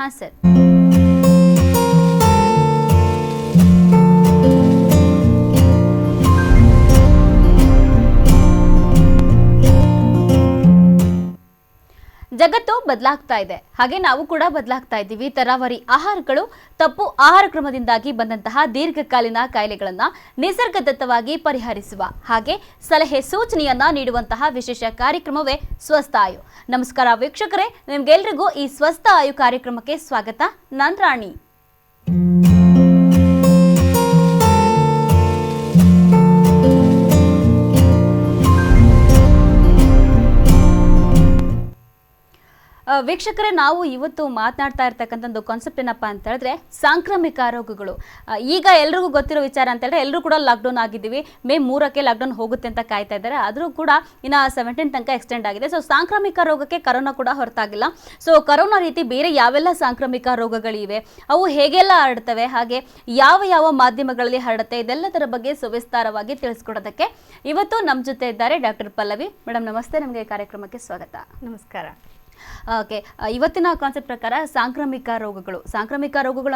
ಹಾಂ ಸರ್. ಜಗತ್ತು ಬದಲಾಗ್ತಾ ಇದೆ, ಹಾಗೆ ನಾವು ಕೂಡ ಬದಲಾಗ್ತಾ ಇದ್ದೀವಿ. ತರಾವರಿ ಆಹಾರಗಳು, ತಪ್ಪು ಆಹಾರ ಕ್ರಮದಿಂದಾಗಿ ಬಂದಂತಹ ದೀರ್ಘಕಾಲೀನ ಕಾಯಿಲೆಗಳನ್ನ ನಿಸರ್ಗದತ್ತವಾಗಿ ಪರಿಹರಿಸುವ ಹಾಗೆ ಸಲಹೆ ಸೂಚನೆಯನ್ನ ನೀಡುವಂತಹ ವಿಶೇಷ ಕಾರ್ಯಕ್ರಮವೇ ಸ್ವಸ್ಥ ಆಯು. ನಮಸ್ಕಾರ ವೀಕ್ಷಕರೇ, ನಿಮ್ಗೆಲ್ರಿಗೂ ಈ ಸ್ವಸ್ಥ ಆಯು ಕಾರ್ಯಕ್ರಮಕ್ಕೆ ಸ್ವಾಗತ. ನಾನ್ ರಾಣಿ. ವೀಕ್ಷಕರೇ, ನಾವು ಇವತ್ತು ಮಾತನಾಡ್ತಾ ಇರ್ತಕ್ಕಂಥ ಒಂದು ಕಾನ್ಸೆಪ್ಟ್ ಏನಪ್ಪಾ ಅಂತ ಹೇಳಿದ್ರೆ ಸಾಂಕ್ರಾಮಿಕ ರೋಗಗಳು. ಈಗ ಎಲ್ರಿಗೂ ಗೊತ್ತಿರೋ ವಿಚಾರ ಅಂತ ಹೇಳಿದ್ರೆ ಎಲ್ಲರೂ ಕೂಡ ಲಾಕ್ಡೌನ್ ಆಗಿದ್ದೀವಿ. ಮೇ 3ಕ್ಕೆ ಲಾಕ್ಡೌನ್ ಹೋಗುತ್ತೆ ಅಂತ ಕಾಯ್ತಾ ಇದ್ದಾರೆ. ಆದರೂ ಕೂಡ ಇನ್ನು 17 ತನಕ ಎಕ್ಸ್ಟೆಂಡ್ ಆಗಿದೆ. ಸೊ ಸಾಂಕ್ರಾಮಿಕ ರೋಗಕ್ಕೆ ಕರೋನಾ ಕೂಡ ಹೊರತಾಗಿಲ್ಲ. ಸೊ ಕರೋನಾ ರೀತಿ ಬೇರೆ ಯಾವೆಲ್ಲ ಸಾಂಕ್ರಾಮಿಕ ರೋಗಗಳಿವೆ, ಅವು ಹೇಗೆಲ್ಲ ಹರಡ್ತವೆ, ಹಾಗೆ ಯಾವ ಯಾವ ಮಾಧ್ಯಮಗಳಲ್ಲಿ ಹರಡುತ್ತೆ, ಇದೆಲ್ಲದರ ಬಗ್ಗೆ ಸವಿಸ್ತಾರವಾಗಿ ತಿಳಿಸ್ಕೊಡೋದಕ್ಕೆ ಇವತ್ತು ನಮ್ಮ ಜೊತೆ ಇದ್ದಾರೆ ಡಾಕ್ಟರ್ ಪಲ್ಲವಿ ಮೇಡಮ್. ನಮಸ್ತೆ, ನಮಗೆ ಕಾರ್ಯಕ್ರಮಕ್ಕೆ ಸ್ವಾಗತ. ನಮಸ್ಕಾರ. ಓಕೆ, ಇವತ್ತಿನ ಕಾನ್ಸೆಪ್ಟ್ ಪ್ರಕಾರ ಸಾಂಕ್ರಾಮಿಕ ರೋಗಗಳು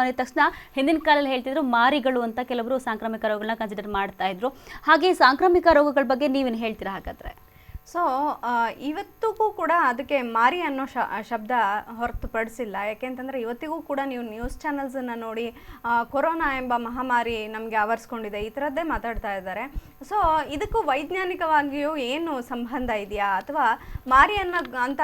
ಅಂದಿದ ತಕ್ಷಣ ಹಿಂದಿನ ಕಾಲದಲ್ಲಿ ಹೇಳ್ತಿದ್ರು ಮಾರಿಗಳು ಅಂತ ಕೆಲವರು ಸಾಂಕ್ರಾಮಿಕ ರೋಗಗಳನ್ನ ಕನ್ಸಿಡರ್ ಮಾಡ್ತಾ ಇದ್ರು. ಹಾಗೆ ಸಾಂಕ್ರಾಮಿಕ ರೋಗಗಳ ಬಗ್ಗೆ ನೀವೇನು ಹೇಳ್ತೀರಾ ಹಾಗಾದ್ರೆ? ಸೊ ಇವತ್ತಿಗೂ ಕೂಡ ಅದಕ್ಕೆ ಮಾರಿ ಅನ್ನೋ ಶಬ್ದ ಹೊರತುಪಡಿಸಿಲ್ಲ. ಯಾಕೆಂತಂದರೆ ಇವತ್ತಿಗೂ ಕೂಡ ನೀವು ನ್ಯೂಸ್ ಚಾನಲ್ಸನ್ನು ನೋಡಿ ಕೊರೋನಾ ಎಂಬ ಮಹಾಮಾರಿ ನಮಗೆ ಆವರಿಸ್ಕೊಂಡಿದೆ, ಈ ಥರದ್ದೇ ಮಾತಾಡ್ತಾ ಇದ್ದಾರೆ. ಸೊ ಇದಕ್ಕೂ ವೈಜ್ಞಾನಿಕವಾಗಿಯೂ ಏನು ಸಂಬಂಧ ಇದೆಯಾ, ಅಥವಾ ಮಾರಿ ಅಂತ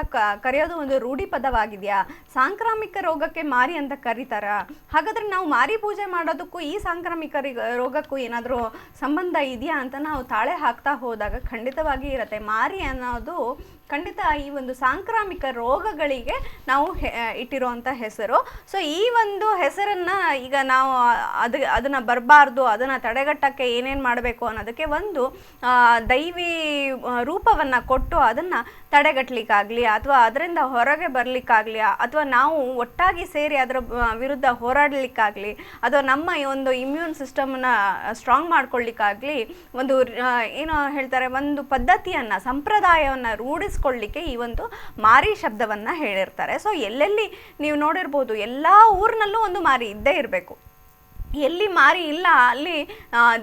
ಕರೆಯೋದು ಒಂದು ರೂಢಿ ಪದವಾಗಿದೆಯಾ? ಸಾಂಕ್ರಾಮಿಕ ರೋಗಕ್ಕೆ ಮಾರಿ ಅಂತ ಕರೀತಾರ? ಹಾಗಾದರೆ ನಾವು ಮಾರಿ ಪೂಜೆ ಮಾಡೋದಕ್ಕೂ ಈ ಸಾಂಕ್ರಾಮಿಕ ರೋಗಕ್ಕೂ ಏನಾದರೂ ಸಂಬಂಧ ಇದೆಯಾ ಅಂತ ನಾವು ತಾಳೆ ಹಾಕ್ತಾ ಹೋದಾಗ ಖಂಡಿತವಾಗಿ ಇರುತ್ತೆ. ಮಾರಿ ಅನ್ನೋದು ಖಂಡಿತ ಈ ಒಂದು ಸಾಂಕ್ರಾಮಿಕ ರೋಗಗಳಿಗೆ ನಾವು ಇಟ್ಟಿರುವಂಥ ಹೆಸರು. ಸೊ ಈ ಒಂದು ಹೆಸರನ್ನು ಈಗ ನಾವು ಅದನ್ನು ಬರಬಾರ್ದು, ಅದನ್ನು ತಡೆಗಟ್ಟಕ್ಕೆ ಏನೇನು ಮಾಡಬೇಕು ಅನ್ನೋದಕ್ಕೆ ಒಂದು ದೈವಿ ರೂಪವನ್ನು ಕೊಟ್ಟು ಅದನ್ನು ತಡೆಗಟ್ಟಲಿಕ್ಕಾಗಲಿ, ಅಥವಾ ಅದರಿಂದ ಹೊರಗೆ ಬರಲಿಕ್ಕಾಗಲಿ, ಅಥವಾ ನಾವು ಒಟ್ಟಾಗಿ ಸೇರಿ ಅದರ ವಿರುದ್ಧ ಹೋರಾಡಲಿಕ್ಕಾಗಲಿ, ಅಥವಾ ನಮ್ಮ ಒಂದು ಇಮ್ಯೂನ್ ಸಿಸ್ಟಮನ್ನು ಸ್ಟ್ರಾಂಗ್ ಮಾಡ್ಕೊಳ್ಳಿಕ್ಕಾಗಲಿ ಒಂದು ಏನು ಹೇಳ್ತಾರೆ, ಒಂದು ಪದ್ಧತಿಯನ್ನು, ಸಂಪ್ರದಾಯವನ್ನು ರೂಢಿಸ್ಕೊಳ್ಳಿಕ್ಕೆ ಈ ಒಂದು ಮಾರಿ ಶಬ್ದವನ್ನು ಹೇಳಿರ್ತಾರೆ. ಸೊ ಎಲ್ಲೆಲ್ಲಿ ನೀವು ನೋಡಿರ್ಬೋದು, ಎಲ್ಲ ಊರಿನಲ್ಲೂ ಒಂದು ಮಾರಿ ಇದ್ದೇ ಇರಬೇಕು. ಎಲ್ಲಿ ಮಾರಿ ಇಲ್ಲ ಅಲ್ಲಿ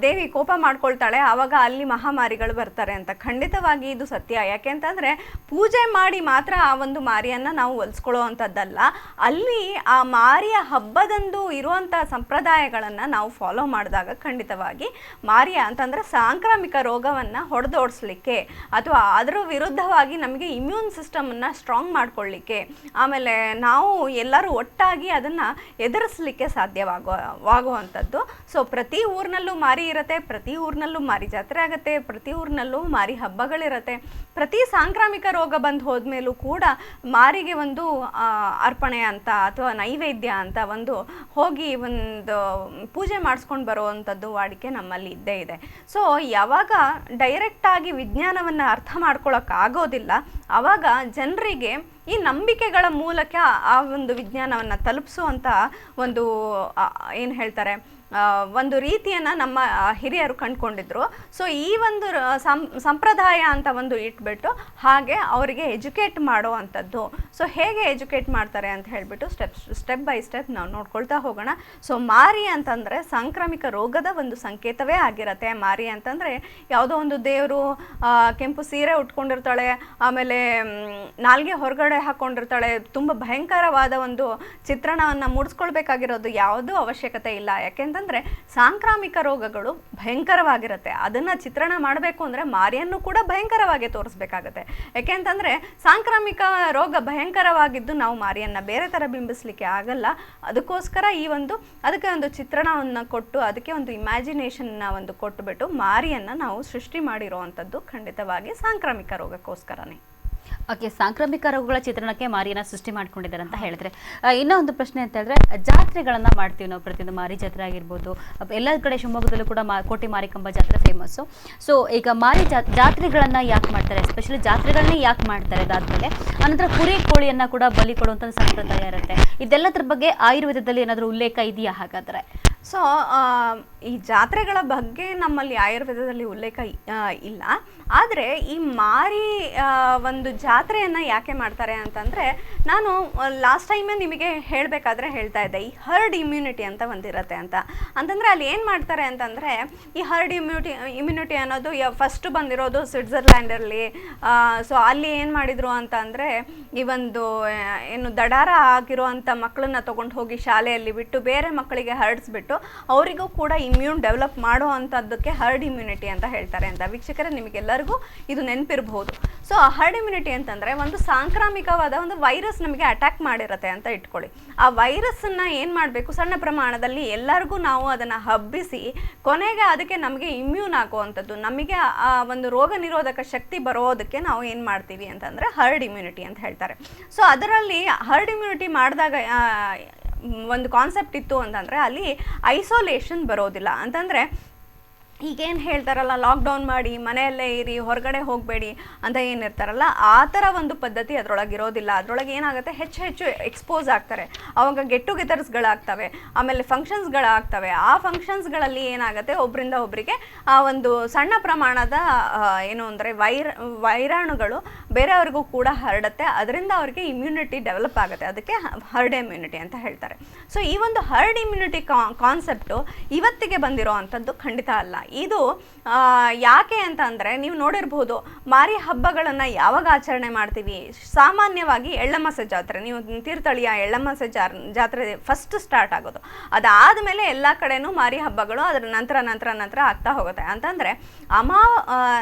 ದೇವಿ ಕೋಪ ಮಾಡ್ಕೊಳ್ತಾಳೆ, ಆವಾಗ ಅಲ್ಲಿ ಮಹಾಮಾರಿಗಳು ಬರ್ತಾರೆ ಅಂತ. ಖಂಡಿತವಾಗಿ ಇದು ಸತ್ಯ. ಯಾಕೆಂತಂದರೆ ಪೂಜೆ ಮಾಡಿ ಮಾತ್ರ ಆ ಒಂದು ಮಾರಿಯನ್ನು ನಾವು ಒಲಿಸ್ಕೊಳ್ಳೋ ಅಂಥದ್ದಲ್ಲ, ಅಲ್ಲಿ ಆ ಮಾರಿಯ ಹಬ್ಬದಂದು ಇರುವಂಥ ಸಂಪ್ರದಾಯಗಳನ್ನು ನಾವು ಫಾಲೋ ಮಾಡಿದಾಗ ಖಂಡಿತವಾಗಿ ಮಾರಿಯ ಅಂತಂದರೆ ಸಾಂಕ್ರಾಮಿಕ ರೋಗವನ್ನು ಹೊಡೆದೋಡಿಸ್ಲಿಕ್ಕೆ, ಅಥವಾ ಅದರ ವಿರುದ್ಧವಾಗಿ ನಮಗೆ ಇಮ್ಯೂನ್ ಸಿಸ್ಟಮನ್ನು ಸ್ಟ್ರಾಂಗ್ ಮಾಡ್ಕೊಳ್ಳಿಕ್ಕೆ, ಆಮೇಲೆ ನಾವು ಎಲ್ಲರೂ ಒಟ್ಟಾಗಿ ಅದನ್ನು ಎದುರಿಸಲಿಕ್ಕೆ ಸಾಧ್ಯವಾಗುವಂಥದ್ದು. ಸೊ ಪ್ರತಿ ಊರಿನಲ್ಲೂ ಮಾರಿ ಇರುತ್ತೆ, ಪ್ರತಿ ಊರಿನಲ್ಲೂ ಮಾರಿ ಜಾತ್ರೆ ಆಗುತ್ತೆ, ಪ್ರತಿ ಊರಿನಲ್ಲೂ ಮಾರಿ ಹಬ್ಬಗಳಿರುತ್ತೆ. ಪ್ರತಿ ಸಾಂಕ್ರಾಮಿಕ ರೋಗ ಬಂದು ಹೋದ್ಮೇಲೂ ಕೂಡ ಮಾರಿಗೆ ಒಂದು ಅರ್ಪಣೆ ಅಂತ ಅಥವಾ ನೈವೇದ್ಯ ಅಂತ ಒಂದು ಹೋಗಿ ಒಂದು ಪೂಜೆ ಮಾಡಿಸ್ಕೊಂಡು ಬರುವಂಥದ್ದು ವಾಡಿಕೆ ನಮ್ಮಲ್ಲಿ ಇದ್ದೇ ಇದೆ. ಸೊ ಯಾವಾಗ ಡೈರೆಕ್ಟಾಗಿ ವಿಜ್ಞಾನವನ್ನು ಅರ್ಥ ಮಾಡ್ಕೊಳ್ಳೋಕ್ಕಾಗೋದಿಲ್ಲ, ಆವಾಗ ಜನರಿಗೆ ಈ ನಂಬಿಕೆಗಳ ಮೂಲಕ ಆ ಒಂದು ವಿಜ್ಞಾನವನ್ನು ತಲುಪಿಸುವಂಥ ಒಂದು ಏನು ಹೇಳ್ತಾರೆ, ಒಂದು ರೀತಿಯನ್ನು ನಮ್ಮ ಹಿರಿಯರು ಕಂಡುಕೊಂಡಿದ್ರು. ಸೊ ಈ ಒಂದು ಸಂಪ್ರದಾಯ ಅಂತ ಒಂದು ಇಟ್ಬಿಟ್ಟು ಹಾಗೆ ಅವರಿಗೆ ಎಜುಕೇಟ್ ಮಾಡುವಂಥದ್ದು. ಸೊ ಹೇಗೆ ಎಜುಕೇಟ್ ಮಾಡ್ತಾರೆ ಅಂತ ಹೇಳಿಬಿಟ್ಟು ಸ್ಟೆಪ್ ಬೈ ಸ್ಟೆಪ್ ನಾವು ನೋಡ್ಕೊಳ್ತಾ ಹೋಗೋಣ. ಸೊ ಮಾರಿ ಅಂತಂದರೆ ಸಾಂಕ್ರಾಮಿಕ ರೋಗದ ಒಂದು ಸಂಕೇತವೇ ಆಗಿರುತ್ತೆ. ಮಾರಿ ಅಂತಂದರೆ ಯಾವುದೋ ಒಂದು ದೇವರು ಕೆಂಪು ಸೀರೆ ಉಟ್ಕೊಂಡಿರ್ತಾಳೆ, ಆಮೇಲೆ ನಾಲ್ಗೆ ಹೊರಗಡೆ ಹಾಕ್ಕೊಂಡಿರ್ತಾಳೆ, ತುಂಬ ಭಯಂಕರವಾದ ಒಂದು ಚಿತ್ರಣವನ್ನು ಮೂಡಿಸ್ಕೊಳ್ಬೇಕಾಗಿರೋದು ಯಾವುದೂ ಅವಶ್ಯಕತೆ ಇಲ್ಲ. ಯಾಕೆಂತಂದರೆ ಸಾಂಕ್ರಾಮಿಕ ರೋಗಗಳು ಭಯಂಕರವಾಗಿರುತ್ತೆ. ಅದನ್ನು ಚಿತ್ರಣ ಮಾಡಬೇಕು ಅಂದರೆ ಮಾರಿಯನ್ನು ಕೂಡ ಭಯಂಕರವಾಗಿ ತೋರಿಸ್ಬೇಕಾಗತ್ತೆ. ಯಾಕೆಂತಂದರೆ ಸಾಂಕ್ರಾಮಿಕ ರೋಗ ಭಯಂಕರವಾಗಿದ್ದು ನಾವು ಮಾರಿಯನ್ನು ಬೇರೆ ಥರ ಬಿಂಬಿಸ್ಲಿಕ್ಕೆ ಆಗಲ್ಲ. ಅದಕ್ಕೋಸ್ಕರ ಅದಕ್ಕೆ ಒಂದು ಚಿತ್ರಣವನ್ನು ಕೊಟ್ಟು, ಅದಕ್ಕೆ ಒಂದು ಇಮ್ಯಾಜಿನೇಷನ್ನ ಒಂದು ಕೊಟ್ಟುಬಿಟ್ಟು ಮಾರಿಯನ್ನು ನಾವು ಸೃಷ್ಟಿ ಮಾಡಿರುವಂಥದ್ದು ಖಂಡಿತವಾಗಿ ಸಾಂಕ್ರಾಮಿಕ ರೋಗಕ್ಕೋಸ್ಕರನೇ. ಓಕೆ, ಸಾಂಕ್ರಾಮಿಕ ರೋಗಗಳ ಚಿತ್ರಣಕ್ಕೆ ಮಾರಿಯನ್ನ ಸೃಷ್ಟಿ ಮಾಡ್ಕೊಂಡಿದ್ದಾರೆ ಅಂತ ಹೇಳಿದ್ರೆ, ಇನ್ನೊಂದು ಪ್ರಶ್ನೆ ಅಂತ ಹೇಳಿದ್ರೆ, ಜಾತ್ರೆಗಳನ್ನ ಮಾಡ್ತೀವಿ ನಾವು ಪ್ರತಿಯೊಂದು. ಮಾರಿ ಜಾತ್ರೆ ಆಗಿರ್ಬೋದು, ಎಲ್ಲ ಕಡೆ ಶಿವಮೊಗ್ಗದಲ್ಲೂ ಕೂಡ ಕೋಟೆ ಮಾರಿಕಂಬ ಜಾತ್ರೆ ಫೇಮಸ್ಸು. ಸೊ ಈಗ ಮಾರಿ ಜಾತ್ರೆಗಳನ್ನ ಯಾಕೆ ಮಾಡ್ತಾರೆ, ಎಸ್ಪೆಷಲಿ ಜಾತ್ರೆಗಳನ್ನೇ ಯಾಕೆ ಮಾಡ್ತಾರೆ? ಅದಾದ್ಮೇಲೆ ಅನಂತರ ಕುರಿ ಕೋಳಿಯನ್ನ ಕೂಡ ಬಲಿ ಕೊಡುವಂಥ ಸಂಪ್ರದಾಯ ಇರುತ್ತೆ. ಇದೆಲ್ಲದ್ರ ಬಗ್ಗೆ ಆಯುರ್ವೇದದಲ್ಲಿ ಏನಾದರೂ ಉಲ್ಲೇಖ ಇದೆಯಾ ಹಾಗಾದ್ರೆ? ಸೊ ಈ ಜಾತ್ರೆಗಳ ಬಗ್ಗೆ ನಮ್ಮಲ್ಲಿ ಆಯುರ್ವೇದದಲ್ಲಿ ಉಲ್ಲೇಖ ಇಲ್ಲ. ಆದರೆ ಈ ಮಾರಿ ಒಂದು ಜಾತ್ರೆಯನ್ನು ಯಾಕೆ ಮಾಡ್ತಾರೆ ಅಂತಂದರೆ, ನಾನು ಲಾಸ್ಟ್ ಟೈಮೇ ನಿಮಗೆ ಹೇಳಬೇಕಾದ್ರೆ ಹೇಳ್ತಾ ಇದ್ದೆ, ಈ ಹರ್ಡ್ ಇಮ್ಯುನಿಟಿ ಅಂತ ಒಂದಿರುತ್ತೆ ಅಂತಂದರೆ ಅಲ್ಲಿ ಏನು ಮಾಡ್ತಾರೆ ಅಂತಂದರೆ, ಈ ಹರ್ಡ್ ಇಮ್ಯುನಿಟಿ ಅನ್ನೋದು ಫಸ್ಟ್ ಬಂದಿರೋದು ಸ್ವಿಟ್ಜರ್ಲ್ಯಾಂಡಲ್ಲಿ. ಸೊ ಅಲ್ಲಿ ಏನು ಮಾಡಿದರು ಅಂತ ಅಂದರೆ, ಈ ಒಂದು ಏನು ದಡಾರ ಆಗಿರುವಂಥ ಮಕ್ಕಳನ್ನ ತೊಗೊಂಡು ಹೋಗಿ ಶಾಲೆಯಲ್ಲಿ ಬಿಟ್ಟು ಬೇರೆ ಮಕ್ಕಳಿಗೆ ಹರಡಿಸ್ಬಿಟ್ಟು ಅವರಿಗೂ ಕೂಡ ಇಮ್ಯೂನ್ ಡೆವಲಪ್ ಮಾಡೋ ಅಂಥದ್ದಕ್ಕೆ ಹರ್ಡ್ ಇಮ್ಯುನಿಟಿ ಅಂತ ಹೇಳ್ತಾರೆ ಅಂತ. ವೀಕ್ಷಕರೇ, ನಿಮಗೆಲ್ಲರಿಗೂ ಇದು ನೆನಪಿರ್ಬೋದು. ಸೊ ಹರ್ಡ್ ಇಮ್ಯುನಿಟಿ ಅಂತಂದರೆ ಒಂದು ಸಾಂಕ್ರಾಮಿಕವಾದ ಒಂದು ವೈರಸ್ ನಮಗೆ ಅಟ್ಯಾಕ್ ಮಾಡಿರುತ್ತೆ ಅಂತ ಇಟ್ಕೊಳ್ಳಿ. ಆ ವೈರಸ್ಸನ್ನು ಏನು ಮಾಡಬೇಕು, ಸಣ್ಣ ಪ್ರಮಾಣದಲ್ಲಿ ಎಲ್ಲರಿಗೂ ನಾವು ಅದನ್ನು ಹಬ್ಬಿಸಿ ಕೊನೆಗೆ ಅದಕ್ಕೆ ನಮಗೆ ಇಮ್ಯೂನ್ ಆಗುವಂಥದ್ದು, ನಮಗೆ ಆ ಒಂದು ರೋಗ ನಿರೋಧಕ ಶಕ್ತಿ ಬರೋದಕ್ಕೆ ನಾವು ಏನು ಮಾಡ್ತೀವಿ ಅಂತಂದರೆ ಹರ್ಡ್ ಇಮ್ಯುನಿಟಿ ಅಂತ ಹೇಳ್ತಾರೆ. ಸೊ ಅದರಲ್ಲಿ ಹರ್ಡ್ ಇಮ್ಯುನಿಟಿ ಮಾಡಿದಾಗ ಒಂದು ಕಾನ್ಸೆಪ್ಟ್ ಇತ್ತು ಅಂತಂದರೆ ಅಲ್ಲಿ ಐಸೋಲೇಷನ್ ಬರೋದಿಲ್ಲ. ಅಂತಂದರೆ ಈಗೇನು ಹೇಳ್ತಾರಲ್ಲ, ಲಾಕ್ಡೌನ್ ಮಾಡಿ ಮನೆಯಲ್ಲೇ ಇರಿ, ಹೊರಗಡೆ ಹೋಗಬೇಡಿ ಅಂತ ಏನಿರ್ತಾರಲ್ಲ, ಆ ಥರ ಒಂದು ಪದ್ಧತಿ ಅದರೊಳಗೆ ಇರೋದಿಲ್ಲ. ಅದರೊಳಗೆ ಏನಾಗುತ್ತೆ, ಹೆಚ್ಚು ಎಕ್ಸ್ಪೋಸ್ ಆಗ್ತಾರೆ. ಆವಾಗ ಗೆಟ್ ಟುಗೆದರ್ಸ್ಗಳಾಗ್ತವೆ, ಆಮೇಲೆ ಫಂಕ್ಷನ್ಸ್ಗಳಾಗ್ತವೆ. ಆ ಫಂಕ್ಷನ್ಸ್ಗಳಲ್ಲಿ ಏನಾಗುತ್ತೆ, ಒಬ್ಬರಿಂದ ಒಬ್ಬರಿಗೆ ಆ ಒಂದು ಸಣ್ಣ ಪ್ರಮಾಣದ ಏನು ಅಂದರೆ ವೈರಾಣುಗಳು ಬೇರೆಯವ್ರಿಗೂ ಕೂಡ ಹರಡುತ್ತೆ. ಅದರಿಂದ ಅವರಿಗೆ ಇಮ್ಯುನಿಟಿ ಡೆವಲಪ್ ಆಗುತ್ತೆ. ಅದಕ್ಕೆ ಹರ್ಡ್ ಇಮ್ಯುನಿಟಿ ಅಂತ ಹೇಳ್ತಾರೆ. ಸೊ ಈ ಒಂದು ಹರ್ಡ್ ಇಮ್ಯುನಿಟಿ ಕಾನ್ಸೆಪ್ಟು ಇವತ್ತಿಗೆ ಬಂದಿರೋ ಅಂಥದ್ದು ಖಂಡಿತ ಅಲ್ಲ. ಇದು ಯಾಕೆ ಅಂತ ಅಂದರೆ, ನೀವು ನೋಡಿರ್ಬೋದು ಮಾರಿ ಹಬ್ಬಗಳನ್ನು ಯಾವಾಗ ಆಚರಣೆ ಮಾಡ್ತೀವಿ, ಸಾಮಾನ್ಯವಾಗಿ ಎಳ್ಳಮಾಸೆ ಜಾತ್ರೆ, ನೀವು ತೀರ್ಥಹಳ್ಳಿಯ ಎಳ್ಳಮಾಸೆ ಜಾತ್ರೆ ಫಸ್ಟ್ ಸ್ಟಾರ್ಟ್ ಆಗೋದು. ಅದಾದಮೇಲೆ ಎಲ್ಲ ಕಡೆನೂ ಮಾರಿ ಹಬ್ಬಗಳು ಅದರ ನಂತರ ಆಗ್ತಾ ಹೋಗುತ್ತೆ. ಅಂತಂದರೆ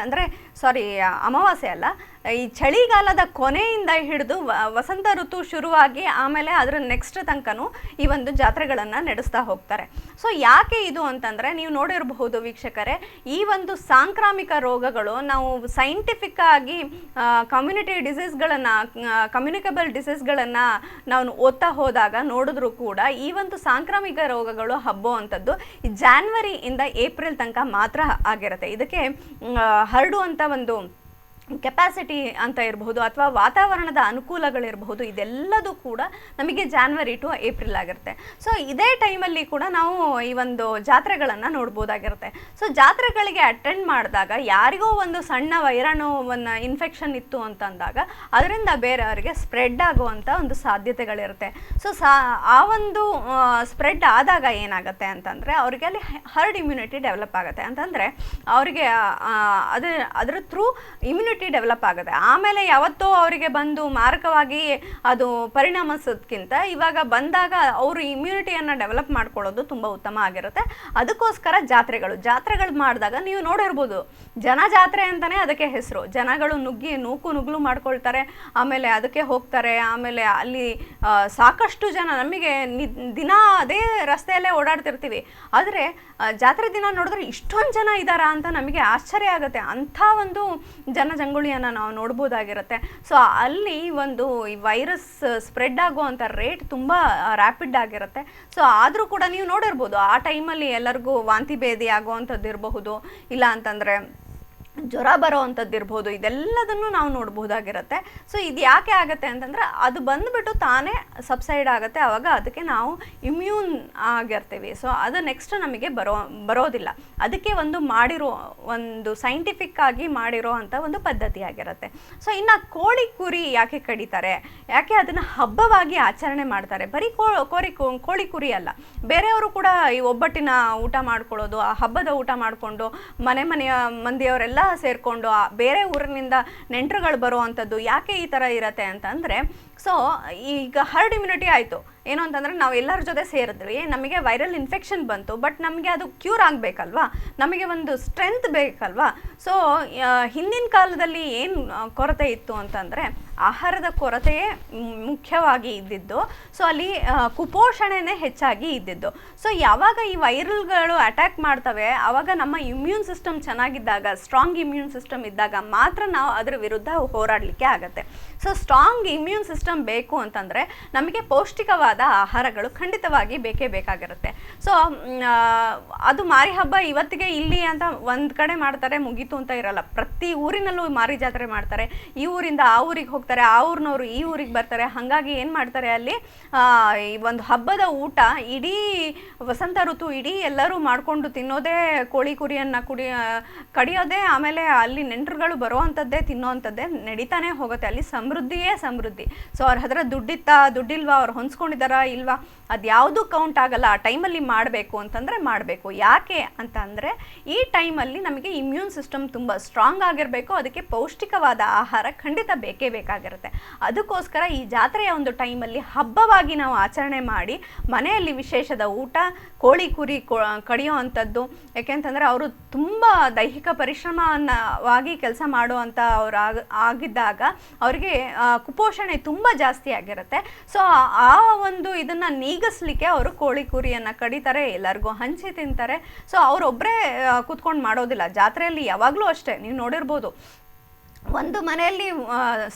ಅಮಾವಾಸ್ಯೆ ಅಲ್ಲ, ಈ ಚಳಿಗಾಲದ ಕೊನೆಯಿಂದ ಹಿಡಿದು ವಸಂತ ಋತು ಶುರುವಾಗಿ ಆಮೇಲೆ ಅದರ ನೆಕ್ಸ್ಟ್ ತನಕನೂ ಈ ಒಂದು ಜಾತ್ರೆಗಳನ್ನು ನಡೆಸ್ತಾ ಹೋಗ್ತಾರೆ. ಸೊ ಯಾಕೆ ಇದು ಅಂತಂದರೆ, ನೀವು ನೋಡಿರಬಹುದು ವೀಕ್ಷಕರೇ, ಈ ಒಂದು ಸಾಂಕ್ರಾಮಿಕ ರೋಗಗಳು ನಾವು ಸೈಂಟಿಫಿಕ್ ಆಗಿ ಕಮ್ಯುನಿಕಬಲ್ ಡಿಸೀಸ್ಗಳನ್ನು ನಾವು ಓದ್ತಾ ಹೋದಾಗ ನೋಡಿದ್ರೂ ಕೂಡ ಈ ಒಂದು ಸಾಂಕ್ರಾಮಿಕ ರೋಗಗಳು ಹಬ್ಬುವಂಥದ್ದು ಈ ಜಾನ್ವರಿಯಿಂದ ಏಪ್ರಿಲ್ ತನಕ ಮಾತ್ರ ಆಗಿರುತ್ತೆ. ಇದಕ್ಕೆ ಹರಡುವಂಥ ಒಂದು ಕೆಪಾಸಿಟಿ ಅಂತ ಇರಬಹುದು ಅಥವಾ ವಾತಾವರಣದ ಅನುಕೂಲಗಳಿರಬಹುದು, ಇದೆಲ್ಲದೂ ಕೂಡ ನಮಗೆ ಜಾನ್ವರಿ ಟು ಏಪ್ರಿಲ್ ಆಗಿರುತ್ತೆ. ಸೊ ಇದೇ ಟೈಮಲ್ಲಿ ಕೂಡ ನಾವು ಈ ಒಂದು ಜಾತ್ರೆಗಳನ್ನು ನೋಡ್ಬೋದಾಗಿರುತ್ತೆ. ಸೊ ಜಾತ್ರೆಗಳಿಗೆ ಅಟೆಂಡ್ ಮಾಡಿದಾಗ ಯಾರಿಗೋ ಒಂದು ಸಣ್ಣ ವೈರಾಣುವನ್ನು ಇನ್ಫೆಕ್ಷನ್ ಇತ್ತು ಅಂತಂದಾಗ ಅದರಿಂದ ಬೇರೆಯವರಿಗೆ ಸ್ಪ್ರೆಡ್ ಆಗುವಂಥ ಒಂದು ಸಾಧ್ಯತೆಗಳಿರುತ್ತೆ. ಸೊ ಆ ಒಂದು ಸ್ಪ್ರೆಡ್ ಆದಾಗ ಏನಾಗುತ್ತೆ ಅಂತಂದರೆ ಅವರಿಗೆ ಅಲ್ಲಿ ಹರ್ಡ್ ಇಮ್ಯುನಿಟಿ ಡೆವಲಪ್ ಆಗುತ್ತೆ. ಅಂತಂದರೆ ಅವರಿಗೆ ಅದರ ಥ್ರೂ ಇಮ್ಯುನಿಟಿ ಡೆವಲಪ್ ಆಗುತ್ತೆ. ಆಮೇಲೆ ಯಾವತ್ತೋ ಅವರಿಗೆ ಬಂದು ಮಾರಕವಾಗಿ ಅದು ಪರಿಣಮಿಸೋದಕ್ಕಿಂತ ಇವಾಗ ಬಂದಾಗ ಅವರು ಇಮ್ಯುನಿಟಿಯನ್ನು ಡೆವಲಪ್ ಮಾಡ್ಕೊಳ್ಳೋದು ತುಂಬ ಉತ್ತಮ ಆಗಿರುತ್ತೆ. ಅದಕ್ಕೋಸ್ಕರ ಜಾತ್ರೆಗಳು ಮಾಡಿದಾಗ ನೀವು ನೋಡಿರ್ಬೋದು, ಜಾತ್ರೆ ಅಂತಲೇ ಅದಕ್ಕೆ ಹೆಸರು. ಜನಗಳು ನೂಕುನುಗ್ಲು ಮಾಡ್ಕೊಳ್ತಾರೆ, ಆಮೇಲೆ ಅದಕ್ಕೆ ಹೋಗ್ತಾರೆ. ಆಮೇಲೆ ಅಲ್ಲಿ ಸಾಕಷ್ಟು ಜನ, ನಮಗೆ ದಿನ ಅದೇ ರಸ್ತೆಯಲ್ಲೇ ಓಡಾಡ್ತಿರ್ತೀವಿ, ಆದರೆ ಜಾತ್ರೆ ದಿನ ನೋಡಿದ್ರೆ ಇಷ್ಟೊಂದು ಜನ ಇದ್ದಾರಾ ಅಂತ ನಮಗೆ ಆಶ್ಚರ್ಯ ಆಗುತ್ತೆ. ಅಂಥ ಒಂದು ಜನಜಂಗುಳಿಯನ್ನು ನಾವು ನೋಡ್ಬೋದಾಗಿರುತ್ತೆ. ಸೊ ಅಲ್ಲಿ ಒಂದು ಈ ವೈರಸ್ ಸ್ಪ್ರೆಡ್ ಆಗುವಂಥ ರೇಟ್ ತುಂಬ ರ್ಯಾಪಿಡ್ ಆಗಿರುತ್ತೆ. ಸೊ ಆದರೂ ಕೂಡ ನೀವು ನೋಡಿರ್ಬೋದು, ಆ ಟೈಮಲ್ಲಿ ಎಲ್ಲರಿಗೂ ವಾಂತಿ ಭೇದಿ ಆಗುವಂಥದ್ದು ಇರಬಹುದು, ಇಲ್ಲ ಅಂತಂದರೆ ಜ್ವರ ಬರೋ ಅಂಥದ್ದು ಇರ್ಬೋದು, ಇದೆಲ್ಲದನ್ನು ನಾವು ನೋಡ್ಬೋದಾಗಿರುತ್ತೆ. ಸೊ ಇದು ಯಾಕೆ ಆಗುತ್ತೆ ಅಂತಂದರೆ, ಅದು ಬಂದುಬಿಟ್ಟು ತಾನೇ ಸಬ್ಸೈಡ್ ಆಗುತ್ತೆ, ಆವಾಗ ಅದಕ್ಕೆ ನಾವು ಇಮ್ಯೂನ್ ಆಗಿರ್ತೀವಿ. ಸೊ ಅದು ನೆಕ್ಸ್ಟ್ ನಮಗೆ ಬರೋದಿಲ್ಲ. ಅದಕ್ಕೆ ಒಂದು ಸೈಂಟಿಫಿಕ್ ಆಗಿ ಮಾಡಿರೋ ಅಂಥ ಒಂದು ಪದ್ಧತಿ ಆಗಿರುತ್ತೆ. ಸೊ ಇನ್ನು ಕೋಳಿ ಕುರಿ ಯಾಕೆ ಕಡಿತಾರೆ, ಯಾಕೆ ಅದನ್ನು ಹಬ್ಬವಾಗಿ ಆಚರಣೆ ಮಾಡ್ತಾರೆ? ಬರೀ ಕೋಳಿ ಕುರಿ ಅಲ್ಲ, ಬೇರೆಯವರು ಕೂಡ ಈ ಒಬ್ಬಟ್ಟಿನ ಊಟ ಮಾಡ್ಕೊಳ್ಳೋದು, ಆ ಹಬ್ಬದ ಊಟ ಮಾಡಿಕೊಂಡು ಮನೆಯ ಮಂದಿಯವರೆಲ್ಲ ಸೇರಿಕೊಂಡು ಬೇರೆ ಊರಿನಿಂದ ನೆಂಟರುಗಳು ಬರುವಂಥದ್ದು ಯಾಕೆ ಈ ಥರ ಇರತ್ತೆ ಅಂತಂದರೆ, ಸೊ ಈಗ ಹರ್ಡ್ ಇಮ್ಯುನಿಟಿ ಆಯಿತು. ಏನು ಅಂತಂದರೆ, ನಾವು ಎಲ್ಲರ ಜೊತೆ ಸೇರಿದ್ವಿ, ನಮಗೆ ವೈರಲ್ ಇನ್ಫೆಕ್ಷನ್ ಬಂತು, ಬಟ್ ನಮಗೆ ಅದು ಕ್ಯೂರ್ ಆಗಬೇಕಲ್ವಾ, ನಮಗೆ ಒಂದು ಸ್ಟ್ರೆಂತ್ ಬೇಕಲ್ವಾ. ಸೊ ಹಿಂದಿನ ಕಾಲದಲ್ಲಿ ಏನು ಕೊರತೆ ಇತ್ತು ಅಂತಂದರೆ, ಆಹಾರದ ಕೊರತೆಯೇ ಮುಖ್ಯವಾಗಿ ಇದ್ದಿದ್ದು. ಸೊ ಅಲ್ಲಿ ಕುಪೋಷಣೆನೇ ಹೆಚ್ಚಾಗಿ ಇದ್ದಿದ್ದು. ಸೊ ಯಾವಾಗ ಈ ವೈರಲ್ಗಳು ಅಟ್ಯಾಕ್ ಮಾಡ್ತವೆ, ಆವಾಗ ನಮ್ಮ ಇಮ್ಯೂನ್ ಸಿಸ್ಟಮ್ ಚೆನ್ನಾಗಿದ್ದಾಗ, ಸ್ಟ್ರಾಂಗ್ ಇಮ್ಯೂನ್ ಸಿಸ್ಟಮ್ ಇದ್ದಾಗ ಮಾತ್ರ ನಾವು ಅದರ ವಿರುದ್ಧ ಹೋರಾಡಲಿಕ್ಕೆ ಆಗುತ್ತೆ. ಸೊ ಸ್ಟ್ರಾಂಗ್ ಇಮ್ಯೂನ್ ಸಿಸ್ಟಮ್ ಬೇಕು ಅಂತಂದರೆ ನಮಗೆ ಪೌಷ್ಟಿಕವಾದ ಆಹಾರಗಳು ಖಂಡಿತವಾಗಿ ಬೇಕಾಗಿರುತ್ತೆ. ಸೊ ಅದು ಮಾರಿ ಹಬ್ಬ ಇವತ್ತಿಗೆ ಇಲ್ಲಿ ಅಂತ ಒಂದು ಕಡೆ ಮಾಡ್ತಾರೆ, ಮುಗೀತು ಅಂತ ಇರಲ್ಲ. ಪ್ರತಿ ಊರಿನಲ್ಲೂ ಮಾರಿ ಜಾತ್ರೆ ಮಾಡ್ತಾರೆ. ಈ ಊರಿಂದ ಆ ಊರಿಗೆ ಹೋಗ್ತಾರೆ, ಹೋಗ್ತಾರೆ, ಆ ಊರಿನವರು ಈ ಊರಿಗೆ ಬರ್ತಾರೆ. ಹಾಗಾಗಿ ಏನು ಮಾಡ್ತಾರೆ ಅಲ್ಲಿ ಈ ಒಂದು ಹಬ್ಬದ ಊಟ ಇಡೀ ವಸಂತ ಋತು ಇಡೀ ಎಲ್ಲರೂ ಮಾಡಿಕೊಂಡು ತಿನ್ನೋದೇ ಕೋಳಿ ಕುರಿಯನ್ನು ಕಡಿಯೋದೇ, ಆಮೇಲೆ ಅಲ್ಲಿ ನೆಂಟರುಗಳು ಬರೋವಂಥದ್ದೇ ತಿನ್ನೋವಂಥದ್ದೇ ನಡೀತಾನೆ ಹೋಗುತ್ತೆ. ಅಲ್ಲಿ ಸಮೃದ್ಧಿಯೇ ಸಮೃದ್ಧಿ. ಸೊ ಅವ್ರ ಹತ್ರ ದುಡ್ಡಿಲ್ವಾ, ಅವ್ರು ಹೊಂದ್ಕೊಂಡಿದ್ದಾರಾ ಇಲ್ವಾ, ಅದ್ಯಾವುದು ಕೌಂಟ್ ಆಗಲ್ಲ. ಆ ಟೈಮಲ್ಲಿ ಮಾಡಬೇಕು ಅಂತಂದರೆ ಮಾಡಬೇಕು. ಯಾಕೆ ಅಂತ ಅಂದರೆ ಈ ಟೈಮಲ್ಲಿ ನಮಗೆ ಇಮ್ಯೂನ್ ಸಿಸ್ಟಮ್ ತುಂಬ ಸ್ಟ್ರಾಂಗ್ ಆಗಿರಬೇಕು. ಅದಕ್ಕೆ ಪೌಷ್ಟಿಕವಾದ ಆಹಾರ ಖಂಡಿತ ಬೇಕೇ ಬೇಕಾಗಿರುತ್ತೆ. ಅದಕ್ಕೋಸ್ಕರ ಈ ಜಾತ್ರೆಯ ಒಂದು ಟೈಮಲ್ಲಿ ಹಬ್ಬವಾಗಿ ನಾವು ಆಚರಣೆ ಮಾಡಿ ಮನೆಯಲ್ಲಿ ವಿಶೇಷದ ಊಟ, ಕೋಳಿ ಕುರಿ ಕಡಿಯೋ ಅಂಥದ್ದು. ಯಾಕೆಂತಂದರೆ ಅವರು ತುಂಬ ದೈಹಿಕ ಪರಿಶ್ರಮವಾಗಿ ಕೆಲಸ ಮಾಡುವಂಥ ಅವ್ರು ಆಗಿದ್ದಾಗ ಅವರಿಗೆ ಕುಪೋಷಣೆ ತುಂಬ ಜಾಸ್ತಿ ಆಗಿರುತ್ತೆ. ಸೊ ಆ ಒಂದು ಇದನ್ನು ನೀಗಿಸ್ಲಿಕ್ಕೆ ಅವರು ಕೋಳಿ ಕುರಿಯನ್ನು ಕಡಿತಾರೆ, ಎಲ್ಲರಿಗೂ ಹಂಚಿ ತಿಂತಾರೆ. ಸೊ ಅವರೊಬ್ಬರೇ ಕೂತ್ಕೊಂಡು ಮಾಡೋದಿಲ್ಲ. ಜಾತ್ರೆಯಲ್ಲಿ ಯಾವಾಗಲೂ ಅಷ್ಟೇ ನೀವು ನೋಡಿರ್ಬೋದು, ಒಂದು ಮನೆಯಲ್ಲಿ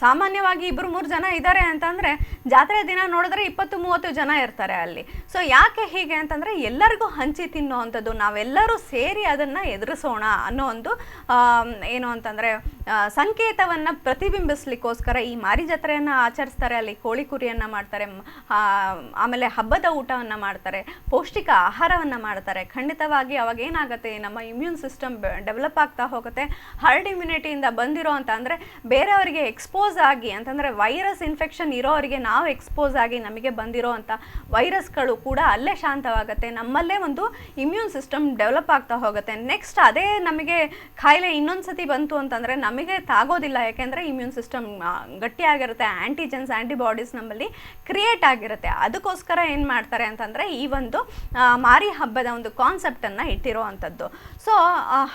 ಸಾಮಾನ್ಯವಾಗಿ 2-3 ಜನ ಇದ್ದಾರೆ ಅಂತಂದರೆ ಜಾತ್ರೆ ದಿನ ನೋಡಿದ್ರೆ 20-30 ಜನ ಇರ್ತಾರೆ ಅಲ್ಲಿ. ಸೊ ಯಾಕೆ ಹೀಗೆ ಅಂತಂದರೆ ಎಲ್ಲರಿಗೂ ಹಂಚಿ ತಿನ್ನೋ ಅಂಥದ್ದು, ನಾವೆಲ್ಲರೂ ಸೇರಿ ಅದನ್ನು ಎದುರಿಸೋಣ ಅನ್ನೋ ಒಂದು ಏನು ಅಂತಂದರೆ ಸಂಕೇತವನ್ನು ಪ್ರತಿಬಿಂಬಿಸ್ಲಿಕ್ಕೋಸ್ಕರ ಈ ಮಾರಿ ಜಾತ್ರೆಯನ್ನು ಆಚರಿಸ್ತಾರೆ. ಅಲ್ಲಿ ಕೋಳಿ ಕುರಿಯನ್ನು ಮಾಡ್ತಾರೆ, ಆಮೇಲೆ ಹಬ್ಬದ ಊಟವನ್ನು ಮಾಡ್ತಾರೆ, ಪೌಷ್ಟಿಕ ಆಹಾರವನ್ನು ಮಾಡ್ತಾರೆ. ಖಂಡಿತವಾಗಿ ಅವಾಗ ಏನಾಗುತ್ತೆ, ನಮ್ಮ ಇಮ್ಯೂನ್ ಸಿಸ್ಟಮ್ ಡೆವಲಪ್ ಆಗ್ತಾ ಹೋಗುತ್ತೆ. ಹರ್ಡ್ ಇಮ್ಯುನಿಟಿಯಿಂದ ಬಂದಿರೋ ಅಂತ ಅಂದರೆ ಬೇರೆಯವರಿಗೆ ಎಕ್ಸ್ಪೋಸ್ ಆಗಿ ಅಂತಂದರೆ ವೈರಸ್ ಇನ್ಫೆಕ್ಷನ್ ಇರೋರಿಗೆ ನಾವು ಎಕ್ಸ್ಪೋಸ್ ಆಗಿ ನಮಗೆ ಬಂದಿರೋ ಅಂಥ ವೈರಸ್ಗಳು ಕೂಡ ಅಲ್ಲೇ ಶಾಂತವಾಗುತ್ತೆ. ನಮ್ಮಲ್ಲೇ ಒಂದು ಇಮ್ಯೂನ್ ಸಿಸ್ಟಮ್ ಡೆವಲಪ್ ಆಗ್ತಾ ಹೋಗುತ್ತೆ. ನೆಕ್ಸ್ಟ್ ಅದೇ ನಮಗೆ ಕಾಯಿಲೆ ಇನ್ನೊಂದು ಸತಿ ಬಂತು ಅಂತಂದರೆ ನಮಗೆ ತಾಗೋದಿಲ್ಲ. ಯಾಕೆಂದರೆ ಇಮ್ಯೂನ್ ಸಿಸ್ಟಮ್ ಗಟ್ಟಿಯಾಗಿರುತ್ತೆ, ಆ್ಯಂಟಿಜೆನ್ಸ್ ಆ್ಯಂಟಿಬಾಡೀಸ್ ನಮ್ಮಲ್ಲಿ ಕ್ರಿಯೇಟ್ ಆಗಿರುತ್ತೆ. ಅದಕ್ಕೋಸ್ಕರ ಏನು ಮಾಡ್ತಾರೆ ಅಂತಂದರೆ ಈ ಒಂದು ಮಾರಿ ಹಬ್ಬದ ಒಂದು ಕಾನ್ಸೆಪ್ಟನ್ನು ಇಟ್ಟಿರೋ ಅಂಥದ್ದು. ಸೊ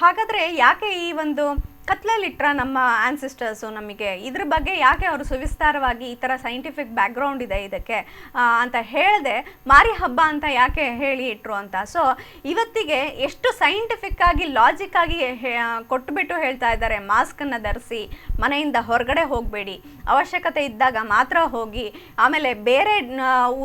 ಹಾಗಾದರೆ ಯಾಕೆ ಈ ಒಂದು ಕತ್ಲಲ್ಲಿಟ್ರ ನಮ್ಮ ಆನ್ಸಿಸ್ಟರ್ಸು ನಮಗೆ ಇದ್ರ ಬಗ್ಗೆ ಯಾಕೆ ಅವರು ಸುವಿಸ್ತಾರವಾಗಿ ಈ ಥರ ಸೈಂಟಿಫಿಕ್ ಬ್ಯಾಕ್ಗ್ರೌಂಡ್ ಇದೆ ಇದಕ್ಕೆ ಅಂತ ಹೇಳಿದೆ, ಮಾರಿ ಹಬ್ಬ ಅಂತ ಯಾಕೆ ಹೇಳಿ ಇಟ್ರು ಅಂತ. ಸೊ ಇವತ್ತಿಗೆ ಎಷ್ಟು ಸೈಂಟಿಫಿಕ್ ಆಗಿ ಲಾಜಿಕ್ ಆಗಿ ಕೊಟ್ಟುಬಿಟ್ಟು ಹೇಳ್ತಾ ಇದ್ದಾರೆ, ಮಾಸ್ಕನ್ನು ಧರಿಸಿ, ಮನೆಯಿಂದ ಹೊರಗಡೆ ಹೋಗಬೇಡಿ, ಅವಶ್ಯಕತೆ ಇದ್ದಾಗ ಮಾತ್ರ ಹೋಗಿ, ಆಮೇಲೆ ಬೇರೆ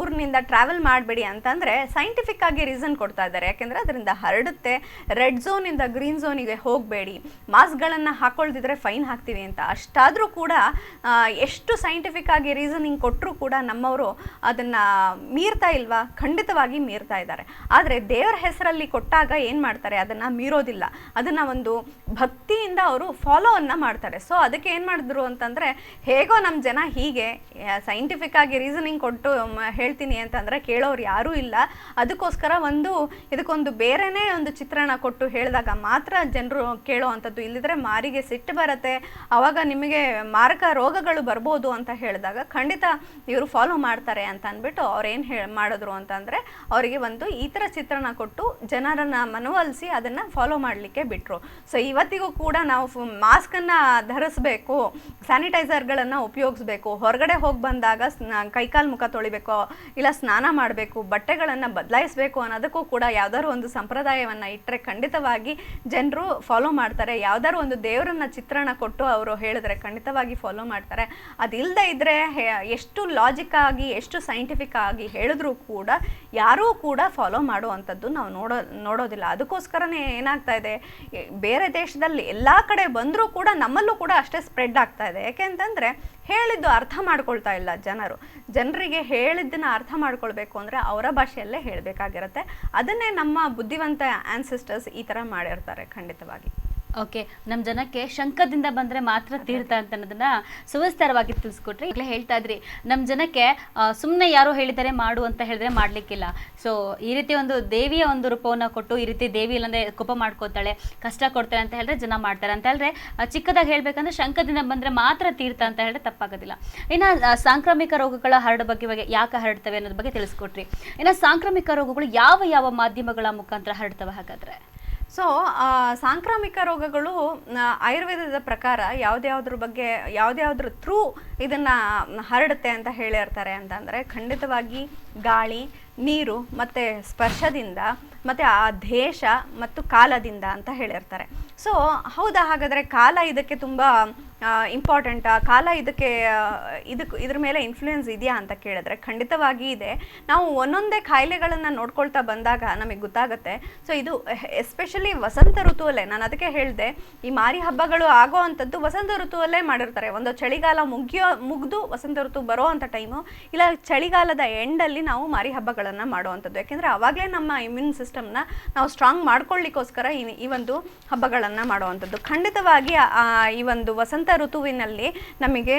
ಊರಿನಿಂದ ಟ್ರಾವೆಲ್ ಮಾಡಬೇಡಿ ಅಂತಂದರೆ ಸೈಂಟಿಫಿಕ್ ಆಗಿ ರೀಸನ್ ಕೊಡ್ತಾ ಇದ್ದಾರೆ. ಯಾಕೆಂದರೆ ಅದರಿಂದ ಹರಡುತ್ತೆ, ರೆಡ್ ಝೋನಿಂದ ಗ್ರೀನ್ ಝೋನಿಗೆ ಹೋಗಬೇಡಿ, ಮಾಸ್ಕ್ಗಳನ್ನು ಹಾಕೊಳ್ದಿದ್ರೆ ಫೈನ್ ಹಾಕ್ತೀವಿ ಅಂತ. ಅಷ್ಟಾದರೂ ಕೂಡ ಎಷ್ಟು ಸೈಂಟಿಫಿಕ್ ಆಗಿ ರೀಸನಿಂಗ್ ಕೊಟ್ಟರೂ ಕೂಡ ನಮ್ಮವರು ಅದನ್ನು ಮೀರ್ತಾ ಇಲ್ವಾ? ಖಂಡಿತವಾಗಿ ಮೀರ್ತಾ ಇದ್ದಾರೆ. ಆದರೆ ದೇವರ ಹೆಸರಲ್ಲಿ ಕೊಟ್ಟಾಗ ಏನು ಮಾಡ್ತಾರೆ, ಅದನ್ನು ಮೀರೋದಿಲ್ಲ. ಅದನ್ನು ಒಂದು ಭಕ್ತಿಯಿಂದ ಅವರು ಫಾಲೋವನ್ನು ಮಾಡ್ತಾರೆ. ಸೊ ಅದಕ್ಕೆ ಏನು ಮಾಡಿದ್ರು ಅಂತಂದರೆ, ಹೇಗೋ ನಮ್ಮ ಜನ ಹೀಗೆ ಸೈಂಟಿಫಿಕ್ ಆಗಿ ರೀಸನಿಂಗ್ ಕೊಟ್ಟು ಹೇಳ್ತೀನಿ ಅಂತಂದರೆ ಕೇಳೋರು ಯಾರೂ ಇಲ್ಲ. ಅದಕ್ಕೋಸ್ಕರ ಇದಕ್ಕೊಂದು ಬೇರೆನೇ ಒಂದು ಚಿತ್ರಣ ಕೊಟ್ಟು ಹೇಳಿದಾಗ ಮಾತ್ರ ಜನರು ಕೇಳೋ ಅಂಥದ್ದು. ಇಲ್ಲಿದ್ರೆ ಮಾರಿಗೆ ಸಿಟ್ಟು ಬರುತ್ತೆ, ಆವಾಗ ನಿಮಗೆ ಮಾರಕ ರೋಗಗಳು ಬರ್ಬೋದು ಅಂತ ಹೇಳಿದಾಗ ಖಂಡಿತ ಇವರು ಫಾಲೋ ಮಾಡ್ತಾರೆ ಅಂತ ಅಂದ್ಬಿಟ್ಟು ಅವ್ರೇನು ಮಾಡಿದ್ರು ಅಂತಂದರೆ ಅವರಿಗೆ ಒಂದು ಈ ಥರ ಚಿತ್ರಣ ಕೊಟ್ಟು ಜನರನ್ನು ಮನವೊಲಿಸಿ ಅದನ್ನು ಫಾಲೋ ಮಾಡಲಿಕ್ಕೆ ಬಿಟ್ಟರು. ಸೊ ಇವತ್ತಿಗೂ ಕೂಡ ನಾವು ಮಾಸ್ಕನ್ನು ಧರಿಸ್ಬೇಕು, ಸ್ಯಾನಿಟೈಸರ್ಗಳನ್ನು ಉಪಯೋಗಿಸ್ಬೇಕು, ಹೊರಗಡೆ ಹೋಗಿ ಬಂದಾಗ ಕೈಕಾಲು ಮುಖ ತೊಳಿಬೇಕು, ಇಲ್ಲ ಸ್ನಾನ ಮಾಡಬೇಕು, ಬಟ್ಟೆಗಳನ್ನು ಬದಲಾಯಿಸಬೇಕು ಅನ್ನೋದಕ್ಕೂ ಕೂಡ ಯಾವ್ದಾದ್ರು ಒಂದು ಸಂಪ್ರದಾಯವನ್ನು ಇಟ್ಟರೆ ಖಂಡಿತವಾಗಿ ಜನರು ಫಾಲೋ ಮಾಡ್ತಾರೆ. ಯಾವ್ದಾದ್ರು ಒಂದು ದೇವರನ್ನ ಚಿತ್ರಣ ಕೊಟ್ಟು ಅವರು ಹೇಳಿದ್ರೆ ಖಂಡಿತವಾಗಿ ಫಾಲೋ ಮಾಡ್ತಾರೆ. ಅದಿಲ್ಲದೆ ಇದ್ದರೆ ಎಷ್ಟು ಲಾಜಿಕ್ ಆಗಿ ಎಷ್ಟು ಸೈಂಟಿಫಿಕ್ ಆಗಿ ಹೇಳಿದ್ರೂ ಕೂಡ ಯಾರೂ ಕೂಡ ಫಾಲೋ ಮಾಡುವಂಥದ್ದು ನಾವು ನೋಡೋದಿಲ್ಲ. ಅದಕ್ಕೋಸ್ಕರನೇ ಏನಾಗ್ತಾ ಇದೆ, ಬೇರೆ ದೇಶದಲ್ಲಿ ಎಲ್ಲ ಕಡೆ ಬಂದರೂ ಕೂಡ ನಮ್ಮಲ್ಲೂ ಕೂಡ ಅಷ್ಟೇ ಸ್ಪ್ರೆಡ್ ಆಗ್ತಾ ಇದೆ. ಯಾಕೆ ಅಂತಂದರೆ ಹೇಳಿದ್ದು ಅರ್ಥ ಮಾಡ್ಕೊಳ್ತಾ ಇಲ್ಲ ಜನರಿಗೆ ಹೇಳಿದ್ದನ್ನು ಅರ್ಥ ಮಾಡ್ಕೊಳ್ಬೇಕು ಅಂದರೆ ಅವರ ಭಾಷೆಯಲ್ಲೇ ಹೇಳಬೇಕಾಗಿರುತ್ತೆ. ಅದನ್ನೇ ನಮ್ಮ ಬುದ್ಧಿವಂತ ಆನ್ಸಿಸ್ಟರ್ಸ್ ಈ ಥರ ಮಾಡಿರ್ತಾರೆ ಖಂಡಿತವಾಗಿ. ಓಕೆ, ನಮ್ಮ ಜನಕ್ಕೆ ಶಂಕದಿಂದ ಬಂದರೆ ಮಾತ್ರ ತೀರ್ಥ ಅಂತ ಅನ್ನೋದನ್ನ ಸುವಿಸ್ತಾರವಾಗಿ ತಿಳಿಸ್ಕೊಟ್ರಿ. ಈಗಲೇ ಹೇಳ್ತಾ ಇದ್ರಿ, ನಮ್ಮ ಜನಕ್ಕೆ ಸುಮ್ಮನೆ ಯಾರೋ ಹೇಳಿದ್ದಾರೆ ಮಾಡು ಅಂತ ಹೇಳಿದ್ರೆ ಮಾಡಲಿಕ್ಕಿಲ್ಲ. ಸೊ ಈ ರೀತಿ ಒಂದು ದೇವಿಯ ಒಂದು ರೂಪವನ್ನು ಕೊಟ್ಟು ಈ ರೀತಿ ದೇವಿ ಇಲ್ಲಂದರೆ ಕೋಪ ಮಾಡ್ಕೋತಾಳೆ, ಕಷ್ಟ ಕೊಡ್ತಾಳೆ ಅಂತ ಹೇಳಿದ್ರೆ ಜನ ಮಾಡ್ತಾರೆ ಅಂತ ಹೇಳಿದ್ರೆ, ಚಿಕ್ಕದಾಗಿ ಹೇಳ್ಬೇಕಂದ್ರೆ ಶಂಕದಿಂದ ಬಂದರೆ ಮಾತ್ರ ತೀರ್ಥ ಅಂತ ಹೇಳಿದ್ರೆ ತಪ್ಪಾಗೋದಿಲ್ಲ. ಇನ್ನು ಸಾಂಕ್ರಾಮಿಕ ರೋಗಗಳ ಹರಡ ಬಗ್ಗೆ ಯಾಕೆ ಹರಡ್ತವೆ ಅನ್ನೋದ್ರ ಬಗ್ಗೆ ತಿಳಿಸ್ಕೊಟ್ರಿ. ಇನ್ನು ಸಾಂಕ್ರಾಮಿಕ ರೋಗಗಳು ಯಾವ ಮಾಧ್ಯಮಗಳ ಮುಖಾಂತರ ಹರಡ್ತವೆ ಹಾಗಾದರೆ? ಸೊ ಸಾಂಕ್ರಾಮಿಕ ರೋಗಗಳು ಆಯುರ್ವೇದದ ಪ್ರಕಾರ ಯಾವುದ್ಯಾವ್ದ್ರ ಥ್ರೂ ಇದನ್ನು ಹರಡುತ್ತೆ ಅಂತ ಹೇಳಿರ್ತಾರೆ ಅಂತಂದರೆ ಖಂಡಿತವಾಗಿ ಗಾಳಿ, ನೀರು ಮತ್ತು ಸ್ಪರ್ಶದಿಂದ ಮತ್ತು ಆ ದೇಶ ಮತ್ತು ಕಾಲದಿಂದ ಅಂತ ಹೇಳಿರ್ತಾರೆ. ಸೊ ಹೌದಾ, ಹಾಗಾದರೆ ಕಾಲ ಇದಕ್ಕೆ ತುಂಬ ಇಂಪಾರ್ಟೆಂಟಾ, ಕಾಲ ಇದಕ್ಕೆ ಇದ್ರ ಮೇಲೆ ಇನ್ಫ್ಲೂಯೆನ್ಸ್ ಇದೆಯಾ ಅಂತ ಕೇಳಿದ್ರೆ ಖಂಡಿತವಾಗಿ ಇದೆ. ನಾವು ಒಂದೊಂದೇ ಕಾಯಿಲೆಗಳನ್ನು ನೋಡ್ಕೊಳ್ತಾ ಬಂದಾಗ ನಮಗೆ ಗೊತ್ತಾಗುತ್ತೆ. ಸೊ ಇದು ಎಸ್ಪೆಷಲಿ ವಸಂತ ಋತುವಲ್ಲೇ, ನಾನು ಅದಕ್ಕೆ ಹೇಳಿದೆ ಈ ಮಾರಿ ಹಬ್ಬಗಳು ಆಗೋ ಅಂಥದ್ದು ವಸಂತ ಋತುವಲ್ಲೇ ಮಾಡಿರ್ತಾರೆ. ಒಂದು ಚಳಿಗಾಲ ಮುಗಿದು ವಸಂತ ಋತು ಬರೋ ಅಂಥ ಟೈಮು, ಇಲ್ಲ ಚಳಿಗಾಲದ ಎಂಡಲ್ಲಿ ನಾವು ಮಾರಿ ಹಬ್ಬಗಳನ್ನು ಮಾಡುವಂಥದ್ದು. ಯಾಕೆಂದರೆ ಆವಾಗಲೇ ನಮ್ಮ ಇಮ್ಯೂನ್ ಸಿಸ್ಟಮ್ನ ನಾವು ಸ್ಟ್ರಾಂಗ್ ಮಾಡ್ಕೊಳ್ಳಿಕ್ಕೋಸ್ಕರ ಈ ಒಂದು ಹಬ್ಬಗಳನ್ನು ಮಾಡುವಂಥದ್ದು. ಖಂಡಿತವಾಗಿ ಈ ಒಂದು ವಸಂತ ಋತುವಿನಲ್ಲಿ ನಮಗೆ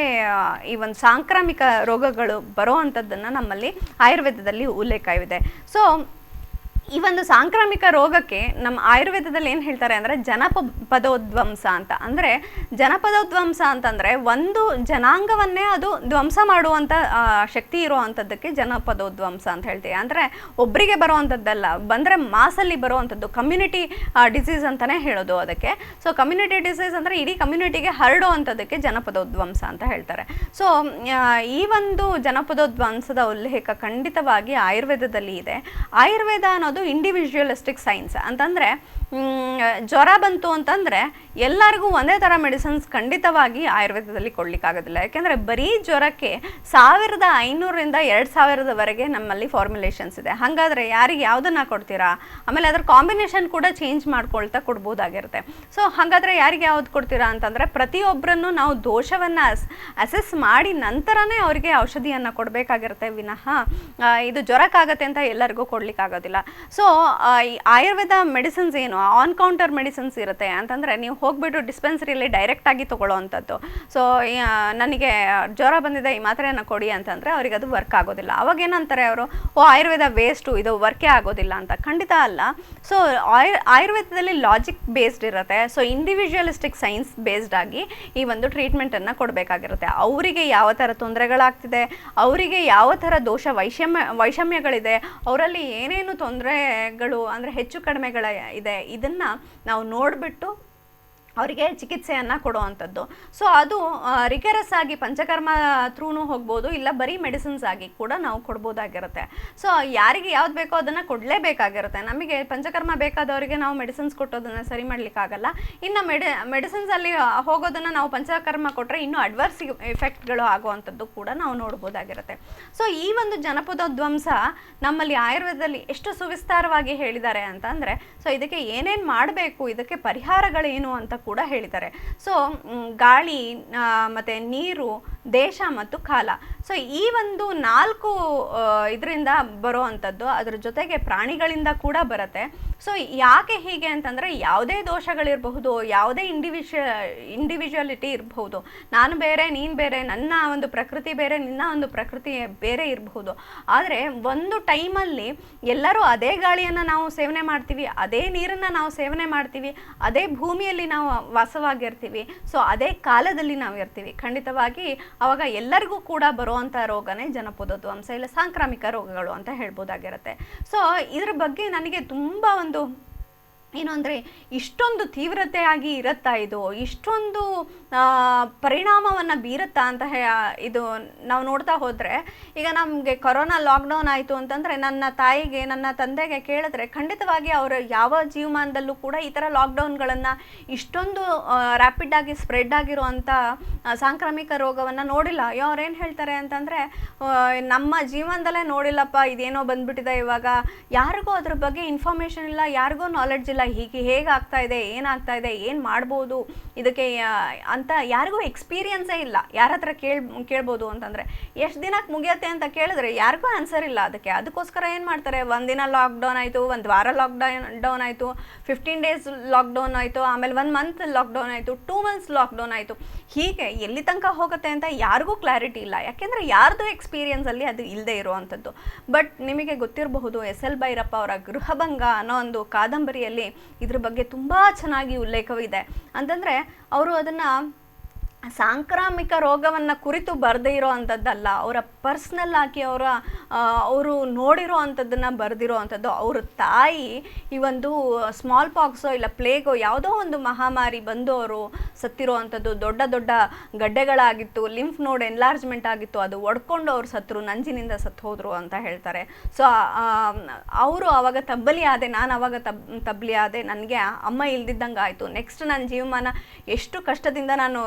ಈ ಒಂದು ಸಾಂಕ್ರಾಮಿಕ ರೋಗಗಳು ಬರೋ ಅಂಥದ್ದನ್ನು ನಮ್ಮಲ್ಲಿ ಆಯುರ್ವೇದದಲ್ಲಿ ಉಲ್ಲೇಖವಿದೆ. ಸೊ ಈ ಒಂದು ಸಾಂಕ್ರಾಮಿಕ ರೋಗಕ್ಕೆ ನಮ್ಮ ಆಯುರ್ವೇದದಲ್ಲಿ ಏನು ಹೇಳ್ತಾರೆ ಅಂದರೆ ಜನಪದೋದ್ವಂಸ ಅಂತ. ಅಂದರೆ ಜನಪದೋದ್ವಂಸ ಅಂತಂದರೆ ಒಂದು ಜನಾಂಗವನ್ನೇ ಅದು ಧ್ವಂಸ ಮಾಡುವಂಥ ಶಕ್ತಿ ಇರುವಂಥದ್ದಕ್ಕೆ ಜನಪದೋದ್ವಂಸ ಅಂತ ಹೇಳ್ತೀವಿ. ಅಂದರೆ ಒಬ್ಬರಿಗೆ ಬರುವಂಥದ್ದಲ್ಲ, ಬಂದರೆ ಮಾಸಲ್ಲಿ ಬರುವಂಥದ್ದು, ಕಮ್ಯುನಿಟಿ ಡಿಸೀಸ್ ಅಂತಲೇ ಹೇಳೋದು ಅದಕ್ಕೆ. ಸೊ ಕಮ್ಯುನಿಟಿ ಡಿಸೀಸ್ ಅಂದರೆ ಇಡೀ ಕಮ್ಯುನಿಟಿಗೆ ಹರಡುವಂಥದ್ದಕ್ಕೆ ಜನಪದೋದ್ವಂಸ ಅಂತ ಹೇಳ್ತಾರೆ. ಸೊ ಈ ಒಂದು ಜನಪದೋದ್ವಂಸದ ಉಲ್ಲೇಖ ಖಂಡಿತವಾಗಿ ಆಯುರ್ವೇದದಲ್ಲಿ ಇದೆ. ಆಯುರ್ವೇದ ಅನ್ನೋದು ಇಂಡಿವಿಜುವಲಿಸ್ಟಿಕ್ ಸೈನ್ಸ್ ಅಂತಂದರೆ ಜ್ವರ ಬಂತು ಅಂತಂದರೆ ಎಲ್ಲರಿಗೂ ಒಂದೇ ಥರ ಮೆಡಿಸಿನ್ಸ್ ಖಂಡಿತವಾಗಿ ಆಯುರ್ವೇದದಲ್ಲಿ ಕೊಡಲಿಕ್ಕಾಗೋದಿಲ್ಲ. ಯಾಕೆಂದರೆ ಬರೀ ಜ್ವರಕ್ಕೆ 1500ರಿಂದ 2000ವರೆಗೆ ನಮ್ಮಲ್ಲಿ ಫಾರ್ಮುಲೇಷನ್ಸ್ ಇದೆ. ಹಾಗಾದರೆ ಯಾರಿಗೆ ಯಾವುದನ್ನು ಕೊಡ್ತೀರಾ? ಆಮೇಲೆ ಅದರ ಕಾಂಬಿನೇಷನ್ ಕೂಡ ಚೇಂಜ್ ಮಾಡ್ಕೊಳ್ತಾ ಕೊಡ್ಬೋದಾಗಿರುತ್ತೆ. ಸೊ ಹಾಗಾದರೆ ಯಾರಿಗೆ ಯಾವ್ದು ಕೊಡ್ತೀರಾ ಅಂತಂದರೆ ಪ್ರತಿಯೊಬ್ಬರನ್ನು ನಾವು ದೋಷವನ್ನು ಅಸೆಸ್ ಮಾಡಿ ನಂತರನೇ ಅವರಿಗೆ ಔಷಧಿಯನ್ನು ಕೊಡಬೇಕಾಗಿರುತ್ತೆ ವಿನಃ ಇದು ಜ್ವರಕ್ಕಾಗತ್ತೆ ಅಂತ ಎಲ್ಲರಿಗೂ ಕೊಡಲಿಕ್ಕಾಗೋದಿಲ್ಲ. ಸೊ ಆಯುರ್ವೇದ ಮೆಡಿಸಿನ್ಸ್ ಏನು ಆನ್ ಕೌಂಟರ್ ಮೆಡಿಸಿನ್ಸ್ ಇರುತ್ತೆ ಅಂತಂದರೆ ನೀವು ಹೋಗ್ಬಿಟ್ಟು ಡಿಸ್ಪೆನ್ಸರಿಯಲ್ಲಿ ಡೈರೆಕ್ಟಾಗಿ ತೊಗೊಳ್ಳೋವಂಥದ್ದು. ಸೊ ನನಗೆ ಜ್ವರ ಬಂದಿದೆ, ಈ ಮಾತ್ರೆಯನ್ನು ಕೊಡಿ ಅಂತಂದರೆ ಅವ್ರಿಗೆ ಅದು ವರ್ಕ್ ಆಗೋದಿಲ್ಲ. ಅವಾಗ ಏನಂತಾರೆ ಅವರು, ಆಯುರ್ವೇದ ವೇಸ್ಟು, ಇದು ವರ್ಕೇ ಆಗೋದಿಲ್ಲ ಅಂತ. ಖಂಡಿತ ಅಲ್ಲ. ಸೊ ಆಯುರ್ವೇದದಲ್ಲಿ ಲಾಜಿಕ್ ಬೇಸ್ಡ್ ಇರುತ್ತೆ. ಸೊ ಇಂಡಿವಿಜುವಲಿಸ್ಟಿಕ್ ಸೈನ್ಸ್ ಬೇಸ್ಡ್ ಆಗಿ ಈ ಒಂದು ಟ್ರೀಟ್ಮೆಂಟನ್ನು ಕೊಡಬೇಕಾಗಿರುತ್ತೆ. ಅವರಿಗೆ ಯಾವ ಥರ ತೊಂದರೆಗಳಾಗ್ತಿದೆ, ಅವರಿಗೆ ಯಾವ ಥರ ದೋಷ ವೈಷಮ್ಯಗಳಿದೆ, ಅವರಲ್ಲಿ ಏನೇನು ತೊಂದರೆಗಳು ಅಂದರೆ ಹೆಚ್ಚು ಕಡಿಮೆಗಳ ಇದೆ, ಇದನ್ನು ನಾವು ನೋಡಿಬಿಟ್ಟು ಅವರಿಗೆ ಚಿಕಿತ್ಸೆಯನ್ನು ಕೊಡುವಂಥದ್ದು. ಸೊ ಅದು ರಿಗರಸ್ ಆಗಿ ಪಂಚಕರ್ಮ ಥ್ರೂನು ಹೋಗ್ಬೋದು, ಇಲ್ಲ ಬರೀ ಮೆಡಿಸಿನ್ಸ್ ಆಗಿ ಕೂಡ ನಾವು ಕೊಡ್ಬೋದಾಗಿರುತ್ತೆ. ಸೊ ಯಾರಿಗೆ ಯಾವ್ದು ಬೇಕೋ ಅದನ್ನು ಕೊಡಲೇಬೇಕಾಗಿರುತ್ತೆ. ನಮಗೆ ಪಂಚಕರ್ಮ ಬೇಕಾದವರಿಗೆ ನಾವು ಮೆಡಿಸಿನ್ಸ್ ಕೊಟ್ಟೋದನ್ನು ಸರಿ ಮಾಡಲಿಕ್ಕಾಗಲ್ಲ. ಇನ್ನು ಮೆಡಿಸಿನ್ಸಲ್ಲಿ ಹೋಗೋದನ್ನು ನಾವು ಪಂಚಕರ್ಮ ಕೊಟ್ಟರೆ ಇನ್ನೂ ಅಡ್ವರ್ಸ್ ಎಫೆಕ್ಟ್ಗಳು ಆಗುವಂಥದ್ದು ಕೂಡ ನಾವು ನೋಡ್ಬೋದಾಗಿರುತ್ತೆ. ಸೊ ಈ ಒಂದು ಜನಪದೋದ್ವಂಸ ನಮ್ಮಲ್ಲಿ ಆಯುರ್ವೇದದಲ್ಲಿ ಎಷ್ಟು ಸುವಿಸ್ತಾರವಾಗಿ ಹೇಳಿದ್ದಾರೆ ಅಂತಂದರೆ, ಸೊ ಇದಕ್ಕೆ ಏನೇನು ಮಾಡಬೇಕು, ಇದಕ್ಕೆ ಪರಿಹಾರಗಳೇನು ಅಂತ ಕೂಡ ಹೇಳಿದ್ದಾರೆ. ಸೊ ಗಾಳಿ ಮತ್ತು ನೀರು, ದೇಶ ಮತ್ತು ಕಾಲ, ಸೊ ಈ ಒಂದು 4 ಇದರಿಂದ ಬರುವಂಥದ್ದು. ಅದರ ಜೊತೆಗೆ ಪ್ರಾಣಿಗಳಿಂದ ಕೂಡ ಬರುತ್ತೆ. ಸೊ ಯಾಕೆ ಹೀಗೆ ಅಂತಂದರೆ ಯಾವುದೇ ದೋಷಗಳಿರಬಹುದು, ಯಾವುದೇ ಇಂಡಿವಿಜುವಲಿಟಿ ಇರಬಹುದು. ನಾನು ಬೇರೆ, ನೀನು ಬೇರೆ, ನನ್ನ ಒಂದು ಪ್ರಕೃತಿ ಬೇರೆ, ನಿನ್ನ ಒಂದು ಪ್ರಕೃತಿ ಬೇರೆ ಇರಬಹುದು. ಆದರೆ ಒಂದು ಟೈಮಲ್ಲಿ ಎಲ್ಲರೂ ಅದೇ ಗಾಳಿಯನ್ನು ನಾವು ಸೇವನೆ ಮಾಡ್ತೀವಿ, ಅದೇ ನೀರನ್ನು ನಾವು ಸೇವನೆ ಮಾಡ್ತೀವಿ, ಅದೇ ಭೂಮಿಯಲ್ಲಿ ನಾವು ವಾಸವಾಗಿರ್ತೀವಿ. ಸೊ ಅದೇ ಕಾಲದಲ್ಲಿ ನಾವು ಇರ್ತೀವಿ. ಖಂಡಿತವಾಗಿ ಆವಾಗ ಎಲ್ಲರಿಗೂ ಕೂಡ ಬರುವಂಥ ರೋಗನೇ ಜನಪದೋದ್ವಂಸ, ಇಲ್ಲ ಸಾಂಕ್ರಾಮಿಕ ರೋಗಗಳು ಅಂತ ಹೇಳ್ಬೋದಾಗಿರುತ್ತೆ. ಸೊ ಇದ್ರ ಬಗ್ಗೆ ನನಗೆ ತುಂಬ ಒಂದು ಏನು ಅಂದರೆ, ಇಷ್ಟೊಂದು ತೀವ್ರತೆಯಾಗಿ ಇರುತ್ತಾ ಇದು, ಇಷ್ಟೊಂದು ಪರಿಣಾಮವನ್ನು ಬೀರುತ್ತಾ ಅಂತ ಇದು ನಾವು ನೋಡ್ತಾ ಹೋದರೆ, ಈಗ ನಮಗೆ ಕೊರೋನಾ ಲಾಕ್ಡೌನ್ ಆಯಿತು ಅಂತಂದರೆ ನನ್ನ ತಾಯಿಗೆ, ನನ್ನ ತಂದೆಗೆ ಕೇಳಿದ್ರೆ ಖಂಡಿತವಾಗಿ ಅವರು ಯಾವ ಜೀವಮಾನದಲ್ಲೂ ಕೂಡ ಈ ಥರ ಲಾಕ್ಡೌನ್ಗಳನ್ನು ಇಷ್ಟೊಂದು ರ್ಯಾಪಿಡಾಗಿ ಸ್ಪ್ರೆಡ್ ಆಗಿರುವಂಥ ಸಾಂಕ್ರಾಮಿಕ ರೋಗವನ್ನು ನೋಡಿಲ್ಲ. ಅವ್ರೇನು ಹೇಳ್ತಾರೆ ಅಂತಂದರೆ, ನಮ್ಮ ಜೀವನದಲ್ಲೇ ನೋಡಿಲ್ಲಪ್ಪ, ಇದೇನೋ ಬಂದ್ಬಿಟ್ಟಿದೆ ಇವಾಗ, ಯಾರಿಗೂ ಅದ್ರ ಬಗ್ಗೆ ಇನ್ಫಾರ್ಮೇಷನ್ ಇಲ್ಲ, ಯಾರಿಗೂ ನಾಲೆಡ್ಜ್ ಇಲ್ಲ, ಹೀಗೆ ಹೇಗಾಗ್ತಾ ಇದೆ, ಏನಾಗ್ತಾ ಇದೆ, ಏನು ಮಾಡ್ಬೋದು ಇದಕ್ಕೆ ಅಂತ ಯಾರಿಗೂ ಎಕ್ಸ್ಪೀರಿಯನ್ಸೇ ಇಲ್ಲ. ಯಾರ ಹತ್ರ ಕೇಳ್ಬೋದು ಅಂತಂದರೆ ಎಷ್ಟು ದಿನಕ್ಕೆ ಮುಗಿಯತ್ತೆ ಅಂತ ಕೇಳಿದ್ರೆ ಯಾರಿಗೂ ಆನ್ಸರ್ ಇಲ್ಲ ಅದಕ್ಕೆ. ಅದಕ್ಕೋಸ್ಕರ ಏನು ಮಾಡ್ತಾರೆ, ಒಂದಿನ ಲಾಕ್ಡೌನ್ ಆಯಿತು, ಒಂದು ವಾರ ಲಾಕ್ಡೌನ್ ಆಯಿತು, 15 days ಲಾಕ್ಡೌನ್ ಆಯಿತು, ಆಮೇಲೆ 1 month ಲಾಕ್ಡೌನ್ ಆಯಿತು, 2 months ಲಾಕ್ಡೌನ್ ಆಯಿತು. ಹೀಗೆ ಎಲ್ಲಿ ತನಕ ಹೋಗುತ್ತೆ ಅಂತ ಯಾರಿಗೂ ಕ್ಲಾರಿಟಿ ಇಲ್ಲ. ಯಾಕೆಂದರೆ ಯಾರ್ದು ಎಕ್ಸ್ಪೀರಿಯನ್ಸಲ್ಲಿ ಅದು ಇಲ್ಲದೆ ಇರುವಂಥದ್ದು. ಬಟ್ ನಿಮಗೆ ಗೊತ್ತಿರಬಹುದು, SL ಭೈರಪ್ಪ ಅವರ ಗೃಹಭಂಗ ಅನ್ನೋ ಒಂದು ಕಾದಂಬರಿಯಲ್ಲಿ ಇದ್ರ ಬಗ್ಗೆ ತುಂಬ ಚೆನ್ನಾಗಿ ಉಲ್ಲೇಖವಿದೆ. ಅಂತಂದರೆ ಅವರು ಅದನ್ನು ಸಾಂಕ್ರಾಮಿಕ ರೋಗವನ್ನು ಕುರಿತು ಬರೆದೇ ಇರೋ ಅಂಥದ್ದಲ್ಲ, ಅವರ ಪರ್ಸ್ನಲ್ ಆಗಿ ಅವರು ನೋಡಿರೋ ಅಂಥದ್ದನ್ನು ಬರೆದಿರೋ ಅಂಥದ್ದು. ಅವ್ರ ತಾಯಿ ಈ ಒಂದು ಸ್ಮಾಲ್ ಪಾಕ್ಸೋ ಇಲ್ಲ ಪ್ಲೇಗೋ ಯಾವುದೋ ಒಂದು ಮಹಾಮಾರಿ ಬಂದು ಅವರು ಸತ್ತಿರೋ ಅಂಥದ್ದು. ದೊಡ್ಡ ದೊಡ್ಡ ಗಡ್ಡೆಗಳಾಗಿತ್ತು, ಲಿಂಫ್ ನೋಡ್ ಎನ್ಲಾರ್ಜ್ಮೆಂಟ್ ಆಗಿತ್ತು, ಅದು ಒಡ್ಕೊಂಡು ಅವ್ರು ಸತ್ತರು, ನಂಜಿನಿಂದ ಸತ್ತು ಹೋದರು ಅಂತ ಹೇಳ್ತಾರೆ. ಸೊ ಅವರು ಆವಾಗ ತಬ್ಬಲಿ ಆದೆ, ನಾನು ಆವಾಗ ತಬ್ಬಲಿ ಆದೆ, ನನಗೆ ಅಮ್ಮ ಇಲ್ದಿದ್ದಂಗೆ ಆಯಿತು. ನೆಕ್ಸ್ಟ್ ನನ್ನ ಜೀವಮಾನ ಎಷ್ಟು ಕಷ್ಟದಿಂದ ನಾನು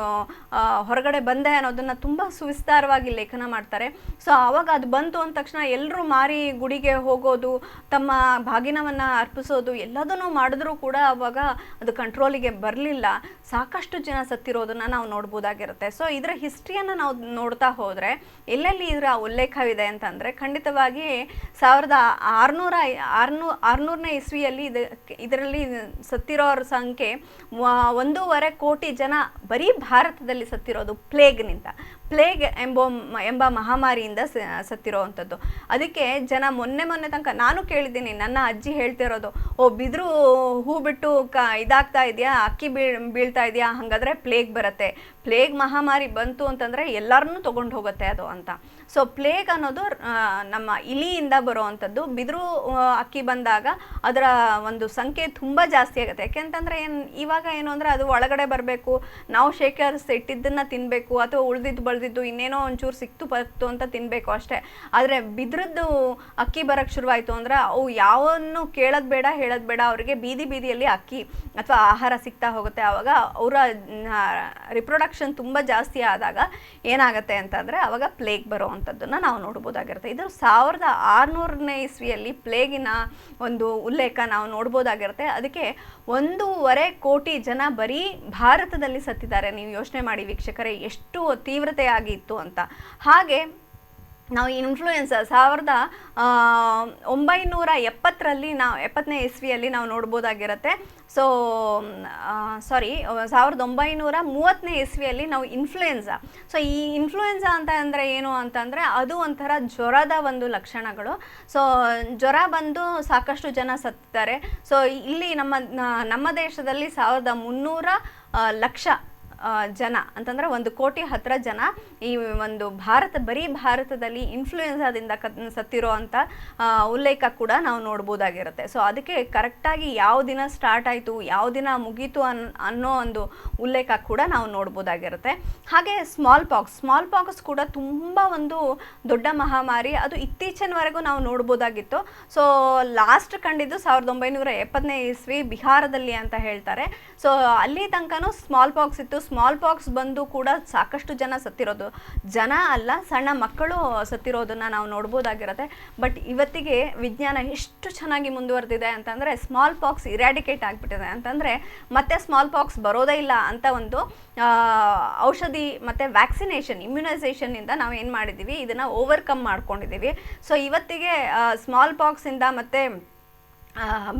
ಹೊರಗಡೆ ಬಂದೆ ಅನ್ನೋದನ್ನು ತುಂಬ ಸುವಿಸ್ತಾರವಾಗಿ ಲೇಖನ ಮಾಡ್ತಾರೆ. ಸೊ ಆವಾಗ ಅದು ಬಂತು ಅಂದ ತಕ್ಷಣ ಎಲ್ಲರೂ ಮಾರಿ ಗುಡಿಗೆ ಹೋಗೋದು, ತಮ್ಮ ಬಾಗಿನವನ್ನು ಅರ್ಪಿಸೋದು ಎಲ್ಲದನ್ನೂ ಮಾಡಿದ್ರೂ ಕೂಡ ಅವಾಗ ಅದು ಕಂಟ್ರೋಲಿಗೆ ಬರಲಿಲ್ಲ. ಸಾಕಷ್ಟು ಜನ ಸತ್ತಿರೋದನ್ನು ನಾವು ನೋಡ್ಬೋದಾಗಿರುತ್ತೆ. ಸೊ ಇದರ ಹಿಸ್ಟ್ರಿಯನ್ನು ನಾವು ನೋಡ್ತಾ ಹೋದರೆ ಎಲ್ಲೆಲ್ಲಿ ಇದರ ಉಲ್ಲೇಖವಿದೆ ಅಂತಂದರೆ ಖಂಡಿತವಾಗಿ 1600ನೇ ಇಸ್ವಿಯಲ್ಲಿ ಇದರಲ್ಲಿ ಸತ್ತಿರೋರ ಸಂಖ್ಯೆ 1.5 ಕೋಟಿ ಜನ ಬರೀ ಭಾರತದಲ್ಲಿ ಸತ್ತಿರೋದು ಪ್ಲೇಗ್ನಿಂದ. ಪ್ಲೇಗ್ ಎಂಬ ಮಹಾಮಾರಿಯಿಂದ ಸತ್ತಿರೋವಂಥದ್ದು. ಅದಕ್ಕೆ ಜನ ಮೊನ್ನೆ ತನಕ ನಾನು ಕೇಳಿದ್ದೀನಿ, ನನ್ನ ಅಜ್ಜಿ ಹೇಳ್ತಿರೋದು, ಬಿದಿರು ಹೂ ಬಿಟ್ಟು ಇದಾಗ್ತಾ ಇದೆಯಾ, ಅಕ್ಕಿ ಬೀಳ್ತಾ ಇದೆಯಾ, ಹಾಗಾದರೆ ಪ್ಲೇಗ್ ಬರುತ್ತೆ, ಪ್ಲೇಗ್ ಮಹಾಮಾರಿ ಬಂತು ಅಂತಂದರೆ ಎಲ್ಲರನ್ನೂ ತೊಗೊಂಡು ಹೋಗುತ್ತೆ ಅದು ಅಂತ. ಸೊ ಪ್ಲೇಗ್ ಅನ್ನೋದು ನಮ್ಮ ಇಲಿಯಿಂದ ಬರುವಂಥದ್ದು. ಬಿದಿರು ಅಕ್ಕಿ ಬಂದಾಗ ಅದರ ಒಂದು ಸಂಖ್ಯೆ ತುಂಬ ಜಾಸ್ತಿ ಆಗುತ್ತೆ. ಯಾಕೆಂತಂದರೆ ಇವಾಗ ಏನು ಅಂದರೆ ಅದು ಒಳಗಡೆ ಬರಬೇಕು, ನಾವು ಶೇಖರಿಸಿ ಇಟ್ಟಿದ್ದನ್ನು ತಿನ್ನಬೇಕು, ಅಥವಾ ಉಳಿದಿದ್ದು ಇನ್ನೇನೋ ಒಂಚೂರು ಸಿಕ್ತು ಪತ್ತು ಅಂತ ತಿನ್ನಬೇಕು ಅಷ್ಟೇ. ಆದರೆ ಬಿದ್ರದ್ದು ಅಕ್ಕಿ ಬರೋಕ್ಕೆ ಶುರುವಾಯಿತು ಅಂದರೆ ಅವು ಯಾವನ್ನು ಕೇಳೋದು ಬೇಡ ಹೇಳೋದು ಬೇಡ, ಅವರಿಗೆ ಬೀದಿಯಲ್ಲಿ ಅಕ್ಕಿ ಅಥವಾ ಆಹಾರ ಸಿಗ್ತಾ ಹೋಗುತ್ತೆ. ಆವಾಗ ಅವರ ರಿಪ್ರೊಡಕ್ಷನ್ ತುಂಬ ಜಾಸ್ತಿ ಆದಾಗ ಏನಾಗುತ್ತೆ ಅಂತಂದರೆ ಆವಾಗ ಪ್ಲೇಗ್ ಬರೋವಂಥದ್ದನ್ನು ನಾವು ನೋಡ್ಬೋದಾಗಿರುತ್ತೆ. ಇದು 1600ನೇ ಇಸ್ವಿಯಲ್ಲಿ ಪ್ಲೇಗಿನ ಒಂದು ಉಲ್ಲೇಖ ನಾವು ನೋಡ್ಬೋದಾಗಿರುತ್ತೆ. ಅದಕ್ಕೆ 1.5 ಕೋಟಿ ಜನ ಬರೀ ಭಾರತದಲ್ಲಿ ಸತ್ತಿದ್ದಾರೆ. ನೀವು ಯೋಚನೆ ಮಾಡಿ ವೀಕ್ಷಕರೇ, ಎಷ್ಟು ತೀವ್ರತೆಯಾಗಿತ್ತು ಅಂತ. ಹಾಗೆ ನಾವು ಇನ್ಫ್ಲೂಯೆನ್ಸಾ 1970ರಲ್ಲಿ 70ನೇ ಇಸ್ವಿಯಲ್ಲಿ ನಾವು ನೋಡ್ಬೋದಾಗಿರುತ್ತೆ. ಸೊ 1930ನೇ ಇಸ್ವಿಯಲ್ಲಿ ನಾವು ಇನ್ಫ್ಲೂಯೆನ್ಸಾ. ಸೊ ಈ ಇನ್ಫ್ಲೂಯೆನ್ಸಾ ಅಂತ ಅಂದರೆ ಏನು ಅಂತಂದರೆ ಅದು ಒಂಥರ ಜ್ವರದ ಒಂದು ಲಕ್ಷಣಗಳು. ಸೊ ಜ್ವರ ಬಂದು ಸಾಕಷ್ಟು ಜನ ಸತ್ತಿದ್ದಾರೆ. ಸೊ ಇಲ್ಲಿ ನಮ್ಮ ದೇಶದಲ್ಲಿ 1300 ಲಕ್ಷ ಜನ ಅಂತಂದರೆ 1 ಕೋಟಿ ಹತ್ತಿರ ಜನ ಈ ಒಂದು ಬರೀ ಭಾರತದಲ್ಲಿ ಇನ್ಫ್ಲೂಯೆನ್ಸಾದಿಂದ ಸತ್ತಿರೋ ಅಂಥ ಉಲ್ಲೇಖ ಕೂಡ ನಾವು ನೋಡ್ಬೋದಾಗಿರುತ್ತೆ. ಸೊ ಅದಕ್ಕೆ ಕರೆಕ್ಟಾಗಿ ಯಾವ ದಿನ ಸ್ಟಾರ್ಟ್ ಆಯಿತು, ಯಾವ ದಿನ ಮುಗೀತು ಅನ್ನೋ ಒಂದು ಉಲ್ಲೇಖ ಕೂಡ ನಾವು ನೋಡ್ಬೋದಾಗಿರುತ್ತೆ. ಹಾಗೆ ಸ್ಮಾಲ್ ಪಾಕ್ಸ್ ಕೂಡ ತುಂಬ ಒಂದು ದೊಡ್ಡ ಮಹಾಮಾರಿ. ಅದು ಇತ್ತೀಚಿನವರೆಗೂ ನಾವು ನೋಡ್ಬೋದಾಗಿತ್ತು. ಸೊ ಲಾಸ್ಟ್ ಕಂಡಿದ್ದು 1970ನೇ ಇಸ್ವಿ ಬಿಹಾರದಲ್ಲಿ ಅಂತ ಹೇಳ್ತಾರೆ. ಸೊ ಅಲ್ಲಿ ತನಕನೂ ಸ್ಮಾಲ್ ಪಾಕ್ಸ್ ಇತ್ತು. ಸ್ಮಾಲ್ ಪಾಕ್ಸ್ ಬಂದು ಕೂಡ ಸಾಕಷ್ಟು ಜನ ಸತ್ತಿರೋದು, ಜನ ಅಲ್ಲ ಸಣ್ಣ ಮಕ್ಕಳು ಸತ್ತಿರೋದನ್ನು ನಾವು ನೋಡ್ಬೋದಾಗಿರುತ್ತೆ. ಬಟ್ ಇವತ್ತಿಗೆ ವಿಜ್ಞಾನ ಎಷ್ಟು ಚೆನ್ನಾಗಿ ಮುಂದುವರೆದಿದೆ ಅಂತಂದರೆ ಸ್ಮಾಲ್ ಪಾಕ್ಸ್ ಇರಾಡಿಕೇಟ್ ಆಗಿಬಿಟ್ಟಿದೆ. ಅಂತಂದರೆ ಮತ್ತೆ ಸ್ಮಾಲ್ ಪಾಕ್ಸ್ ಬರೋದೇ ಇಲ್ಲ ಅಂತ ಒಂದು ಔಷಧಿ ಮತ್ತು ವ್ಯಾಕ್ಸಿನೇಷನ್, ಇಮ್ಯುನೈಸೇಷನ್ನಿಂದ ನಾವು ಏನು ಮಾಡಿದ್ದೀವಿ, ಇದನ್ನು ಓವರ್ಕಮ್ ಮಾಡ್ಕೊಂಡಿದ್ದೀವಿ. ಸೊ ಇವತ್ತಿಗೆ ಸ್ಮಾಲ್ ಪಾಕ್ಸಿಂದ ಮತ್ತು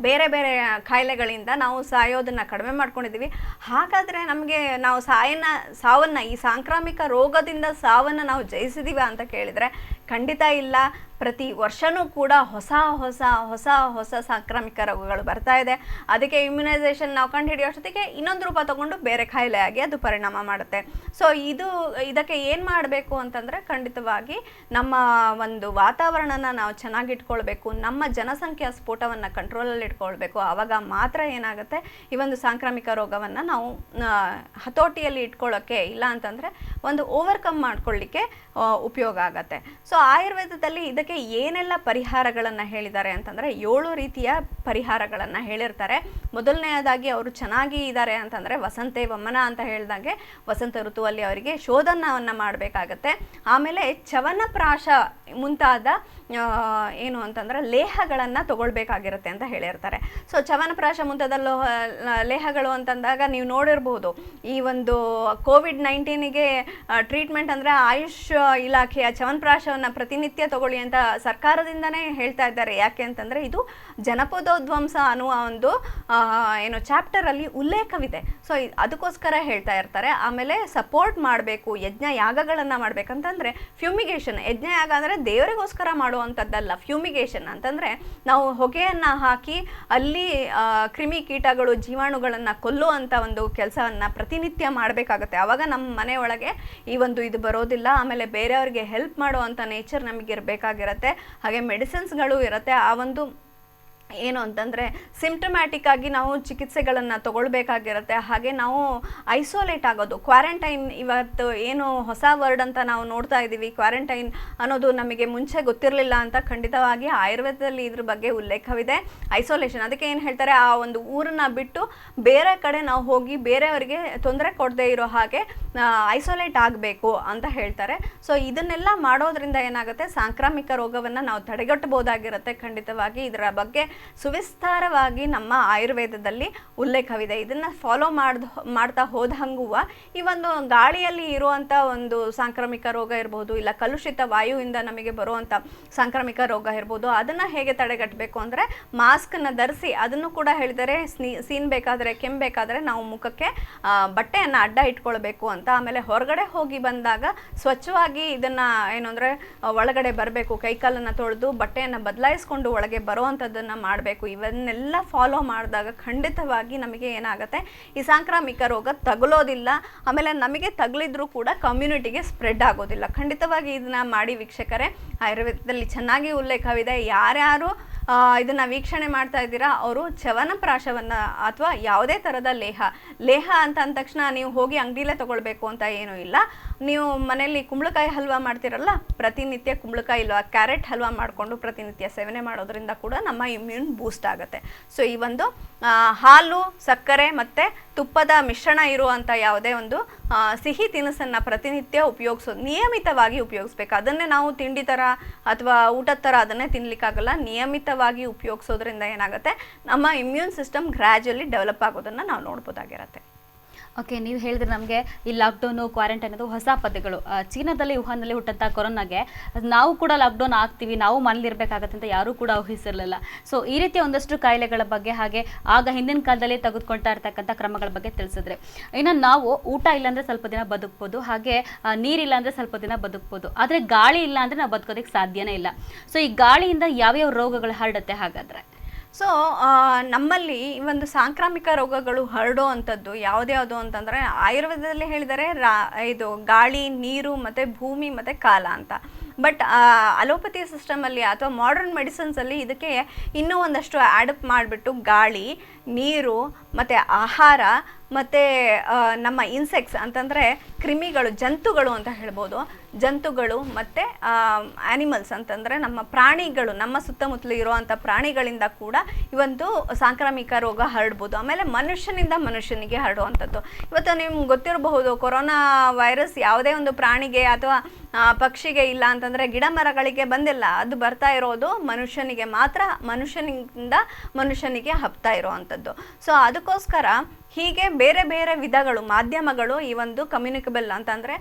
ಬೇರೆ ಬೇರೆ ಕಾಯಿಲೆಗಳಿಂದ ನಾವು ಸಾಯೋದನ್ನು ಕಡಿಮೆ ಮಾಡ್ಕೊಂಡಿದ್ದೀವಿ. ಹಾಗಾದರೆ ನಮಗೆ ನಾವು ಸಾವನ್ನು ಈ ಸಾಂಕ್ರಾಮಿಕ ರೋಗದಿಂದ ಸಾವನ್ನು ನಾವು ಜಯಿಸಿದ್ದೀವಿ ಅಂತ ಕೇಳಿದರೆ ಖಂಡಿತ ಇಲ್ಲ. ಪ್ರತಿ ವರ್ಷವೂ ಕೂಡ ಹೊಸ ಸಾಂಕ್ರಾಮಿಕ ರೋಗಗಳು ಬರ್ತಾ ಇದೆ. ಅದಕ್ಕೆ ಇಮ್ಯುನೈಸೇಷನ್ ನಾವು ಕಂಡು ಹಿಡಿಯೋಷ್ಟೊತ್ತಿಗೆ ಇನ್ನೊಂದು ರೂಪ ತಗೊಂಡು ಬೇರೆ ಕಾಯಿಲೆ ಆಗಿ ಅದು ಪರಿಣಾಮ ಮಾಡುತ್ತೆ. ಸೊ ಇದಕ್ಕೆ ಏನು ಮಾಡಬೇಕು ಅಂತಂದರೆ ಖಂಡಿತವಾಗಿ ನಮ್ಮ ಒಂದು ವಾತಾವರಣನ ನಾವು ಚೆನ್ನಾಗಿಟ್ಕೊಳ್ಬೇಕು, ನಮ್ಮ ಜನಸಂಖ್ಯಾ ಸ್ಫೋಟವನ್ನು ಕಂಟ್ರೋಲಲ್ಲಿ ಇಟ್ಕೊಳ್ಬೇಕು. ಆವಾಗ ಮಾತ್ರ ಏನಾಗುತ್ತೆ, ಈ ಒಂದು ಸಾಂಕ್ರಾಮಿಕ ರೋಗವನ್ನು ನಾವು ಹತೋಟಿಯಲ್ಲಿ ಇಟ್ಕೊಳ್ಳೋಕ್ಕೆ, ಇಲ್ಲ ಅಂತಂದರೆ ಒಂದು ಓವರ್ಕಮ್ ಮಾಡ್ಕೊಳ್ಳಿಕ್ಕೆ ಉಪಯೋಗ ಆಗತ್ತೆ. ಸೊ ಆಯುರ್ವೇದದಲ್ಲಿ ಇದಕ್ಕೆ ಏನೆಲ್ಲ ಪರಿಹಾರಗಳನ್ನು ಹೇಳಿದ್ದಾರೆ ಅಂತಂದರೆ 7 ರೀತಿಯ ಪರಿಹಾರಗಳನ್ನು ಹೇಳಿರ್ತಾರೆ. ಮೊದಲನೆಯದಾಗಿ ಅವರು ಚೆನ್ನಾಗಿ ಇದ್ದಾರೆ ಅಂತಂದರೆ ವಸಂತೆ ವಮನ ಅಂತ ಹೇಳಿದಾಗೆ ವಸಂತ ಋತುವಲ್ಲಿ ಅವರಿಗೆ ಶೋಧನವನ್ನು ಮಾಡಬೇಕಾಗತ್ತೆ. ಆಮೇಲೆ ಚವನಪ್ರಾಶ ಮುಂತಾದ ಏನು ಅಂತಂದರೆ ಲೇಹಗಳನ್ನು ತಗೊಳ್ಬೇಕಾಗಿರುತ್ತೆ ಅಂತ ಹೇಳಿರ್ತಾರೆ. ಸೊ ಚವನಪ್ರಾಶ ಮುಂತಾದ ಲೇಹಗಳು ಅಂತಂದಾಗ ನೀವು ನೋಡಿರ್ಬೋದು, ಈ ಒಂದು COVID-19ಗೆ ಟ್ರೀಟ್ಮೆಂಟ್ ಅಂದರೆ ಆಯುಷ್ ಇಲಾಖೆಯ ಚವನಪ್ರಾಶವನ್ನು ಪ್ರತಿನಿತ್ಯ ತಗೊಳ್ಳಿ ಅಂತ ಸರ್ಕಾರದಿಂದನೇ ಹೇಳ್ತಾ ಇದ್ದಾರೆ. ಯಾಕೆ ಅಂತಂದರೆ ಇದು ಜನಪದೋಧ್ವಂಸ ಅನ್ನುವ ಒಂದು ಏನು ಚಾಪ್ಟರಲ್ಲಿ ಉಲ್ಲೇಖವಿದೆ. ಸೊ ಅದಕ್ಕೋಸ್ಕರ ಹೇಳ್ತಾ ಇರ್ತಾರೆ. ಆಮೇಲೆ ಸಪೋರ್ಟ್ ಮಾಡಬೇಕು, ಯಜ್ಞ ಯಾಗಗಳನ್ನು ಮಾಡಬೇಕಂತಂದರೆ ಫ್ಯೂಮಿಗೇಷನ್. ಯಜ್ಞ ಯಾಗ ಅಂದರೆ ದೇವರಿಗೋಸ್ಕರ ಮಾಡುವಂಥದ್ದಲ್ಲ. ಫ್ಯೂಮಿಗೇಷನ್ ಅಂತಂದರೆ ನಾವು ಹೊಗೆಯನ್ನು ಹಾಕಿ ಅಲ್ಲಿ ಕ್ರಿಮಿ ಕೀಟಗಳು ಜೀವಾಣುಗಳನ್ನು ಕೊಲ್ಲುವಂಥ ಒಂದು ಕೆಲಸವನ್ನು ಪ್ರತಿನಿತ್ಯ ಮಾಡಬೇಕಾಗತ್ತೆ. ಆವಾಗ ನಮ್ಮ ಮನೆಯೊಳಗೆ ಈ ಒಂದು ಇದು ಬರೋದಿಲ್ಲ. ಆಮೇಲೆ ಬೇರೆಯವ್ರಿಗೆ ಹೆಲ್ಪ್ ಮಾಡುವಂಥ ನೇಚರ್ ನಮಗೆ ಇರಬೇಕಾಗಿರುತ್ತೆ. ಹಾಗೆ ಮೆಡಿಸಿನ್ಸ್ಗಳು ಇರುತ್ತೆ. ಆ ಒಂದು ಏನು ಅಂತಂದರೆ ಸಿಂಪ್ಟಮ್ಯಾಟಿಕ್ ಆಗಿ ನಾವು ಚಿಕಿತ್ಸೆಗಳನ್ನು ತಗೊಳ್ಬೇಕಾಗಿರುತ್ತೆ. ಹಾಗೆ ನಾವು ಐಸೋಲೇಟ್ ಆಗೋದು, ಕ್ವಾರಂಟೈನ್, ಇವತ್ತು ಏನು ಹೊಸ ವರ್ಡ್ ಅಂತ ನಾವು ನೋಡ್ತಾ ಇದ್ದೀವಿ, ಕ್ವಾರಂಟೈನ್ ಅನ್ನೋದು ನಮಗೆ ಮುಂಚೆ ಗೊತ್ತಿರಲಿಲ್ಲ ಅಂತ ಖಂಡಿತವಾಗಿ ಆಯುರ್ವೇದದಲ್ಲಿ ಇದ್ರ ಬಗ್ಗೆ ಉಲ್ಲೇಖವಿದೆ. ಐಸೋಲೇಷನ್, ಅದಕ್ಕೆ ಏನು ಹೇಳ್ತಾರೆ, ಆ ಒಂದು ಊರನ್ನ ಬಿಟ್ಟು ಬೇರೆ ಕಡೆ ನಾವು ಹೋಗಿ ಬೇರೆಯವರಿಗೆ ತೊಂದರೆ ಕೊಡದೇ ಇರೋ ಹಾಗೆ ಐಸೋಲೇಟ್ ಆಗಬೇಕು ಅಂತ ಹೇಳ್ತಾರೆ. ಸೊ ಇದನ್ನೆಲ್ಲ ಮಾಡೋದ್ರಿಂದ ಏನಾಗುತ್ತೆ, ಸಾಂಕ್ರಾಮಿಕ ರೋಗವನ್ನು ನಾವು ತಡೆಗಟ್ಟಬಹುದಾಗಿರುತ್ತೆ. ಖಂಡಿತವಾಗಿ ಇದರ ಬಗ್ಗೆ ಸುವಿಸ್ತಾರವಾಗಿ ನಮ್ಮ ಆಯುರ್ವೇದದಲ್ಲಿ ಉಲ್ಲೇಖವಿದೆ. ಇದನ್ನು ಫಾಲೋ ಮಾಡ್ತಾ ಹೋದಂಗೂ ಈ ಒಂದು ಗಾಳಿಯಲ್ಲಿ ಇರುವಂಥ ಒಂದು ಸಾಂಕ್ರಾಮಿಕ ರೋಗ ಇರ್ಬೋದು, ಇಲ್ಲ ಕಲುಷಿತ ವಾಯುವಿಂದ ನಮಗೆ ಬರುವಂಥ ಸಾಂಕ್ರಾಮಿಕ ರೋಗ ಇರ್ಬೋದು, ಅದನ್ನು ಹೇಗೆ ತಡೆಗಟ್ಟಬೇಕು ಅಂದರೆ ಮಾಸ್ಕನ್ನು ಧರಿಸಿ, ಅದನ್ನು ಕೂಡ ಹೇಳಿದರೆ ಸೀನ್ ಬೇಕಾದರೆ ಕೆಮ್ಮಬೇಕಾದ್ರೆ ನಾವು ಮುಖಕ್ಕೆ ಬಟ್ಟೆಯನ್ನು ಅಡ್ಡ ಇಟ್ಕೊಳ್ಬೇಕು ಅಂತ. ಆಮೇಲೆ ಹೊರಗಡೆ ಹೋಗಿ ಬಂದಾಗ ಸ್ವಚ್ಛವಾಗಿ ಇದನ್ನು ಏನು ಅಂದರೆ ಒಳಗಡೆ ಬರಬೇಕು, ಕೈಕಾಲನ್ನು ತೊಳೆದು ಬಟ್ಟೆಯನ್ನು ಬದಲಾಯಿಸ್ಕೊಂಡು ಒಳಗೆ ಬರುವಂಥದ್ದನ್ನು ಮಾಡಬೇಕು. ಇವನ್ನೆಲ್ಲ ಫಾಲೋ ಮಾಡಿದಾಗ ಖಂಡಿತವಾಗಿ ನಮಗೆ ಏನಾಗುತ್ತೆ, ಈ ಸಾಂಕ್ರಾಮಿಕ ರೋಗ ತಗುಲೋದಿಲ್ಲ. ಆಮೇಲೆ ನಮಗೆ ತಗುಲಿದ್ರೂ ಕೂಡ ಕಮ್ಯುನಿಟಿಗೆ ಸ್ಪ್ರೆಡ್ ಆಗೋದಿಲ್ಲ. ಖಂಡಿತವಾಗಿ ಇದನ್ನು ಮಾಡಿ ವೀಕ್ಷಕರೇ, ಆಯುರ್ವೇದದಲ್ಲಿ ಚೆನ್ನಾಗಿ ಉಲ್ಲೇಖವಿದೆ. ಯಾರ್ಯಾರು ಇದನ್ನು ವೀಕ್ಷಣೆ ಮಾಡ್ತಾ ಇದ್ದೀರಾ ಅವರು ಚ್ಯವನಪ್ರಾಶವನ್ನು ಅಥವಾ ಯಾವುದೇ ಥರದ ಲೇಹ ಅಂತ ಅಂದ ತಕ್ಷಣ ನೀವು ಹೋಗಿ ಅಂಗಡಿಲೇ ತೊಗೊಳ್ಬೇಕು ಅಂತ ಏನೂ ಇಲ್ಲ. ನೀವು ಮನೆಯಲ್ಲಿ ಕುಂಬಳಕಾಯಿ ಹಲ್ವಾ ಮಾಡ್ತಿರಲ್ಲ, ಪ್ರತಿನಿತ್ಯ ಕುಂಬಳಕಾಯಿ ಇಲ್ವಾ ಕ್ಯಾರೆಟ್ ಹಲ್ವಾ ಮಾಡಿಕೊಂಡು ಪ್ರತಿನಿತ್ಯ ಸೇವನೆ ಮಾಡೋದ್ರಿಂದ ಕೂಡ ನಮ್ಮ ಇಮ್ಯೂನ್ ಬೂಸ್ಟ್ ಆಗುತ್ತೆ. ಸೊ ಈ ಒಂದು ಹಾಲು, ಸಕ್ಕರೆ ಮತ್ತು ತುಪ್ಪದ ಮಿಶ್ರಣ ಇರುವಂಥ ಯಾವುದೇ ಒಂದು ಸಿಹಿ ತಿನಿಸನ್ನು ಪ್ರತಿನಿತ್ಯ ನಿಯಮಿತವಾಗಿ ಉಪಯೋಗಿಸ್ಬೇಕು. ಅದನ್ನೇ ನಾವು ತಿಂಡಿ ಥರ ಅಥವಾ ಊಟದ ಥರ ಅದನ್ನೇ ತಿನ್ನಲಿಕ್ಕಾಗಲ್ಲ. ನಿಯಮಿತವಾಗಿ ಉಪಯೋಗಿಸೋದ್ರಿಂದ ಏನಾಗುತ್ತೆ, ನಮ್ಮ ಇಮ್ಯೂನ್ ಸಿಸ್ಟಮ್ ಗ್ರ್ಯಾಜುಯಲಿ ಡೆವಲಪ್ ಆಗೋದನ್ನು ನಾವು ನೋಡ್ಬೋದಾಗಿರುತ್ತೆ. ಓಕೆ, ನೀವು ಹೇಳಿದ್ರೆ ನಮಗೆ ಈ ಲಾಕ್ಡೌನು, ಕ್ವಾರಂಟೈನ್ ಅದು ಹೊಸ ಪದಗಳು. ಚೀನಾದಲ್ಲಿ, ವುಹಾನ್ನಲ್ಲಿ ಹುಟ್ಟಂಥ ಕೊರೋನಾಗೆ ನಾವು ಕೂಡ ಲಾಕ್ಡೌನ್ ಆಗ್ತೀವಿ, ನಾವು ಮನೇಲಿ ಇರಬೇಕಾಗತ್ತೆ ಅಂತ ಯಾರೂ ಕೂಡ ಊಹಿಸಿರಲಿಲ್ಲ. ಸೊ ಈ ರೀತಿಯ ಒಂದಷ್ಟು ಕಾಯಿಲೆಗಳ ಬಗ್ಗೆ, ಹಾಗೆ ಆಗ ಹಿಂದಿನ ಕಾಲದಲ್ಲಿ ತೆಗೆದುಕೊಳ್ತಾ ಇರ್ತಕ್ಕಂಥ ಕ್ರಮಗಳ ಬಗ್ಗೆ ತಿಳಿಸಿದ್ರೆ, ಇನ್ನು ನಾವು ಊಟ ಇಲ್ಲಾಂದರೆ ಸ್ವಲ್ಪ ದಿನ ಬದುಕ್ಬೋದು, ಹಾಗೆ ನೀರಿಲ್ಲ ಅಂದರೆ ಸ್ವಲ್ಪ ದಿನ ಬದುಕ್ಬೋದು, ಆದರೆ ಗಾಳಿ ಇಲ್ಲ ಅಂದರೆ ನಾವು ಬದುಕೋದಕ್ಕೆ ಸಾಧ್ಯನೇ ಇಲ್ಲ. ಸೊ ಈ ಗಾಳಿಯಿಂದ ಯಾವ್ಯಾವ ರೋಗಗಳು ಹರಡುತ್ತೆ ಹಾಗಾದರೆ? ಸೊ ನಮ್ಮಲ್ಲಿ ಒಂದು ಸಾಂಕ್ರಾಮಿಕ ರೋಗಗಳು ಹರಡೋ ಅಂಥದ್ದು ಯಾವ್ದ್ಯಾವುದು ಅಂತಂದರೆ, ಆಯುರ್ವೇದದಲ್ಲಿ ಹೇಳಿದರೆ ಇದು ಗಾಳಿ, ನೀರು ಮತ್ತು ಭೂಮಿ ಮತ್ತು ಕಾಲ ಅಂತ. ಬಟ್ ಅಲೋಪತಿ ಸಿಸ್ಟಮಲ್ಲಿ ಅಥವಾ ಮಾಡರ್ನ್ ಮೆಡಿಸಿನ್ಸಲ್ಲಿ ಇದಕ್ಕೆ ಇನ್ನೂ ಒಂದಷ್ಟು ಆ್ಯಡಪ್ ಮಾಡಿಬಿಟ್ಟು ಗಾಳಿ, ನೀರು ಮತ್ತು ಆಹಾರ ಮತ್ತು ನಮ್ಮ ಇನ್ಸೆಕ್ಟ್ಸ್ ಅಂತಂದರೆ ಕ್ರಿಮಿಗಳು, ಜಂತುಗಳು ಅಂತ ಹೇಳ್ಬೋದು, ಜಂತುಗಳು ಮತ್ತು ಆ್ಯನಿಮಲ್ಸ್ ಅಂತಂದರೆ ನಮ್ಮ ಪ್ರಾಣಿಗಳು, ನಮ್ಮ ಸುತ್ತಮುತ್ತಲು ಇರುವಂಥ ಪ್ರಾಣಿಗಳಿಂದ ಕೂಡ ಈ ಒಂದು ಸಾಂಕ್ರಾಮಿಕ ರೋಗ ಹರಡ್ಬೋದು. ಆಮೇಲೆ ಮನುಷ್ಯನಿಂದ ಮನುಷ್ಯನಿಗೆ ಹರಡುವಂಥದ್ದು. ಇವತ್ತು ನಿಮ್ಗೆ ಗೊತ್ತಿರಬಹುದು, ಕೊರೋನಾ ವೈರಸ್ ಯಾವುದೇ ಒಂದು ಪ್ರಾಣಿಗೆ ಅಥವಾ ಪಕ್ಷಿಗೆ ಇಲ್ಲ ಅಂತಂದರೆ ಗಿಡ ಮರಗಳಿಗೆ ಬಂದಿಲ್ಲ, ಅದು ಬರ್ತಾ ಇರೋದು ಮನುಷ್ಯನಿಗೆ ಮಾತ್ರ, ಮನುಷ್ಯನಿಂದ ಮನುಷ್ಯನಿಗೆ ಹಬ್ತಾ ಇರೋವಂಥದ್ದು. ಸೊ ಅದಕ್ಕೋಸ್ಕರ ಹೀಗೆ ಬೇರೆ ಬೇರೆ ವಿಧಗಳು, ಮಾಧ್ಯಮಗಳು ಈ ಒಂದು ಕಮ್ಯುನಿಕಬಲ್ ಅಂತಂದರೆ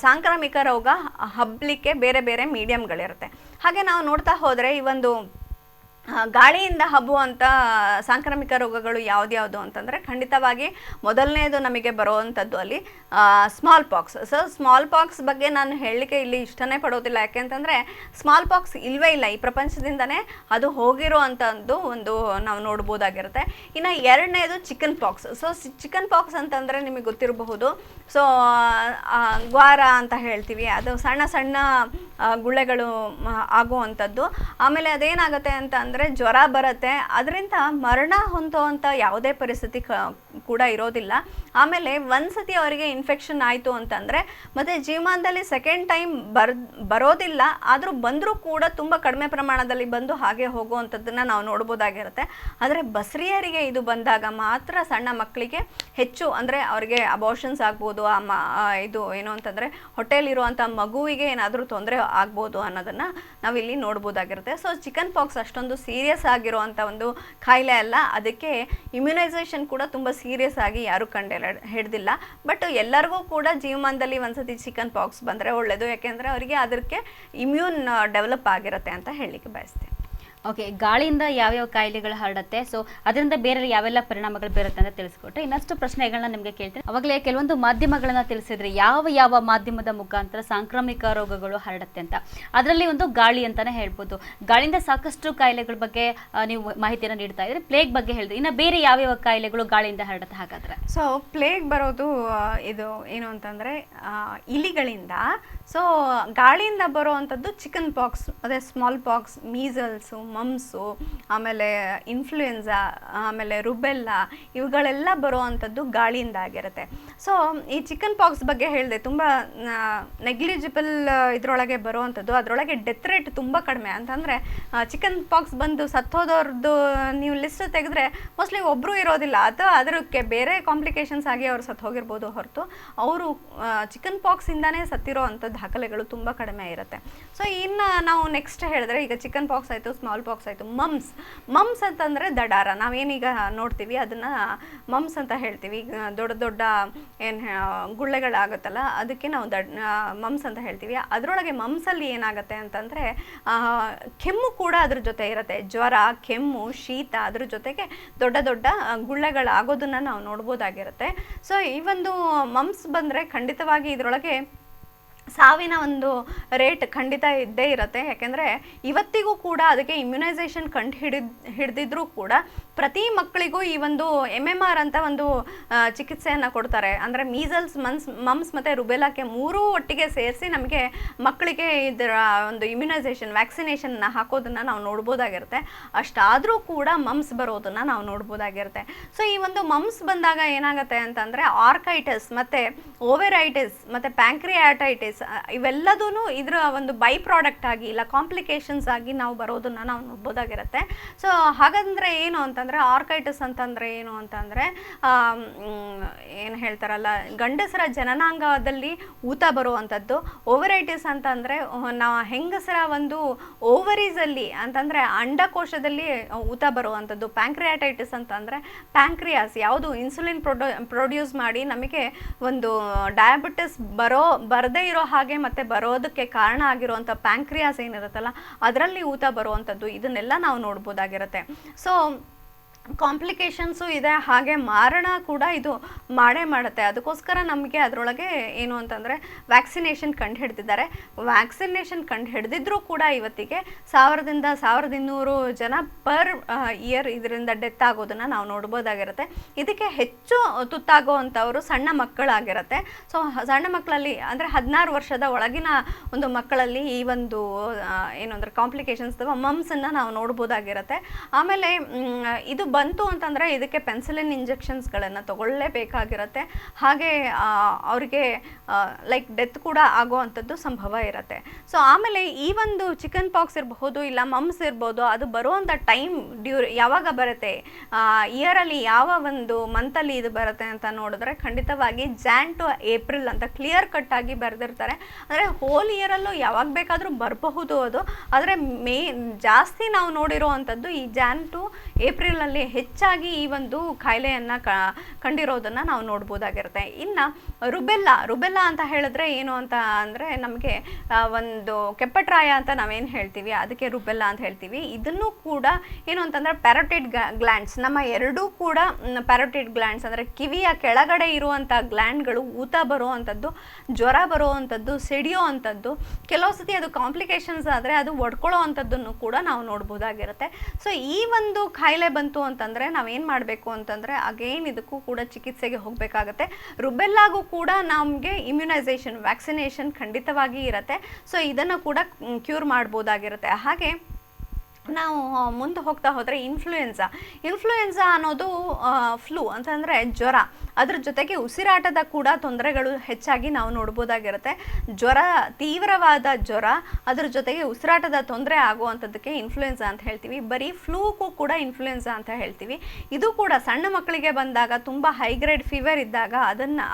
ಸಾಂಕ್ರಾಮಿಕ ರೋಗ ಹಬ್ಬಲಿಕ್ಕೆ ಬೇರೆ ಬೇರೆ ಮೀಡಿಯಮ್ಗಳಿರುತ್ತೆ. ಹಾಗೆ ನಾವು ನೋಡ್ತಾ ಹೋದರೆ ಈ ಒಂದು ಗಾಳಿಯಿಂದ ಹಬ್ಬುವಂಥ ಸಾಂಕ್ರಾಮಿಕ ರೋಗಗಳು ಯಾವ್ದ್ಯಾವುದು ಅಂತಂದರೆ, ಖಂಡಿತವಾಗಿ ಮೊದಲನೇದು ನಮಗೆ ಬರುವಂಥದ್ದು ಅಲ್ಲಿ small pox. So small pox ಬಗ್ಗೆ ನಾನು ಹೇಳಲಿಕ್ಕೆ ಇಲ್ಲಿ ಇಷ್ಟನೇ ಪಡೋದಿಲ್ಲ, ಯಾಕೆಂತಂದರೆ ಸ್ಮಾಲ್ ಪಾಕ್ಸ್ ಇಲ್ಲವೇ ಇಲ್ಲ, ಈ ಪ್ರಪಂಚದಿಂದನೇ ಅದು ಹೋಗಿರೋ ಅಂಥದ್ದು ಒಂದು ನಾವು ನೋಡ್ಬೋದಾಗಿರುತ್ತೆ. ಇನ್ನು ಎರಡನೇದು chicken pox. So chicken pox ಅಂತಂದರೆ ನಿಮಗೆ ಗೊತ್ತಿರಬಹುದು, ಸೊ ಗ್ವಾರ ಅಂತ ಹೇಳ್ತೀವಿ, ಅದು ಸಣ್ಣ ಸಣ್ಣ ಗುಳ್ಳೆಗಳು ಆಗುವಂಥದ್ದು. ಆಮೇಲೆ ಅದೇನಾಗುತ್ತೆ ಅಂತ ಅಂದರೆ ಜ್ವರ ಬರುತ್ತೆ, ಅದರಿಂದ ಮರಣ ಹೊಂದುವಂಥ ಯಾವುದೇ ಪರಿಸ್ಥಿತಿ ಕೂಡ ಇರೋದಿಲ್ಲ. ಆಮೇಲೆ ಒಂದ್ಸತಿ ಅವರಿಗೆ ಇನ್ಫೆಕ್ಷನ್ ಆಯಿತು ಅಂತಂದರೆ ಮತ್ತು ಜೀವಮಾನದಲ್ಲಿ ಸೆಕೆಂಡ್ ಟೈಮ್ ಬರೋದಿಲ್ಲ, ಆದರೂ ಬಂದರೂ ಕೂಡ ತುಂಬ ಕಡಿಮೆ ಪ್ರಮಾಣದಲ್ಲಿ ಬಂದು ಹಾಗೆ ಹೋಗುವಂಥದ್ದನ್ನು ನಾವು ನೋಡ್ಬೋದಾಗಿರುತ್ತೆ. ಆದರೆ ಬಸ್ರಿಯರಿಗೆ ಇದು ಬಂದಾಗ ಮಾತ್ರ ಸಣ್ಣ ಮಕ್ಕಳಿಗೆ ಹೆಚ್ಚು, ಅಂದರೆ ಅವರಿಗೆ ಅಬೋಷನ್ಸ್ ಆಗ್ಬೋದು, ಇದು ಏನು ಅಂತಂದರೆ ಹೊಟ್ಟೆಯಲ್ಲಿರುವಂಥ ಮಗುವಿಗೆ ಏನಾದರೂ ತೊಂದರೆ ಆಗ್ಬೋದು ಅನ್ನೋದನ್ನು ನಾವಿಲ್ಲಿ ನೋಡ್ಬೋದಾಗಿರುತ್ತೆ. ಸೊ ಚಿಕನ್ ಪಾಕ್ಸ್ ಅಷ್ಟೊಂದು ಸೀರಿಯಸ್ ಆಗಿರುವಂಥ ಒಂದು ಕಾಯಿಲೆ ಅಲ್ಲ, ಅದಕ್ಕೆ ಇಮ್ಯುನೈಸೇಷನ್ ಕೂಡ ತುಂಬ ಸೀರಿಯಸ್ ಆಗಿ ಯಾರೂ ಹಿಡ್ದಿಲ್ಲ. ಬಟ್ ಎಲ್ಲರಿಗೂ ಕೂಡ ಜೀವಮಾನದಲ್ಲಿ ಒಂದ್ಸತಿ ಚಿಕನ್ ಪಾಕ್ಸ್ ಬಂದರೆ ಒಳ್ಳೆಯದು, ಯಾಕೆಂದರೆ ಅವರಿಗೆ ಅದಕ್ಕೆ ಇಮ್ಯೂನ್ ಡೆವಲಪ್ ಆಗಿರುತ್ತೆ ಅಂತ ಹೇಳಲಿಕ್ಕೆ ಬಯಸ್ತೇನೆ. ಓಕೆ, ಗಾಳಿಯಿಂದ ಯಾವ್ಯಾವ ಕಾಯಿಲೆಗಳು ಹರಡುತ್ತೆ, ಸೊ ಅದರಿಂದ ಬೇರೆ ಯಾವೆಲ್ಲ ಪರಿಣಾಮಗಳು ಬೀರುತ್ತೆ ಅಂತ ತಿಳಿಸ್ಕೊಟ್ರೆ, ಇನ್ನಷ್ಟು ಪ್ರಶ್ನೆಗಳನ್ನ ನಿಮಗೆ ಕೇಳ್ತೀನಿ. ಅವಾಗಲೇ ಕೆಲವೊಂದು ಮಾಧ್ಯಮಗಳನ್ನ ತಿಳಿಸಿದ್ರೆ, ಯಾವ ಮಾಧ್ಯಮದ ಮುಖಾಂತರ ಸಾಂಕ್ರಾಮಿಕ ರೋಗಗಳು ಹರಡುತ್ತೆ ಅಂತ. ಅದರಲ್ಲಿ ಒಂದು ಗಾಳಿ ಅಂತಾನೆ ಹೇಳ್ಬೋದು. ಗಾಳಿಯಿಂದ ಸಾಕಷ್ಟು ಕಾಯಿಲೆಗಳ ಬಗ್ಗೆ ನೀವು ಮಾಹಿತಿಯನ್ನು ನೀಡ್ತಾ ಇದ್ರೆ, ಪ್ಲೇಗ್ ಬಗ್ಗೆ ಹೇಳಿದ್ರಿ. ಇನ್ನು ಬೇರೆ ಯಾವ್ಯಾವ ಕಾಯಿಲೆಗಳು ಗಾಳಿಯಿಂದ ಹರಡುತ್ತೆ ಹಾಗಾದ್ರೆ? ಸೊ ಪ್ಲೇಗ್ ಬರೋದು ಇದು ಏನು ಅಂತಂದರೆ ಇಲಿಗಳಿಂದ. ಸೊ ಗಾಳಿಯಿಂದ ಬರುವಂಥದ್ದು ಚಿಕನ್ ಪಾಕ್ಸ್, ಅದೇ ಸ್ಮಾಲ್ ಪಾಕ್ಸ್, ಮೀಸಲ್ಸು ಮಮ್ಸು, ಆಮೇಲೆ ಇನ್ಫ್ಲೂಯೆನ್ಸಾ, ಆಮೇಲೆ ರುಬೆಲ್ಲಾ, ಇವುಗಳೆಲ್ಲ ಬರುವಂಥದ್ದು ಗಾಳಿಯಿಂದ ಆಗಿರುತ್ತೆ. ಸೊ ಈ ಚಿಕನ್ ಪಾಕ್ಸ್ ಬಗ್ಗೆ ಹೇಳಿದೆ, ತುಂಬ ನೆಗ್ಲಿಜಿಬಲ್ ಇದರೊಳಗೆ ಬರುವಂಥದ್ದು. ಅದರೊಳಗೆ ಡೆತ್ ರೇಟ್ ತುಂಬ ಕಡಿಮೆ. ಅಂತಂದರೆ ಚಿಕನ್ ಪಾಕ್ಸ್ ಬಂದು ಸತ್ತೋದವ್ರದ್ದು ನೀವು ಲಿಸ್ಟ್ ತೆಗೆದ್ರೆ ಮೋಸ್ಟ್ಲಿ ಒಬ್ಬರು ಇರೋದಿಲ್ಲ, ಅಥವಾ ಅದಕ್ಕೆ ಬೇರೆ ಕಾಂಪ್ಲಿಕೇಶನ್ಸ್ ಆಗಿ ಅವ್ರು ಸತ್ತು ಹೋಗಿರ್ಬೋದು ಹೊರತು ಅವರು ಚಿಕನ್ ಪಾಕ್ಸಿಂದಾನೇ ಸತ್ತಿರೋ ಅಂಥ ದಾಖಲೆಗಳು ತುಂಬ ಕಡಿಮೆ ಇರುತ್ತೆ. ಸೊ ಇನ್ನು ನಾವು ನೆಕ್ಸ್ಟ್ ಹೇಳಿದ್ರೆ, ಈಗ ಚಿಕನ್ ಪಾಕ್ಸ್ ಆಯಿತು, ಸ್ಮಾಲ್ ಪಾಕ್ಸ್ ಆಯಿತು, ಮಮ್ಸ್ ಅಂತಂದರೆ ದಡಾರ. ನಾವೇನೀಗ ನೋಡ್ತೀವಿ ಅದನ್ನು ಮಮ್ಸ್ ಅಂತ ಹೇಳ್ತೀವಿ. ದೊಡ್ಡ ದೊಡ್ಡ ಏನು ಗುಳ್ಳೆಗಳಾಗುತ್ತಲ್ಲ ಅದಕ್ಕೆ ನಾವು ಮಮ್ಸ್ ಅಂತ ಹೇಳ್ತೀವಿ. ಅದರೊಳಗೆ ಮಮ್ಸಲ್ಲಿ ಏನಾಗುತ್ತೆ ಅಂತಂದರೆ ಕೆಮ್ಮು ಕೂಡ ಅದ್ರ ಜೊತೆ ಇರುತ್ತೆ. ಜ್ವರ, ಕೆಮ್ಮು, ಶೀತ, ಅದ್ರ ಜೊತೆಗೆ ದೊಡ್ಡ ದೊಡ್ಡ ಗುಳ್ಳೆಗಳಾಗೋದನ್ನು ನಾವು ನೋಡ್ಬೋದಾಗಿರುತ್ತೆ. ಸೊ ಈ ಒಂದು ಮಮ್ಸ್ ಬಂದರೆ ಖಂಡಿತವಾಗಿ ಇದರೊಳಗೆ ಸಾವಿನ ಒಂದು ರೇಟ್ ಖಂಡಿತ ಇದ್ದೇ ಇರುತ್ತೆ. ಯಾಕೆಂದರೆ ಇವತ್ತಿಗೂ ಕೂಡ ಅದಕ್ಕೆ ಇಮ್ಯುನೈಸೇಷನ್ ಹಿಡಿದಿದ್ರೂ ಕೂಡ ಪ್ರತಿ ಮಕ್ಕಳಿಗೂ ಈ ಒಂದು MMR ಅಂತ ಒಂದು ಚಿಕಿತ್ಸೆಯನ್ನು ಕೊಡ್ತಾರೆ. ಅಂದರೆ ಮೀಸಲ್ಸ್, ಮಮ್ಸ್ ಮತ್ತು ರುಬೆಲಾಕ್ಕೆ ಮೂರೂ ಒಟ್ಟಿಗೆ ಸೇರಿಸಿ ನಮಗೆ ಮಕ್ಕಳಿಗೆ ಇದರ ಒಂದು ಇಮ್ಯುನೈಸೇಷನ್ ವ್ಯಾಕ್ಸಿನೇಷನ್ನ ಹಾಕೋದನ್ನು ನಾವು ನೋಡ್ಬೋದಾಗಿರುತ್ತೆ. ಅಷ್ಟಾದರೂ ಕೂಡ ಮಮ್ಸ್ ಬರೋದನ್ನು ನಾವು ನೋಡ್ಬೋದಾಗಿರುತ್ತೆ. ಸೊ ಈ ಒಂದು ಮಮ್ಸ್ ಬಂದಾಗ ಏನಾಗುತ್ತೆ ಅಂತಂದರೆ ಆರ್ಕೈಟಿಸ್ ಮತ್ತು ಓವೆರೈಟಿಸ್ ಮತ್ತು ಪ್ಯಾಂಕ್ರಿಯಾಟೈಟಿಸ್ ಇವೆಲ್ಲದೂ ಇದರ ಒಂದು ಬೈ ಪ್ರಾಡಕ್ಟ್ ಆಗಿ ಇಲ್ಲ ಕಾಂಪ್ಲಿಕೇಶನ್ಸ್ ಆಗಿ ನಾವು ಬರೋದನ್ನು ನಾವು ನೋಡ್ಬೋದಾಗಿರುತ್ತೆ. ಸೊ ಹಾಗಂದರೆ ಏನು ಅಂತಂದರೆ, ಆರ್ಕೈಟಿಸ್ ಅಂತಂದರೆ ಏನು ಅಂತಂದರೆ ಏನು ಹೇಳ್ತಾರಲ್ಲ, ಗಂಡಸರ ಜನನಾಂಗದಲ್ಲಿ ಊತ ಬರುವಂಥದ್ದು. ಓವರೈಟಿಸ್ ಅಂತಂದರೆ ಹೆಂಗಸರ ಒಂದು ಓವರೀಸಲ್ಲಿ ಅಂತಂದರೆ ಅಂಡಕೋಶದಲ್ಲಿ ಊತ ಬರುವಂಥದ್ದು. ಪ್ಯಾಂಕ್ರಿಯಾಟೈಟಿಸ್ ಅಂತಂದರೆ ಪ್ಯಾಂಕ್ರಿಯಾಸ್ ಯಾವುದು ಇನ್ಸುಲಿನ್ ಪ್ರೊಡ್ಯೂಸ್ ಮಾಡಿ ನಮಗೆ ಒಂದು ಡಯಾಬಿಟಿಸ್ ಬರದೇ ಇರೋ ಹಾಗೆ ಮತ್ತೆ ಬರೋದಕ್ಕೆ ಕಾರಣ ಆಗಿರುವಂಥ ಪ್ಯಾಂಕ್ರಿಯಾಸ್ ಏನಿರುತ್ತಲ್ಲ ಅದರಲ್ಲಿ ಊತ ಬರುವಂಥದ್ದು. ಇದನ್ನೆಲ್ಲ ನಾವು ನೋಡ್ಬೋದಾಗಿರುತ್ತೆ. ಸೊ ಕಾಂಪ್ಲಿಕೇಶನ್ಸು ಇದೆ, ಹಾಗೆ ಮಾರಣ ಕೂಡ ಇದು ಮಾಡೇ ಮಾಡುತ್ತೆ. ಅದಕ್ಕೋಸ್ಕರ ನಮಗೆ ಅದರೊಳಗೆ ಏನು ಅಂತಂದರೆ ವ್ಯಾಕ್ಸಿನೇಷನ್ ಕಂಡು ಹಿಡ್ದಿದ್ದಾರೆ. ವ್ಯಾಕ್ಸಿನೇಷನ್ ಕಂಡು ಹಿಡಿದಿದ್ರೂ ಕೂಡ ಇವತ್ತಿಗೆ 1000ರಿಂದ 1200 ಜನ ಪರ್ ಇಯರ್ ಇದರಿಂದ ಡೆತ್ ಆಗೋದನ್ನು ನಾವು ನೋಡ್ಬೋದಾಗಿರುತ್ತೆ. ಇದಕ್ಕೆ ಹೆಚ್ಚು ತುತ್ತಾಗುವಂಥವರು ಸಣ್ಣ ಮಕ್ಕಳಾಗಿರುತ್ತೆ. ಸೊ ಸಣ್ಣ ಮಕ್ಕಳಲ್ಲಿ ಅಂದರೆ 16 ವರ್ಷದ ಒಳಗಿನ ಒಂದು ಮಕ್ಕಳಲ್ಲಿ ಈ ಒಂದು ಏನು ಅಂದರೆ ಕಾಂಪ್ಲಿಕೇಶನ್ಸ್ ಮಮ್ಸನ್ನು ನಾವು ನೋಡ್ಬೋದಾಗಿರುತ್ತೆ. ಆಮೇಲೆ ಇದು ಬಂತು ಅಂತಂದರೆ ಇದಕ್ಕೆ ಪೆನ್ಸಿಲಿನ್ ಇಂಜೆಕ್ಷನ್ಸ್ಗಳನ್ನು ತಗೊಳ್ಳೇಬೇಕಾಗಿರುತ್ತೆ. ಹಾಗೆ ಅವರಿಗೆ ಲೈಕ್ ಡೆತ್ ಕೂಡ ಆಗೋವಂಥದ್ದು ಸಂಭವ ಇರುತ್ತೆ. ಸೊ ಆಮೇಲೆ ಈ ಒಂದು ಚಿಕನ್ ಪಾಕ್ಸ್ ಇರಬಹುದು ಇಲ್ಲ ಮಮ್ಸ್ ಇರ್ಬೋದು, ಅದು ಬರುವಂಥ ಟೈಮ್ ಯಾವಾಗ ಬರುತ್ತೆ, ಇಯರಲ್ಲಿ ಯಾವ ಒಂದು ಮಂತಲ್ಲಿ ಇದು ಬರುತ್ತೆ ಅಂತ ನೋಡಿದ್ರೆ ಖಂಡಿತವಾಗಿ ಜಾನ್ ಟು ಏಪ್ರಿಲ್ ಅಂತ ಕ್ಲಿಯರ್ ಕಟ್ ಆಗಿ ಬರೆದಿರ್ತಾರೆ. ಅಂದರೆ ಹೋಲ್ ಇಯರಲ್ಲೂ ಯಾವಾಗ ಬೇಕಾದರೂ ಬರಬಹುದು ಅದು. ಆದರೆ ಜಾಸ್ತಿ ನಾವು ನೋಡಿರೋ ಅಂಥದ್ದು ಈ ಜಾನ್ ಟು ಏಪ್ರಿಲಲ್ಲಿ ಹೆಚ್ಚಾಗಿ ಈ ಒಂದು ಕಾಯಿಲೆಯನ್ನು ಕಂಡಿರೋದನ್ನು ನಾವು ನೋಡ್ಬೋದಾಗಿರುತ್ತೆ. ಇನ್ನು ರುಬೆಲ್ಲಾ ಅಂತ ಹೇಳಿದ್ರೆ ಏನು ಅಂತ ಅಂದರೆ ನಮಗೆ ಒಂದು ಕೆಪ್ಪಟ್ರಾಯ ಅಂತ ನಾವೇನು ಹೇಳ್ತೀವಿ ಅದಕ್ಕೆ ರುಬೆಲ್ಲಾ ಅಂತ ಹೇಳ್ತೀವಿ. ಇದನ್ನು ಕೂಡ ಏನು ಅಂತಂದರೆ ಪ್ಯಾರೋಟಿಡ್ ಗ್ಲ್ಯಾಂಡ್ಸ್, ನಮ್ಮ ಎರಡೂ ಕೂಡ ಪ್ಯಾರೋಟಿಡ್ ಗ್ಲ್ಯಾಂಡ್ಸ್ ಅಂದರೆ ಕಿವಿಯ ಕೆಳಗಡೆ ಇರುವಂಥ ಗ್ಲ್ಯಾಂಡ್ಗಳು ಊತ ಬರುವಂಥದ್ದು, ಜ್ವರ ಬರುವಂಥದ್ದು, ಸಿಡಿಯೋ ಅಂಥದ್ದು, ಕೆಲವು ಸತಿ ಅದು ಕಾಂಪ್ಲಿಕೇಶನ್ಸ್ ಆದರೆ ಅದು ಒಡ್ಕೊಳ್ಳೋ ಅಂಥದ್ದನ್ನು ಕೂಡ ನಾವು ನೋಡ್ಬೋದಾಗಿರುತ್ತೆ. ಸೊ ಈ ಒಂದು ಕಾಯಿಲೆ ಬಂತು ಅಂತಂದರೆ ನಾವೇನು ಮಾಡಬೇಕು ಅಂತಂದರೆ ಅಗೇನ್ ಇದಕ್ಕೂ ಕೂಡ ಚಿಕಿತ್ಸೆಗೆ ಹೋಗಬೇಕಾಗತ್ತೆ. ರುಬೆಲ್ಲಾಗೂ ಕೂಡ ನಮಗೆ ಇಮ್ಯುನೈಸೇಷನ್ ವ್ಯಾಕ್ಸಿನೇಷನ್ ಖಂಡಿತವಾಗಿ ಇರುತ್ತೆ. ಸೊ ಇದನ್ನು ಕೂಡ ಕ್ಯೂರ್ ಮಾಡ್ಬೋದಾಗಿರುತ್ತೆ. ಹಾಗೆ ನಾವು ಮುಂದೆ ಹೋಗ್ತಾ ಹೋದರೆ ಇನ್ಫ್ಲೂಯೆನ್ಸಾ ಅನ್ನೋದು ಫ್ಲೂ ಅಂತಂದರೆ ಜ್ವರ, ಅದ್ರ ಜೊತೆಗೆ ಉಸಿರಾಟದ ಕೂಡ ತೊಂದರೆಗಳು ಹೆಚ್ಚಾಗಿ ನಾವು ನೋಡ್ಬೋದಾಗಿರುತ್ತೆ. ತೀವ್ರವಾದ ಜ್ವರ, ಅದ್ರ ಜೊತೆಗೆ ಉಸಿರಾಟದ ತೊಂದರೆ ಆಗುವಂಥದ್ದಕ್ಕೆ ಇನ್ಫ್ಲೂಯೆನ್ಸಾ ಅಂತ ಹೇಳ್ತೀವಿ. ಬರೀ ಫ್ಲೂಗೂ ಕೂಡ ಇನ್ಫ್ಲೂಯೆನ್ಸಾ ಅಂತ ಹೇಳ್ತೀವಿ. ಇದು ಕೂಡ ಸಣ್ಣ ಮಕ್ಕಳಿಗೆ ಬಂದಾಗ ತುಂಬ ಹೈಗ್ರೇಡ್ ಫೀವರ್ ಇದ್ದಾಗ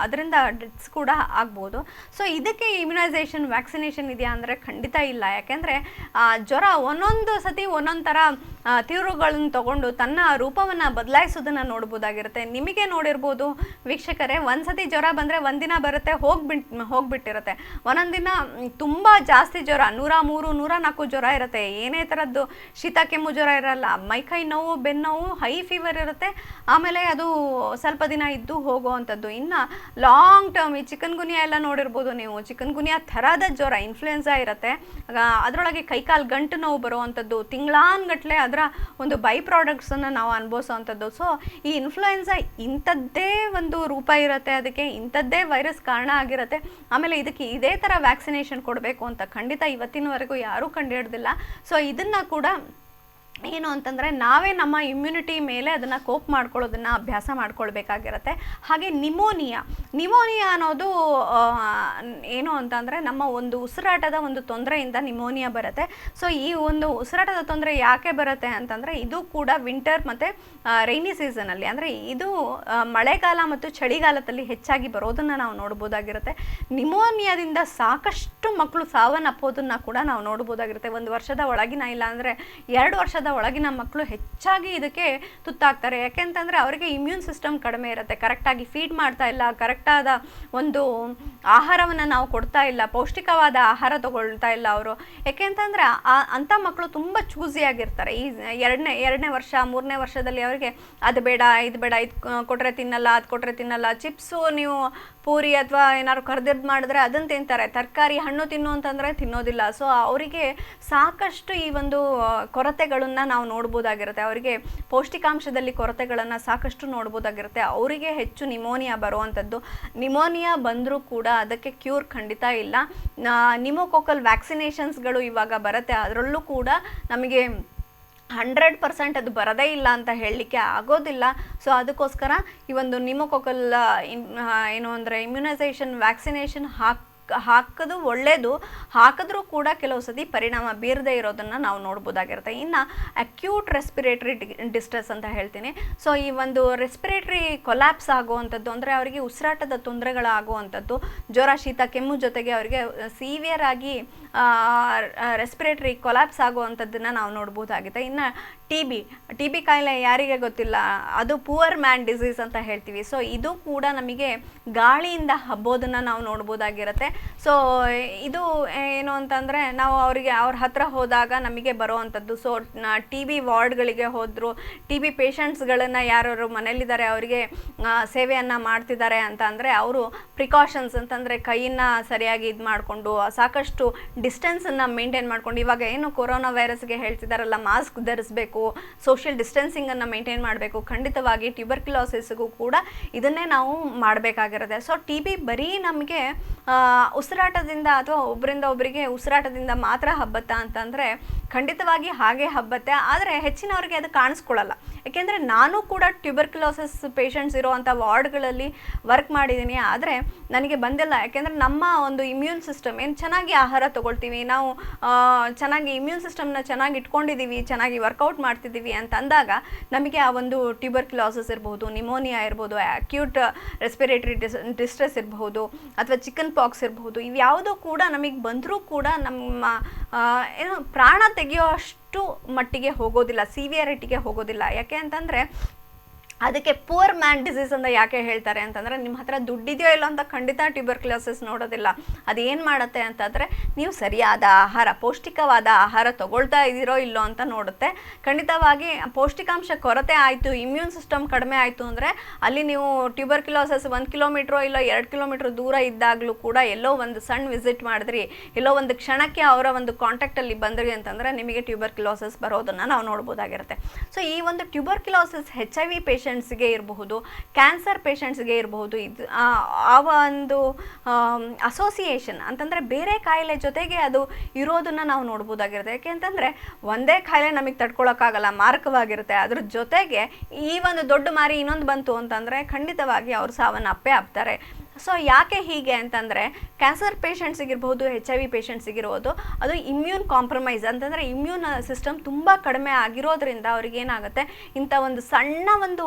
ಅದರಿಂದ ಡೆತ್ಸ್ ಕೂಡ ಆಗ್ಬೋದು. ಸೊ ಇದಕ್ಕೆ ಇಮ್ಯುನೈಸೇಷನ್ ವ್ಯಾಕ್ಸಿನೇಷನ್ ಇದೆಯಾ ಅಂದರೆ ಖಂಡಿತ ಇಲ್ಲ. ಯಾಕೆಂದರೆ ಜ್ವರ ಒಂದೊಂದು ಸತಿ ಒಂದೊಂದು ಥರ ತೀವ್ರಗಳನ್ನು ತಗೊಂಡು ತನ್ನ ರೂಪವನ್ನು ಬದಲಾಯಿಸೋದನ್ನು ನೋಡ್ಬೋದಾಗಿರುತ್ತೆ. ನಿಮಗೆ ನೋಡಿರ್ಬೋದು ವೀಕ್ಷಕರೇ, ಒಂದ್ಸತಿ ಜ್ವರ ಬಂದರೆ ಒಂದಿನ ಬರುತ್ತೆ, ಹೋಗ್ಬಿಟ್ಟಿರುತ್ತೆ. ಒಂದೊಂದು ದಿನ ತುಂಬ ಜಾಸ್ತಿ ಜ್ವರ, 103, 104 ಜ್ವರ ಇರುತ್ತೆ. ಏನೇ ಥರದ್ದು ಶೀತ ಕೆಮ್ಮು ಜ್ವರ ಇರಲ್ಲ, ಮೈಕೈ ನೋವು, ಬೆನ್ನೋವು, ಹೈ ಫೀವರ್ ಇರುತ್ತೆ. ಆಮೇಲೆ ಅದು ಸ್ವಲ್ಪ ದಿನ ಇದ್ದು ಹೋಗುವಂಥದ್ದು. ಇನ್ನು ಲಾಂಗ್ ಟರ್ಮ್ ಈ ಚಿಕನ್ ಗುನಿಯಾ ಎಲ್ಲ ನೋಡಿರ್ಬೋದು ನೀವು. ಚಿಕನ್ ಗುನಿಯಾ ಥರದ ಜ್ವರ ಇನ್ಫ್ಲೂಯೆನ್ಸಾ ಇರುತ್ತೆ. ಅದರೊಳಗೆ ಕೈಕಾಲು ಗಂಟು ನೋವು ಬರುವಂಥದ್ದು, ತಿಂಗಳಾನ್ಗಟ್ಲೆ ಅದರ ಒಂದು ಬೈ ಪ್ರಾಡಕ್ಟ್ಸನ್ನು ನಾವು ಅನುಭವಿಸೋವಂಥದ್ದು. ಸೊ ಈ ಇನ್ಫ್ಲೂಯೆನ್ಸಾ ಇಂಥದ್ದೇ ಒಂದು ರೂಪ ಇರುತ್ತೆ, ಅದಕ್ಕೆ ಇಂಥದ್ದೇ ವೈರಸ್ ಕಾರಣ ಆಗಿರುತ್ತೆ. ಆಮೇಲೆ ಇದಕ್ಕೆ ಇದೇ ಥರ ವ್ಯಾಕ್ಸಿನೇಷನ್ ಕೊಡಬೇಕು ಅಂತ ಖಂಡಿತ ಇವತ್ತಿನವರೆಗೂ ಯಾರೂ ಕಂಡುಹಿಡ್ದಿಲ್ಲ. ಸೊ ಇದನ್ನು ಕೂಡ ಏನು ಅಂತಂದರೆ ನಾವೇ ನಮ್ಮ ಇಮ್ಯುನಿಟಿ ಮೇಲೆ ಅದನ್ನು ಕೋಪ್ ಮಾಡ್ಕೊಳ್ಳೋದನ್ನು ಅಭ್ಯಾಸ ಮಾಡ್ಕೊಳ್ಬೇಕಾಗಿರುತ್ತೆ. ಹಾಗೆ ನಿಮೋನಿಯಾ ಅನ್ನೋದು ಏನು ಅಂತಂದರೆ ನಮ್ಮ ಒಂದು ಉಸಿರಾಟದ ಒಂದು ತೊಂದರೆಯಿಂದ ನಿಮೋನಿಯಾ ಬರುತ್ತೆ. ಸೊ ಈ ಒಂದು ಉಸಿರಾಟದ ತೊಂದರೆ ಯಾಕೆ ಬರುತ್ತೆ ಅಂತಂದರೆ ಇದು ಕೂಡ ವಿಂಟರ್ ಮತ್ತು ರೈನಿ ಸೀಸನಲ್ಲಿ, ಅಂದರೆ ಇದು ಮಳೆಗಾಲ ಮತ್ತು ಚಳಿಗಾಲದಲ್ಲಿ ಹೆಚ್ಚಾಗಿ ಬರೋದನ್ನು ನಾವು ನೋಡ್ಬೋದಾಗಿರುತ್ತೆ. ನಿಮೋನಿಯಾದಿಂದ ಸಾಕಷ್ಟು ಮಕ್ಕಳು ಸಾವನ್ನಪ್ಪೋದನ್ನು ಕೂಡ ನಾವು ನೋಡ್ಬೋದಾಗಿರುತ್ತೆ. 1 ವರ್ಷದ ಒಳಗಿನ, ಇಲ್ಲ ಅಂದರೆ 2 ವರ್ಷದ ಒಳಗಿನ ಮಕ್ಕಳು ಹೆಚ್ಚಾಗಿ ಇದಕ್ಕೆ ತುತ್ತಾಗ್ತಾರೆ. ಯಾಕೆಂತಂದರೆ ಅವರಿಗೆ ಇಮ್ಯೂನ್ ಸಿಸ್ಟಮ್ ಕಡಿಮೆ ಇರುತ್ತೆ, ಕರೆಕ್ಟಾಗಿ ಫೀಡ್ ಮಾಡ್ತಾ ಇಲ್ಲ, ಕರೆಕ್ಟಾದ ಒಂದು ಆಹಾರವನ್ನು ನಾವು ಕೊಡ್ತಾ ಇಲ್ಲ, ಪೌಷ್ಟಿಕವಾದ ಆಹಾರ ತಗೊಳ್ತಾ ಇಲ್ಲ ಅವರು. ಯಾಕೆಂತಂದರೆ ಅಂಥ ಮಕ್ಕಳು ತುಂಬ ಚೂಸಿಯಾಗಿರ್ತಾರೆ. ಈ ಎರಡನೇ ವರ್ಷ 3ನೇ ವರ್ಷದಲ್ಲಿ ಅವರಿಗೆ ಅದು ಬೇಡ, ಇದು ಬೇಡ, ಇದು ಕೊಟ್ಟರೆ ತಿನ್ನಲ್ಲ, ಅದು ಕೊಟ್ಟರೆ ತಿನ್ನಲ್ಲ, ಚಿಪ್ಸು ನೀವು ಪೂರಿ ಅಥವಾ ಏನಾದ್ರು ಕರ್ದಿದ್ದು ಮಾಡಿದ್ರೆ ಅದನ್ನು ತಿಂತಾರೆ, ತರಕಾರಿ ಹಣ್ಣು ತಿನ್ನು ಅಂತಂದರೆ ತಿನ್ನೋದಿಲ್ಲ. ಸೊ ಅವರಿಗೆ ಸಾಕಷ್ಟು ಈ ಒಂದು ಕೊರತೆಗಳನ್ನು ನಾವು ನೋಡ್ಬೋದಾಗಿರುತ್ತೆ. ಅವರಿಗೆ ಪೌಷ್ಟಿಕಾಂಶದಲ್ಲಿ ಕೊರತೆಗಳನ್ನು ಸಾಕಷ್ಟು ನೋಡ್ಬೋದಾಗಿರುತ್ತೆ. ಅವರಿಗೆ ಹೆಚ್ಚು ನಿಮೋನಿಯಾ ಬರುವಂಥದ್ದು. ನಿಮೋನಿಯಾ ಬಂದರೂ ಕೂಡ ಅದಕ್ಕೆ ಕ್ಯೂರ್ ಖಂಡಿತ ಇಲ್ಲ. ನಿಮೋಕೋಕಲ್ ವ್ಯಾಕ್ಸಿನೇಷನ್ಸ್ಗಳು ಇವಾಗ ಬರುತ್ತೆ, ಅದರಲ್ಲೂ ಕೂಡ ನಮಗೆ 100% ಅದು ಬರೋದೇ ಇಲ್ಲ ಅಂತ ಹೇಳಲಿಕ್ಕೆ ಆಗೋದಿಲ್ಲ. ಸೊ ಅದಕ್ಕೋಸ್ಕರ ಈ ಒಂದು ನಿಮೋಕೋಕಲ್ ಏನು ಅಂದರೆ ಇಮ್ಯುನೈಸೇಷನ್ ವ್ಯಾಕ್ಸಿನೇಷನ್ ಹಾಕೋದು ಒಳ್ಳೆಯದು, ಹಾಕಿದ್ರೂ ಕೂಡ ಕೆಲವು ಸತಿ ಪರಿಣಾಮ ಬೀರದೇ ಇರೋದನ್ನು ನಾವು ನೋಡ್ಬೋದಾಗಿರುತ್ತೆ. ಇನ್ನು ಅಕ್ಯೂಟ್ ರೆಸ್ಪಿರೇಟರಿ ಡಿಸ್ಟ್ರೆಸ್ ಅಂತ ಹೇಳ್ತೀನಿ. ಸೊ ಈ ಒಂದು ರೆಸ್ಪಿರೇಟರಿ ಕೊಲ್ಯಾಪ್ಸ್ ಆಗುವಂಥದ್ದು, ಅಂದರೆ ಅವರಿಗೆ ಉಸಿರಾಟದ ತೊಂದರೆಗಳಾಗುವಂಥದ್ದು, ಜ್ವರ, ಶೀತ, ಕೆಮ್ಮು ಜೊತೆಗೆ ಅವರಿಗೆ ಸಿವಿಯರ್ ಆಗಿ ರೆಸ್ಪಿರೇಟರಿ ಕೊಲ್ಯಾಪ್ಸ್ ಆಗುವಂಥದ್ದನ್ನು ನಾವು ನೋಡ್ಬೋದಾಗಿದೆ. ಇನ್ನು ಟಿ ಬಿ ಕಾಯಿಲೆ ಯಾರಿಗೆ ಗೊತ್ತಿಲ್ಲ, ಅದು ಪುವರ್ ಮ್ಯಾನ್ ಡಿಸೀಸ್ ಅಂತ ಹೇಳ್ತೀವಿ. ಸೊ ಇದು ಕೂಡ ನಮಗೆ ಗಾಳಿಯಿಂದ ಹಬ್ಬೋದನ್ನು ನಾವು ನೋಡ್ಬೋದಾಗಿರುತ್ತೆ. ಸೊ ಇದು ಏನು ಅಂತಂದರೆ ನಾವು ಅವ್ರ ಹತ್ರ ಹೋದಾಗ ನಮಗೆ ಬರೋವಂಥದ್ದು. ಸೊ ಟಿ ಬಿ ವಾರ್ಡ್ಗಳಿಗೆ ಹೋದರು, ಟಿ ಬಿ ಪೇಷಂಟ್ಸ್ಗಳನ್ನು ಯಾರು ಮನೇಲಿದ್ದಾರೆ ಅವರಿಗೆ ಸೇವೆಯನ್ನು ಮಾಡ್ತಿದ್ದಾರೆ ಅಂತ ಅಂದರೆ ಅವರು ಪ್ರಿಕಾಷನ್ಸ್ ಅಂತಂದರೆ ಕೈಯನ್ನು ಸರಿಯಾಗಿ ಇದು ಮಾಡಿಕೊಂಡು ಸಾಕಷ್ಟು ಡಿಸ್ಟೆನ್ಸನ್ನು ಮೇಂಟೈನ್ ಮಾಡ್ಕೊಂಡು, ಇವಾಗ ಏನು ಕೊರೋನಾ ವೈರಸ್ಗೆ ಹೇಳ್ತಿದ್ದಾರಲ್ಲ ಮಾಸ್ಕ್ ಧರಿಸಬೇಕು, ಸೋಷಿಯಲ್ ಡಿಸ್ಟೆನ್ಸಿಂಗನ್ನು ಮೇಂಟೈನ್ ಮಾಡಬೇಕು. ಖಂಡಿತವಾಗಿ ಟ್ಯೂಬರ್ಕ್ಯುಲೋಸಿಸ್ಗೂ ಕೂಡ ಇದನ್ನೇ ನಾವು ಮಾಡಬೇಕಾಗಿರುತ್ತೆ. ಸೊ ಟಿ ಬಿ ಬರೀ ನಮಗೆ ಉಸಿರಾಟದಿಂದ ಅಥವಾ ಒಬ್ಬರಿಂದ ಒಬ್ಬರಿಗೆ ಉಸಿರಾಟದಿಂದ ಮಾತ್ರ ಹಬ್ಬತ್ತಾ ಅಂತಂದರೆ ಖಂಡಿತವಾಗಿ ಹಾಗೆ ಹಬ್ಬತ್ತೆ, ಆದರೆ ಹೆಚ್ಚಿನವರಿಗೆ ಅದು ಕಾಣಿಸ್ಕೊಳ್ಳಲ್ಲ. ಏಕೆಂದರೆ ನಾನು ಕೂಡ ಟ್ಯೂಬರ್ಕ್ಯುಲೋಸಿಸ್ ಪೇಷಂಟ್ಸ್ ಇರೋವಂಥ ವಾರ್ಡ್ಗಳಲ್ಲಿ ವರ್ಕ್ ಮಾಡಿದ್ದೀನಿ, ಆದರೆ ನನಗೆ ಬಂದಿಲ್ಲ. ಯಾಕೆಂದರೆ ನಮ್ಮ ಒಂದು ಇಮ್ಯೂನ್ ಸಿಸ್ಟಮ್ ಏನು ಚೆನ್ನಾಗಿ ಆಹಾರ ತೊಗೊಳ್ತೀವಿ, ನಾವು ಚೆನ್ನಾಗಿ ಇಮ್ಯೂನ್ ಸಿಸ್ಟಮ್ನ ಚೆನ್ನಾಗಿ ಇಟ್ಕೊಂಡಿದ್ದೀವಿ, ಚೆನ್ನಾಗಿ ವರ್ಕೌಟ್ ಮಾಡ್ತಿದ್ದೀವಿ ಅಂತ ಅಂದಾಗ ನಮಗೆ ಆ ಒಂದು ಟ್ಯೂಬರ್ಕ್ಯುಲೋಸಿಸ್ ಇರ್ಬೋದು, ನಿಮೋನಿಯಾ ಇರ್ಬೋದು, ಅಕ್ಯೂಟ್ ರೆಸ್ಪಿರೇಟರಿ ಡಿಸ್ಟ್ರೆಸ್ ಇರಬಹುದು, ಅಥವಾ ಚಿಕನ್ ಪಾಕ್ಸ್ ಇರಬಹುದು, ಇವು ಯಾವುದೂ ಕೂಡ ನಮಗೆ ಬಂದರೂ ಕೂಡ ನಮ್ಮ ಏನು ಪ್ರಾಣ ತೆಗೆಯುವಷ್ಟು ಮಟ್ಟಿಗೆ ಹೋಗೋದಿಲ್ಲ, ಸಿವಿಯರಿಟಿಗೆ ಹೋಗೋದಿಲ್ಲ. ಯಾಕೆ ಅಂತಂದರೆ ಅದಕ್ಕೆ ಪುವರ್ ಮ್ಯಾನ್ ಡಿಸೀಸ್ ಅಂತ ಯಾಕೆ ಹೇಳ್ತಾರೆ ಅಂತಂದರೆ, ನಿಮ್ಮ ಹತ್ರ ದುಡ್ಡಿದೆಯೋ ಇಲ್ಲೋ ಅಂತ ಖಂಡಿತ ಟ್ಯೂಬರ್ಕ್ಯುಲೋಸಿಸ್ ನೋಡೋದಿಲ್ಲ. ಅದೇನು ಮಾಡುತ್ತೆ ಅಂತಂದರೆ ನೀವು ಸರಿಯಾದ ಆಹಾರ, ಪೌಷ್ಟಿಕವಾದ ಆಹಾರ ತೊಗೊಳ್ತಾ ಇದ್ದೀರೋ ಇಲ್ಲೋ ಅಂತ ನೋಡುತ್ತೆ. ಖಂಡಿತವಾಗಿ ಪೌಷ್ಟಿಕಾಂಶ ಕೊರತೆ ಆಯಿತು, ಇಮ್ಯೂನ್ ಸಿಸ್ಟಮ್ ಕಡಿಮೆ ಆಯಿತು ಅಂದರೆ ಅಲ್ಲಿ ನೀವು ಟ್ಯೂಬರ್ಕ್ಯುಲೋಸಿಸ್ 1 ಕಿಲೋಮೀಟ್ರೋ ಇಲ್ಲ 2 ಕಿಲೋಮೀಟ್ರ್ ದೂರ ಇದ್ದಾಗಲೂ ಕೂಡ ಎಲ್ಲೋ ಒಂದು ಸಣ್ಣ ವಿಸಿಟ್ ಮಾಡಿದ್ರಿ, ಎಲ್ಲೋ ಒಂದು ಕ್ಷಣಕ್ಕೆ ಅವರ ಒಂದು ಕಾಂಟ್ಯಾಕ್ಟಲ್ಲಿ ಬಂದ್ರಿ ಅಂತಂದರೆ ನಿಮಗೆ ಟ್ಯೂಬರ್ಕ್ಯುಲೋಸಿಸ್ ಬರೋದನ್ನು ನಾವು ನೋಡ್ಬೋದಾಗಿರುತ್ತೆ. ಸೊ ಈ ಒಂದು ಟ್ಯೂಬರ್ಕ್ಯುಲೋಸಿಸ್ HIV ಪೇಷಂಟ್ಸ್ಗೆ ಇರಬಹುದು, ಕ್ಯಾನ್ಸರ್ ಪೇಷಂಟ್ಸ್ಗೆ ಇರಬಹುದು. ಇದು ಆ ಒಂದು ಅಸೋಸಿಯೇಷನ್ ಅಂತಂದರೆ ಬೇರೆ ಕಾಯಿಲೆ ಜೊತೆಗೆ ಅದು ಇರೋದನ್ನು ನಾವು ನೋಡ್ಬೋದಾಗಿರುತ್ತೆ. ಯಾಕೆ ಅಂತಂದರೆ ಒಂದೇ ಕಾಯಿಲೆ ನಮಗೆ ತಡ್ಕೊಳಕ್ಕಾಗಲ್ಲ, ಮಾರಕವಾಗಿರುತ್ತೆ. ಅದ್ರ ಜೊತೆಗೆ ಈ ಒಂದು ದೊಡ್ಡ ಮಾರಿ ಇನ್ನೊಂದು ಬಂತು ಅಂತಂದರೆ ಖಂಡಿತವಾಗಿ ಅವರು ಸಾವನ್ನಪ್ಪೇ ಆಗ್ತಾರೆ. ಸೊ ಯಾಕೆ ಹೀಗೆ ಅಂತಂದರೆ ಕ್ಯಾನ್ಸರ್ ಪೇಷಂಟ್ಸಿಗಿರ್ಬೋದು, HIV ಪೇಷಂಟ್ಸಿಗಿರ್ಬೋದು, ಅದು ಇಮ್ಯೂನ್ ಕಾಂಪ್ರಮೈಸ್ ಅಂತಂದರೆ ಇಮ್ಯೂನ್ ಸಿಸ್ಟಮ್ ತುಂಬ ಕಡಿಮೆ ಆಗಿರೋದ್ರಿಂದ ಅವ್ರಿಗೇನಾಗುತ್ತೆ, ಇಂಥ ಒಂದು ಸಣ್ಣ ಒಂದು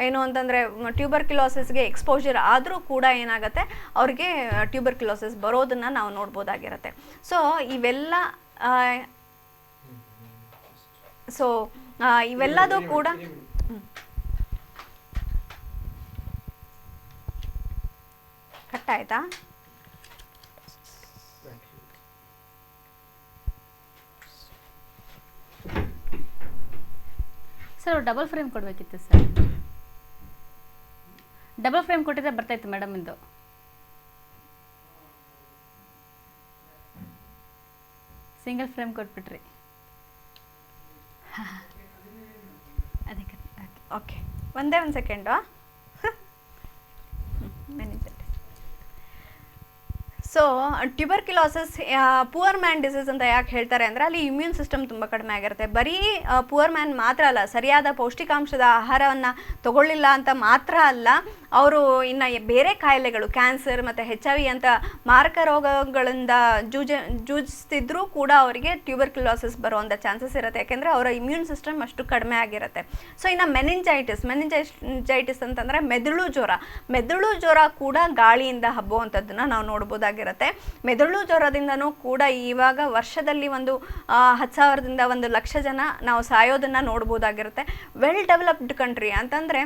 ಏನು ಅಂತಂದರೆ ಟ್ಯೂಬರ್ಕ್ಯುಲೋಸಿಸ್ಗೆ ಎಕ್ಸ್ಪೋಜರ್ ಆದರೂ ಕೂಡ ಏನಾಗುತ್ತೆ ಅವ್ರಿಗೆ ಟ್ಯೂಬರ್ಕ್ಯುಲೋಸಿಸ್ ಬರೋದನ್ನು ನಾವು ನೋಡ್ಬೋದಾಗಿರುತ್ತೆ. ಸೊ ಇವೆಲ್ಲದೂ ಕೂಡ ಕಟ್ಟಾಯ್ತಾ? ಸರ್ ಡಬಲ್ ಫ್ರೇಮ್ ಕೊಡಬೇಕಿತ್ತು ಸರ್. ಡಬಲ್ ಫ್ರೇಮ್ ಕೊಟ್ಟಿದ್ರೆ ಬರ್ತಾಯಿತ್ತು ಮೇಡಮ್. ಇಂದು ಸಿಂಗಲ್ ಫ್ರೇಮ್ ಕೊಟ್ಬಿಟ್ರಿ. ಅದಕ್ಕೆ ಓಕೆ, ಒಂದೇ ಒಂದು second. So tuberculosis poor man disease ಅಂತ ಯಾಕೆ ಹೇಳ್ತಾರೆ ಅಂದರೆ ಅಲ್ಲಿ ಇಮ್ಯೂನ್ ಸಿಸ್ಟಮ್ ತುಂಬ ಕಡಿಮೆ ಆಗಿರುತ್ತೆ. ಬರೀ ಪುವರ್ ಮ್ಯಾನ್ ಮಾತ್ರ ಅಲ್ಲ, ಸರಿಯಾದ ಪೌಷ್ಟಿಕಾಂಶದ ಆಹಾರವನ್ನು ತಗೊಳ್ಳಿಲ್ಲ ಅಂತ ಮಾತ್ರ ಅಲ್ಲ, ಅವರು ಇನ್ನು ಬೇರೆ ಕಾಯಿಲೆಗಳು, ಕ್ಯಾನ್ಸರ್ ಮತ್ತು HIV ಅಂತ ಮಾರಕ ರೋಗಗಳಿಂದ ಜೂಜಿಸ್ತಿದ್ರೂ ಕೂಡ ಅವರಿಗೆ ಟ್ಯೂಬರ್ಕ್ಯುಲೋಸಿಸ್ ಬರುವಂಥ ಚಾನ್ಸಸ್ ಇರುತ್ತೆ. ಯಾಕೆಂದರೆ ಅವರ ಇಮ್ಯೂನ್ ಸಿಸ್ಟಮ್ ಅಷ್ಟು ಕಡಿಮೆ ಆಗಿರುತ್ತೆ. ಸೊ ಇನ್ನು ಮೆನಿಂಜೈಟಿಸ್ ಅಂತಂದರೆ ಮೆದುಳು ಜ್ವರ ಕೂಡ ಗಾಳಿಯಿಂದ ಹಬ್ಬುವಂಥದ್ದನ್ನು ನಾವು ನೋಡ್ಬೋದಾಗಿರುತ್ತೆ. ಮೆದುಳು ಜ್ವರದಿಂದನೂ ಕೂಡ ಇವಾಗ ವರ್ಷದಲ್ಲಿ ಒಂದು 10,000ದಿಂದ 1,00,000 ಜನ ನಾವು ಸಾಯೋದನ್ನು ನೋಡ್ಬೋದಾಗಿರುತ್ತೆ. ವೆಲ್ ಡೆವಲಪ್ಡ್ ಕಂಟ್ರಿ ಅಂತಂದರೆ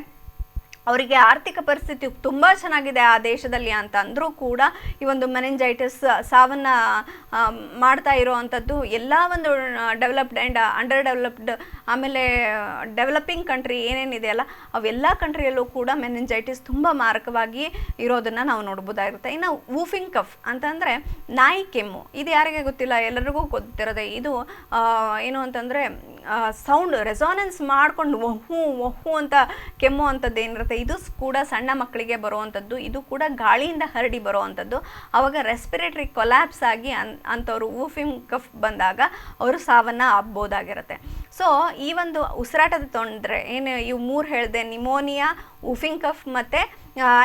ಅವರಿಗೆ ಆರ್ಥಿಕ ಪರಿಸ್ಥಿತಿ ತುಂಬ ಚೆನ್ನಾಗಿದೆ ಆ ದೇಶದಲ್ಲಿ ಅಂತ ಅಂದರೂ ಕೂಡ ಈ ಒಂದು ಮೆನಿಂಜೈಟಿಸ್ ಸಾವನ್ನು ಮಾಡ್ತಾ ಇರೋವಂಥದ್ದು ಎಲ್ಲ ಒಂದು ಡೆವಲಪ್ಡ್ ಆ್ಯಂಡ್ ಅಂಡರ್ ಡೆವಲಪ್ಡ್ ಆಮೇಲೆ ಡೆವಲಪಿಂಗ್ ಕಂಟ್ರಿ ಏನೇನಿದೆಯಲ್ಲ ಅವೆಲ್ಲ ಕಂಟ್ರಿಯಲ್ಲೂ ಕೂಡ ಮೆನಿಂಜೈಟಿಸ್ ತುಂಬ ಮಾರಕವಾಗಿ ಇರೋದನ್ನು ನಾವು ನೋಡ್ಬೋದಾಗಿರುತ್ತೆ. ಇನ್ನು ವೂಫಿಂಗ್ ಕಫ್ ಅಂತಂದರೆ ನಾಯಿ ಕೆಮ್ಮು, ಇದು ಯಾರಿಗೆ ಗೊತ್ತಿಲ್ಲ, ಎಲ್ಲರಿಗೂ ಗೊತ್ತಿರೋದೆ. ಇದು ಏನು ಅಂತಂದರೆ ಸೌಂಡ್ ರೆಸೋನೆನ್ಸ್ ಮಾಡ್ಕೊಂಡು ಒಹು ಅಂತ ಕೆಮ್ಮು ಅಂಥದ್ದು ಏನಿರುತ್ತೆ, ಇದು ಕೂಡ ಸಣ್ಣ ಮಕ್ಕಳಿಗೆ ಬರುವಂಥದ್ದು. ಇದು ಕೂಡ ಗಾಳಿಯಿಂದ ಹರಡಿ ಬರುವಂಥದ್ದು. ಆವಾಗ ರೆಸ್ಪಿರೇಟರಿ ಕೊಲ್ಯಾಪ್ಸ್ ಆಗಿ ಅಂಥವ್ರು ವೂಫಿಂಗ್ ಕಫ್ ಬಂದಾಗ ಅವರು ಸಾವನ್ನು ಅಪ್ಬೋದಾಗಿರುತ್ತೆ. ಸೊ ಈ ಒಂದು ಉಸಿರಾಟದ ತೊಂದರೆ ಏನು ಇವು 3 ಹೇಳಿದೆ, ನಿಮೋನಿಯಾ, ವೂಫಿಂಗ್ ಕಫ್ ಮತ್ತು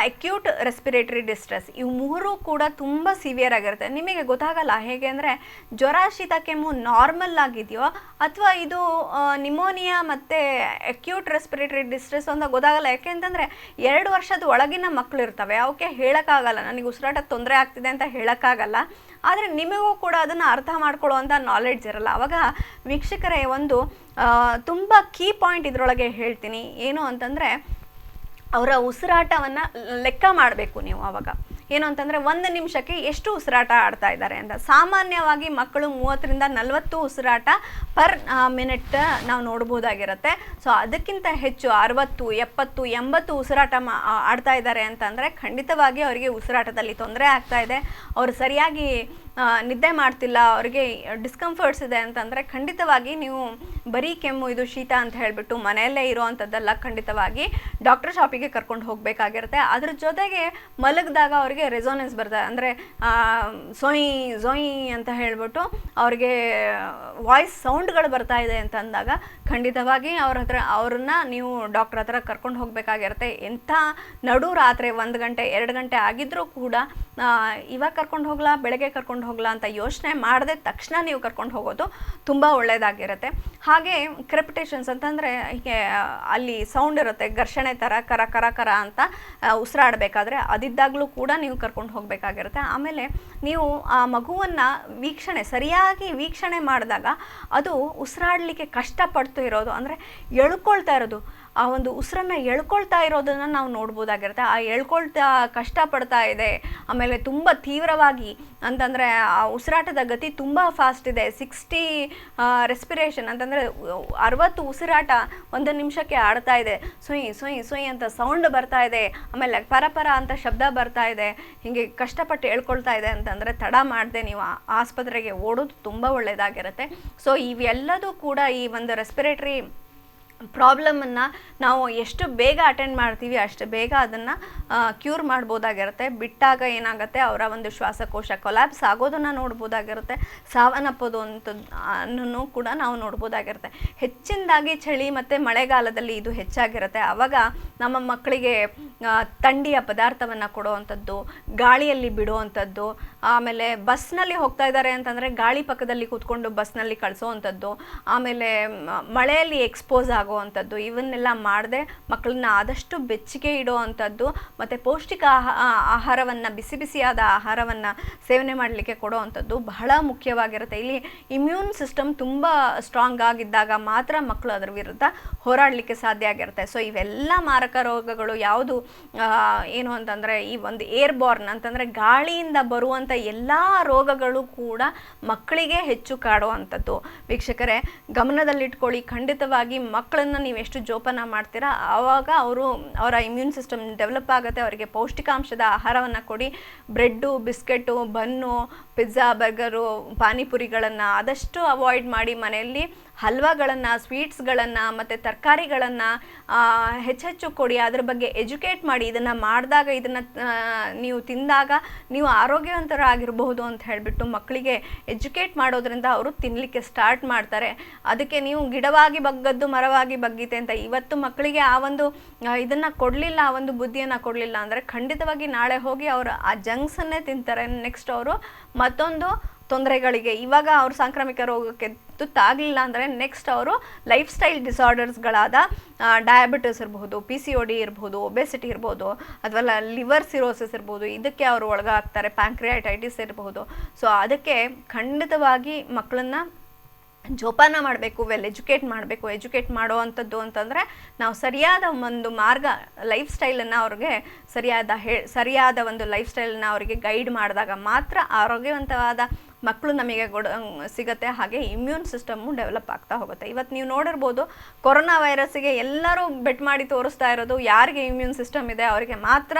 ಅಕ್ಯೂಟ್ ರೆಸ್ಪಿರೇಟರಿ ಡಿಸ್ಟ್ರೆಸ್, ಇವು 3 ಕೂಡ ತುಂಬ ಸಿವಿಯರ್ ಆಗಿರುತ್ತೆ. ನಿಮಗೆ ಗೊತ್ತಾಗಲ್ಲ ಹೇಗೆ ಅಂದರೆ ಜ್ವರ, ಶೀತ, ಕೆಮ್ಮು ನಾರ್ಮಲ್ ಆಗಿದೆಯೋ ಅಥವಾ ಇದು ನಿಮೋನಿಯಾ ಮತ್ತು ಅಕ್ಯೂಟ್ ರೆಸ್ಪಿರೇಟರಿ ಡಿಸ್ಟ್ರೆಸ್ ಅಂತ ಗೊತ್ತಾಗಲ್ಲ. ಯಾಕೆಂತಂದರೆ 2 ವರ್ಷದ ಒಳಗಿನ ಮಕ್ಕಳು ಇರ್ತವೆ, ಅವಕ್ಕೆ ಹೇಳೋಕ್ಕಾಗಲ್ಲ, ನನಗೆ ಉಸಿರಾಟಕ್ಕೆ ತೊಂದರೆ ಆಗ್ತಿದೆ ಅಂತ ಹೇಳೋಕ್ಕಾಗಲ್ಲ. ಆದರೆ ನಿಮಗೂ ಕೂಡ ಅದನ್ನು ಅರ್ಥ ಮಾಡ್ಕೊಳ್ಳುವಂಥ ನಾಲೆಡ್ಜ್ ಇರಲ್ಲ. ಆವಾಗ ವೀಕ್ಷಕರೇ ಒಂದು ತುಂಬ ಕೀ ಪಾಯಿಂಟ್ ಇದರೊಳಗೆ ಹೇಳ್ತೀನಿ, ಏನು ಅಂತಂದರೆ ಅವರ ಉಸಿರಾಟವನ್ನು ಲೆಕ್ಕ ಮಾಡಬೇಕು ನೀವು. ಆವಾಗ ಏನು ಅಂತಂದರೆ 1 ನಿಮಿಷಕ್ಕೆ ಎಷ್ಟು ಉಸಿರಾಟ ಆಡ್ತಾ ಇದ್ದಾರೆ ಅಂತ. ಸಾಮಾನ್ಯವಾಗಿ ಮಕ್ಕಳು 30ರಿಂದ 40 ಉಸಿರಾಟ ಪರ್ ಮಿನಿಟ್ ನಾವು ನೋಡ್ಬೋದಾಗಿರುತ್ತೆ. ಸೊ ಅದಕ್ಕಿಂತ ಹೆಚ್ಚು 60, 70, 80 ಉಸಿರಾಟ ಆಡ್ತಾ ಇದ್ದಾರೆ ಅಂತಂದರೆ ಖಂಡಿತವಾಗಿ ಅವರಿಗೆ ಉಸಿರಾಟದಲ್ಲಿ ತೊಂದರೆ ಆಗ್ತಾ ಇದೆ, ಅವರು ಸರಿಯಾಗಿ ನಿದ್ದೆ ಮಾಡ್ತಿಲ್ಲ, ಅವರಿಗೆ ಡಿಸ್ಕಂಫರ್ಟ್ಸ್ ಇದೆ ಅಂತಂದರೆ ಖಂಡಿತವಾಗಿ ನೀವು ಬರೀ ಕೆಮ್ಮು, ಇದು ಶೀತ ಅಂತ ಹೇಳಿಬಿಟ್ಟು ಮನೆಯಲ್ಲೇ ಇರೋವಂಥದ್ದೆಲ್ಲ, ಖಂಡಿತವಾಗಿ ಡಾಕ್ಟರ್ ಶಾಪಿಗೆ ಕರ್ಕೊಂಡು ಹೋಗಬೇಕಾಗಿರುತ್ತೆ. ಅದ್ರ ಜೊತೆಗೆ ಮಲಗಿದಾಗ ಅವರಿಗೆ ರೆಸೋನೆನ್ಸ್ ಬರ್ತದೆ, ಅಂದರೆ ಝೊಯ್ ಅಂತ ಹೇಳಿಬಿಟ್ಟು ಅವ್ರಿಗೆ ವಾಯ್ಸ್ ಸೌಂಡ್ಗಳು ಬರ್ತಾ ಇದೆ ಅಂತ ಅಂದಾಗ ಖಂಡಿತವಾಗಿ ಅವ್ರನ್ನ ನೀವು ಡಾಕ್ಟರ್ ಹತ್ರ ಕರ್ಕೊಂಡು ಹೋಗಬೇಕಾಗಿರುತ್ತೆ. ಎಂಥ ನಡು ರಾತ್ರಿ 1 ಗಂಟೆ 2 ಗಂಟೆ ಆಗಿದ್ರೂ ಕೂಡ ಇವಾಗ ಕರ್ಕೊಂಡು ಹೋಗ್ಲಾ, ಬೆಳಗ್ಗೆ ಕರ್ಕೊಂಡು ಹೋಗ್ಲಾ ಅಂತ ಯೋಚನೆ ಮಾಡದೆ ತಕ್ಷಣ ನೀವು ಕರ್ಕೊಂಡು ಹೋಗೋದು ತುಂಬ ಒಳ್ಳೆಯದಾಗಿರುತ್ತೆ. ಹಾಗೆ ಕ್ರೆಪಿಟೇಷನ್ಸ್ ಅಂತಂದರೆ ಹೀಗೆ ಅಲ್ಲಿ ಸೌಂಡ್ ಇರುತ್ತೆ, ಘರ್ಷಣೆ ಥರ ಕರ ಕರ ಕರ ಅಂತ ಉಸಿರಾಡಬೇಕಾದ್ರೆ ಅದಿದ್ದಾಗಲೂ ಕೂಡ ನೀವು ಕರ್ಕೊಂಡು ಹೋಗಬೇಕಾಗಿರುತ್ತೆ. ಆಮೇಲೆ ನೀವು ಆ ಮಗುವನ್ನು ಸರಿಯಾಗಿ ವೀಕ್ಷಣೆ ಮಾಡಿದಾಗ ಅದು ಉಸಿರಾಡಲಿಕ್ಕೆ ಕಷ್ಟಪಡ್ತು ಇರೋದು, ಅಂದರೆ ಎಳ್ಕೊಳ್ತಾ ಇರೋದು, ಆ ಒಂದು ಉಸಿರನ್ನು ಎಳ್ಕೊಳ್ತಾ ಇರೋದನ್ನು ನಾವು ನೋಡ್ಬೋದಾಗಿರುತ್ತೆ. ಆ ಎಳ್ಕೊಳ್ತಾ ಕಷ್ಟಪಡ್ತಾ ಇದೆ, ಆಮೇಲೆ ತುಂಬ ತೀವ್ರವಾಗಿ ಅಂತಂದರೆ ಆ ಉಸಿರಾಟದ ಗತಿ ತುಂಬ ಫಾಸ್ಟ್ ಇದೆ. 60 ರೆಸ್ಪಿರೇಷನ್ ಅಂತಂದರೆ 60 ಉಸಿರಾಟ 1 ನಿಮಿಷಕ್ಕೆ ಆಡ್ತಾ ಇದೆ. ಸುಯ್ ಅಂತ ಸೌಂಡ್ ಬರ್ತಾ ಇದೆ, ಆಮೇಲೆ ಪರ ಅಂತ ಶಬ್ದ ಬರ್ತಾ ಇದೆ, ಹೀಗೆ ಕಷ್ಟಪಟ್ಟು ಹೇಳ್ಕೊಳ್ತಾ ಇದೆ ಅಂತಂದರೆ ತಡ ಮಾಡದೆ ನೀವು ಆಸ್ಪತ್ರೆಗೆ ಓಡೋದು ತುಂಬ ಒಳ್ಳೆಯದಾಗಿರುತ್ತೆ. ಸೊ ಇವೆಲ್ಲದೂ ಕೂಡ ಈ ಒಂದು ರೆಸ್ಪಿರೇಟರಿ ಪ್ರಾಬ್ಲಮನ್ನು ನಾವು ಎಷ್ಟು ಬೇಗ ಅಟೆಂಡ್ ಮಾಡ್ತೀವಿ ಅಷ್ಟು ಬೇಗ ಅದನ್ನು ಕ್ಯೂರ್ ಮಾಡ್ಬೋದಾಗಿರುತ್ತೆ. ಬಿಟ್ಟಾಗ ಏನಾಗುತ್ತೆ, ಅವರ ಒಂದು ಶ್ವಾಸಕೋಶ ಕೊಲ್ಯಾಪ್ಸ್ ಆಗೋದನ್ನು ನೋಡ್ಬೋದಾಗಿರುತ್ತೆ, ಸಾವನ್ನಪ್ಪೋದು ಅಂತನೂ ಕೂಡ ನಾವು ನೋಡ್ಬೋದಾಗಿರುತ್ತೆ. ಹೆಚ್ಚಿನದಾಗಿ ಚಳಿ ಮತ್ತು ಮಳೆಗಾಲದಲ್ಲಿ ಇದು ಹೆಚ್ಚಾಗಿರುತ್ತೆ. ಆವಾಗ ನಮ್ಮ ಮಕ್ಕಳಿಗೆ ಥಂಡಿಯ ಪದಾರ್ಥವನ್ನು ಕೊಡುವಂಥದ್ದು, ಗಾಳಿಯಲ್ಲಿ ಬಿಡುವಂಥದ್ದು, ಆಮೇಲೆ ಬಸ್ನಲ್ಲಿ ಹೋಗ್ತಾ ಇದ್ದಾರೆ ಅಂತಂದರೆ ಗಾಳಿ ಪಕ್ಕದಲ್ಲಿ ಕೂತ್ಕೊಂಡು ಬಸ್ನಲ್ಲಿ ಕಳಿಸೋವಂಥದ್ದು, ಆಮೇಲೆ ಮಳೆಯಲ್ಲಿ ಎಕ್ಸ್ಪೋಸ್ ಆಗುವಂಥದ್ದು, ಇವನ್ನೆಲ್ಲ ಮಾಡದೆ ಮಕ್ಕಳನ್ನ ಆದಷ್ಟು ಬೆಚ್ಚಗೆ ಇಡುವಂಥದ್ದು ಮತ್ತು ಪೌಷ್ಟಿಕ ಆಹಾರವನ್ನು, ಬಿಸಿ ಬಿಸಿಯಾದ ಆಹಾರವನ್ನು ಸೇವನೆ ಮಾಡಲಿಕ್ಕೆ ಕೊಡುವಂಥದ್ದು ಬಹಳ ಮುಖ್ಯವಾಗಿರುತ್ತೆ. ಇಲ್ಲಿ ಇಮ್ಯೂನ್ ಸಿಸ್ಟಮ್ ತುಂಬ ಸ್ಟ್ರಾಂಗ್ ಆಗಿದ್ದಾಗ ಮಾತ್ರ ಮಕ್ಕಳು ಅದರ ವಿರುದ್ಧ ಹೋರಾಡಲಿಕ್ಕೆ ಸಾಧ್ಯ ಆಗಿರುತ್ತೆ. ಸೊ ಇವೆಲ್ಲ ಮಾರಕ ರೋಗಗಳು ಯಾವುದು ಏನು ಅಂತಂದರೆ ಈ ಒಂದು ಏರ್ಬೋರ್ನ್ ಅಂತಂದರೆ ಗಾಳಿಯಿಂದ ಬರುವಂಥ ಎಲ್ಲ ರೋಗಗಳು ಕೂಡ ಮಕ್ಕಳಿಗೆ ಹೆಚ್ಚು ಕಾಡುವಂಥದ್ದು. ವೀಕ್ಷಕರೇ ಗಮನದಲ್ಲಿಟ್ಕೊಳ್ಳಿ, ಖಂಡಿತವಾಗಿ ಮಕ್ಕಳನ್ನು ನೀವು ಎಷ್ಟು ಜೋಪಾನ ಮಾಡ್ತೀರಾ ಆವಾಗ ಅವರ ಇಮ್ಯೂನ್ ಸಿಸ್ಟಮ್ ಡೆವಲಪ್ ಆಗುತ್ತೆ. ಅವರಿಗೆ ಪೌಷ್ಟಿಕಾಂಶದ ಆಹಾರವನ್ನು ಕೊಡಿ. Bread, biscuit, bun, pizza, burger, ಪಾನಿಪುರಿಗಳನ್ನು ಆದಷ್ಟು ಅವಾಯ್ಡ್ ಮಾಡಿ. ಮನೆಯಲ್ಲಿ ಹಲ್ವಾಗಳನ್ನು, ಸ್ವೀಟ್ಸ್ಗಳನ್ನು ಮತ್ತು ತರಕಾರಿಗಳನ್ನು ಹೆಚ್ಚೆಚ್ಚು ಕೊಡಿ. ಅದ್ರ ಬಗ್ಗೆ ಎಜುಕೇಟ್ ಮಾಡಿ. ಇದನ್ನು ಮಾಡಿದಾಗ, ಇದನ್ನು ನೀವು ತಿಂದಾಗ ನೀವು ಆರೋಗ್ಯವಂತರಾಗಿರಬಹುದು ಅಂತ ಹೇಳಿಬಿಟ್ಟು ಮಕ್ಕಳಿಗೆ ಎಜುಕೇಟ್ ಮಾಡೋದ್ರಿಂದ ಅವರು ತಿನ್ನಲಿಕ್ಕೆ ಸ್ಟಾರ್ಟ್ ಮಾಡ್ತಾರೆ. ಅದಕ್ಕೆ ನೀವು ಗಿಡವಾಗಿ ಬಗ್ಗದ್ದು ಮರವಾಗಿ ಬಗ್ಗೀತೆ ಅಂತ ಇವತ್ತು ಮಕ್ಕಳಿಗೆ ಆ ಒಂದು ಇದನ್ನು ಕೊಡಲಿಲ್ಲ, ಆ ಒಂದು ಬುದ್ಧಿಯನ್ನು ಕೊಡಲಿಲ್ಲ ಅಂದರೆ ಖಂಡಿತವಾಗಿ ನಾಳೆ ಹೋಗಿ ಅವರು ಆ ಜಂಕ್ಸನ್ನೇ ತಿಂತಾರೆ. ನೆಕ್ಸ್ಟ್ ಅವರು ಮತ್ತೊಂದು ತೊಂದರೆಗಳಿಗೆ, ಇವಾಗ ಅವ್ರು ಸಾಂಕ್ರಾಮಿಕ ರೋಗಕ್ಕೆ ತುತ್ತಾಗಲಿಲ್ಲ ಅಂದರೆ ನೆಕ್ಸ್ಟ್ ಅವರು ಲೈಫ್ ಸ್ಟೈಲ್ ಡಿಸಾರ್ಡರ್ಸ್ಗಳಾದ ಡಯಾಬಿಟಿಸ್ ಇರ್ಬೋದು, PCOD ಇರ್ಬೋದು, ಒಬೆಸಿಟಿ ಇರ್ಬೋದು, ಅಥವಾ ಲಿವರ್ ಸಿರೋಸಿಸ್ ಇರ್ಬೋದು, ಇದಕ್ಕೆ ಅವರು ಒಳಗಾಗ್ತಾರೆ. ಪ್ಯಾಂಕ್ರಿಯಾಟೈಟಿಸ್ ಇರ್ಬೋದು. ಸೊ ಅದಕ್ಕೆ ಖಂಡಿತವಾಗಿ ಮಕ್ಕಳನ್ನ ಜೋಪಾನ ಮಾಡಬೇಕು, ಎಜುಕೇಟ್ ಮಾಡಬೇಕು. ಎಜುಕೇಟ್ ಮಾಡೋ ಅಂಥದ್ದು ಅಂತಂದರೆ ನಾವು ಸರಿಯಾದ ಒಂದು ಮಾರ್ಗ, ಲೈಫ್ ಸ್ಟೈಲನ್ನು ಅವ್ರಿಗೆ ಸರಿಯಾದ ಒಂದು ಲೈಫ್ ಸ್ಟೈಲನ್ನು ಅವರಿಗೆ ಗೈಡ್ ಮಾಡಿದಾಗ ಮಾತ್ರ ಆರೋಗ್ಯವಂತವಾದ ಮಕ್ಕಳು ನಮಗೆ ಸಿಗುತ್ತೆ. ಹಾಗೆ ಇಮ್ಯೂನ್ ಸಿಸ್ಟಮ್ಮು ಡೆವಲಪ್ ಆಗ್ತಾ ಹೋಗುತ್ತೆ. ಇವತ್ತು ನೀವು ನೋಡಿರ್ಬೋದು, ಕೊರೋನಾ ವೈರಸ್ಸಿಗೆ ಎಲ್ಲರೂ ಬೆಟ್ ಮಾಡಿ ತೋರಿಸ್ತಾ ಇರೋದು ಯಾರಿಗೆ ಇಮ್ಯೂನ್ ಸಿಸ್ಟಮ್ ಇದೆ ಅವರಿಗೆ ಮಾತ್ರ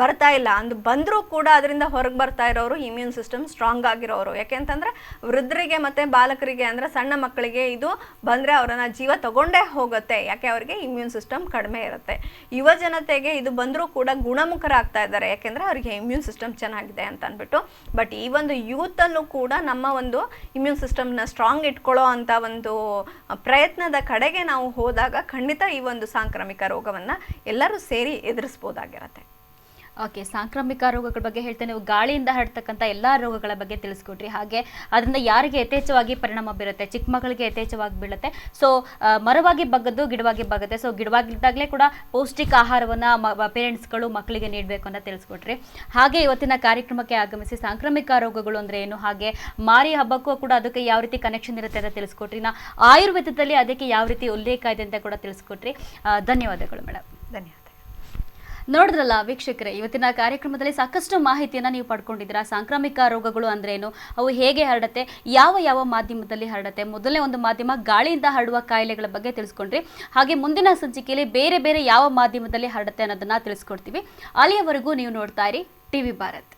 ಬರ್ತಾ ಇಲ್ಲ. ಅಂದು ಬಂದರೂ ಕೂಡ ಅದರಿಂದ ಹೊರಗೆ ಬರ್ತಾ ಇರೋರು ಇಮ್ಯೂನ್ ಸಿಸ್ಟಮ್ ಸ್ಟ್ರಾಂಗ್ ಆಗಿರೋರು. ಯಾಕೆಂತಂದರೆ ವೃದ್ಧರಿಗೆ ಮತ್ತು ಬಾಲಕರಿಗೆ, ಅಂದರೆ ಸಣ್ಣ ಮಕ್ಕಳಿಗೆ ಇದು ಬಂದರೆ ಅವರನ್ನು ಜೀವ ತಗೊಂಡೇ ಹೋಗುತ್ತೆ. ಯಾಕೆ ಅವರಿಗೆ ಇಮ್ಯೂನ್ ಸಿಸ್ಟಮ್ ಕಡಿಮೆ ಇರುತ್ತೆ. ಯುವ ಜನತೆಗೆ ಇದು ಬಂದರೂ ಕೂಡ ಗುಣಮುಖರಾಗ್ತಾ ಇದ್ದಾರೆ, ಯಾಕೆಂದರೆ ಅವರಿಗೆ ಇಮ್ಯೂನ್ ಸಿಸ್ಟಮ್ ಚೆನ್ನಾಗಿದೆ ಅಂತ ಅಂದ್ಬಿಟ್ಟು. ಬಟ್ ಈ ಒಂದು ಯೂತಲ್ಲೂ ಕೂಡ ನಮ್ಮ ಒಂದು ಇಮ್ಯೂನ್ ಸಿಸ್ಟಮ್ನ ಸ್ಟ್ರಾಂಗ್ ಇಟ್ಕೊಳ್ಳೋ ಅಂಥ ಒಂದು ಪ್ರಯತ್ನದ ಕಡೆಗೆ ನಾವು ಹೋದಾಗ ಖಂಡಿತ ಈ ಒಂದು ಸಾಂಕ್ರಾಮಿಕ ರೋಗವನ್ನು ಎಲ್ಲರೂ ಸೇರಿ ಎದುರಿಸ್ಬೋದಾಗಿರುತ್ತೆ. ಓಕೆ, ಸಾಂಕ್ರಾಮಿಕ ರೋಗಗಳ ಬಗ್ಗೆ ಹೇಳ್ತೇನೆ. ನೀವು ಗಾಳಿಯಿಂದ ಹರಡ್ತಕ್ಕಂಥ ಎಲ್ಲ ರೋಗಗಳ ಬಗ್ಗೆ ತಿಳಿಸ್ಕೊಟ್ರಿ. ಹಾಗೆ ಅದರಿಂದ ಯಾರಿಗೆ ಯಥೇಚ್ಛವಾಗಿ ಪರಿಣಾಮ ಬೀರುತ್ತೆ, ಚಿಕ್ಕ ಮಕ್ಕಳಿಗೆ ಯಥೇಚ್ಛವಾಗಿ ಬೀಳುತ್ತೆ. ಸೊ ಮರವಾಗಿ ಬಗ್ಗದ್ದು ಗಿಡವಾಗಿ ಬಗುತ್ತೆ. ಸೊ ಗಿಡವಾಗಿದ್ದಾಗಲೇ ಕೂಡ ಪೌಷ್ಟಿಕ ಆಹಾರವನ್ನು ಪೇರೆಂಟ್ಸ್ಗಳು ಮಕ್ಕಳಿಗೆ ನೀಡಬೇಕು ಅಂತ ತಿಳಿಸ್ಕೊಟ್ರಿ. ಹಾಗೆ ಇವತ್ತಿನ ಕಾರ್ಯಕ್ರಮಕ್ಕೆ ಆಗಮಿಸಿ ಸಾಂಕ್ರಾಮಿಕ ರೋಗಗಳು ಅಂದರೆ ಏನು, ಹಾಗೆ ಮಾರಿ ಹಬ್ಬಕ್ಕೂ ಕೂಡ ಅದಕ್ಕೆ ಯಾವ ರೀತಿ ಕನೆಕ್ಷನ್ ಇರುತ್ತೆ ಅಂತ ತಿಳಿಸ್ಕೊಟ್ರಿ. ಆಯುರ್ವೇದದಲ್ಲಿ ಅದಕ್ಕೆ ಯಾವ ರೀತಿ ಉಲ್ಲೇಖ ಇದೆ ಅಂತ ಕೂಡ ತಿಳಿಸ್ಕೊಟ್ರಿ. ಧನ್ಯವಾದಗಳು ಮೇಡಮ್. ಧನ್ಯವಾದ. ನೋಡಿದ್ರಲ್ಲ ವೀಕ್ಷಕರೇ, ಇವತ್ತಿನ ಕಾರ್ಯಕ್ರಮದಲ್ಲಿ ಸಾಕಷ್ಟು ಮಾಹಿತಿಯನ್ನು ನೀವು ಪಡ್ಕೊಂಡಿದ್ದೀರಾ. ಸಾಂಕ್ರಾಮಿಕ ರೋಗಗಳು ಅಂದ್ರೇನು, ಅವು ಹೇಗೆ ಹರಡುತ್ತೆ, ಯಾವ ಮಾಧ್ಯಮದಲ್ಲಿ ಹರಡುತ್ತೆ. ಮೊದಲನೇ ಒಂದು ಮಾಧ್ಯಮ ಗಾಳಿಯಿಂದ ಹರಡುವ ಕಾಯಿಲೆಗಳ ಬಗ್ಗೆ ತಿಳಿಸ್ಕೊಂಡ್ರಿ. ಹಾಗೆ ಮುಂದಿನ ಸಂಚಿಕೆಯಲ್ಲಿ ಬೇರೆ ಯಾವ ಮಾಧ್ಯಮದಲ್ಲಿ ಹರಡುತ್ತೆ ಅನ್ನೋದನ್ನ ತಿಳಿಸ್ಕೊಡ್ತೀವಿ. ಅಲ್ಲಿಯವರೆಗೂ ನೀವು ನೋಡ್ತಾ ಇರಿ ಟಿವಿ ಭಾರತ್.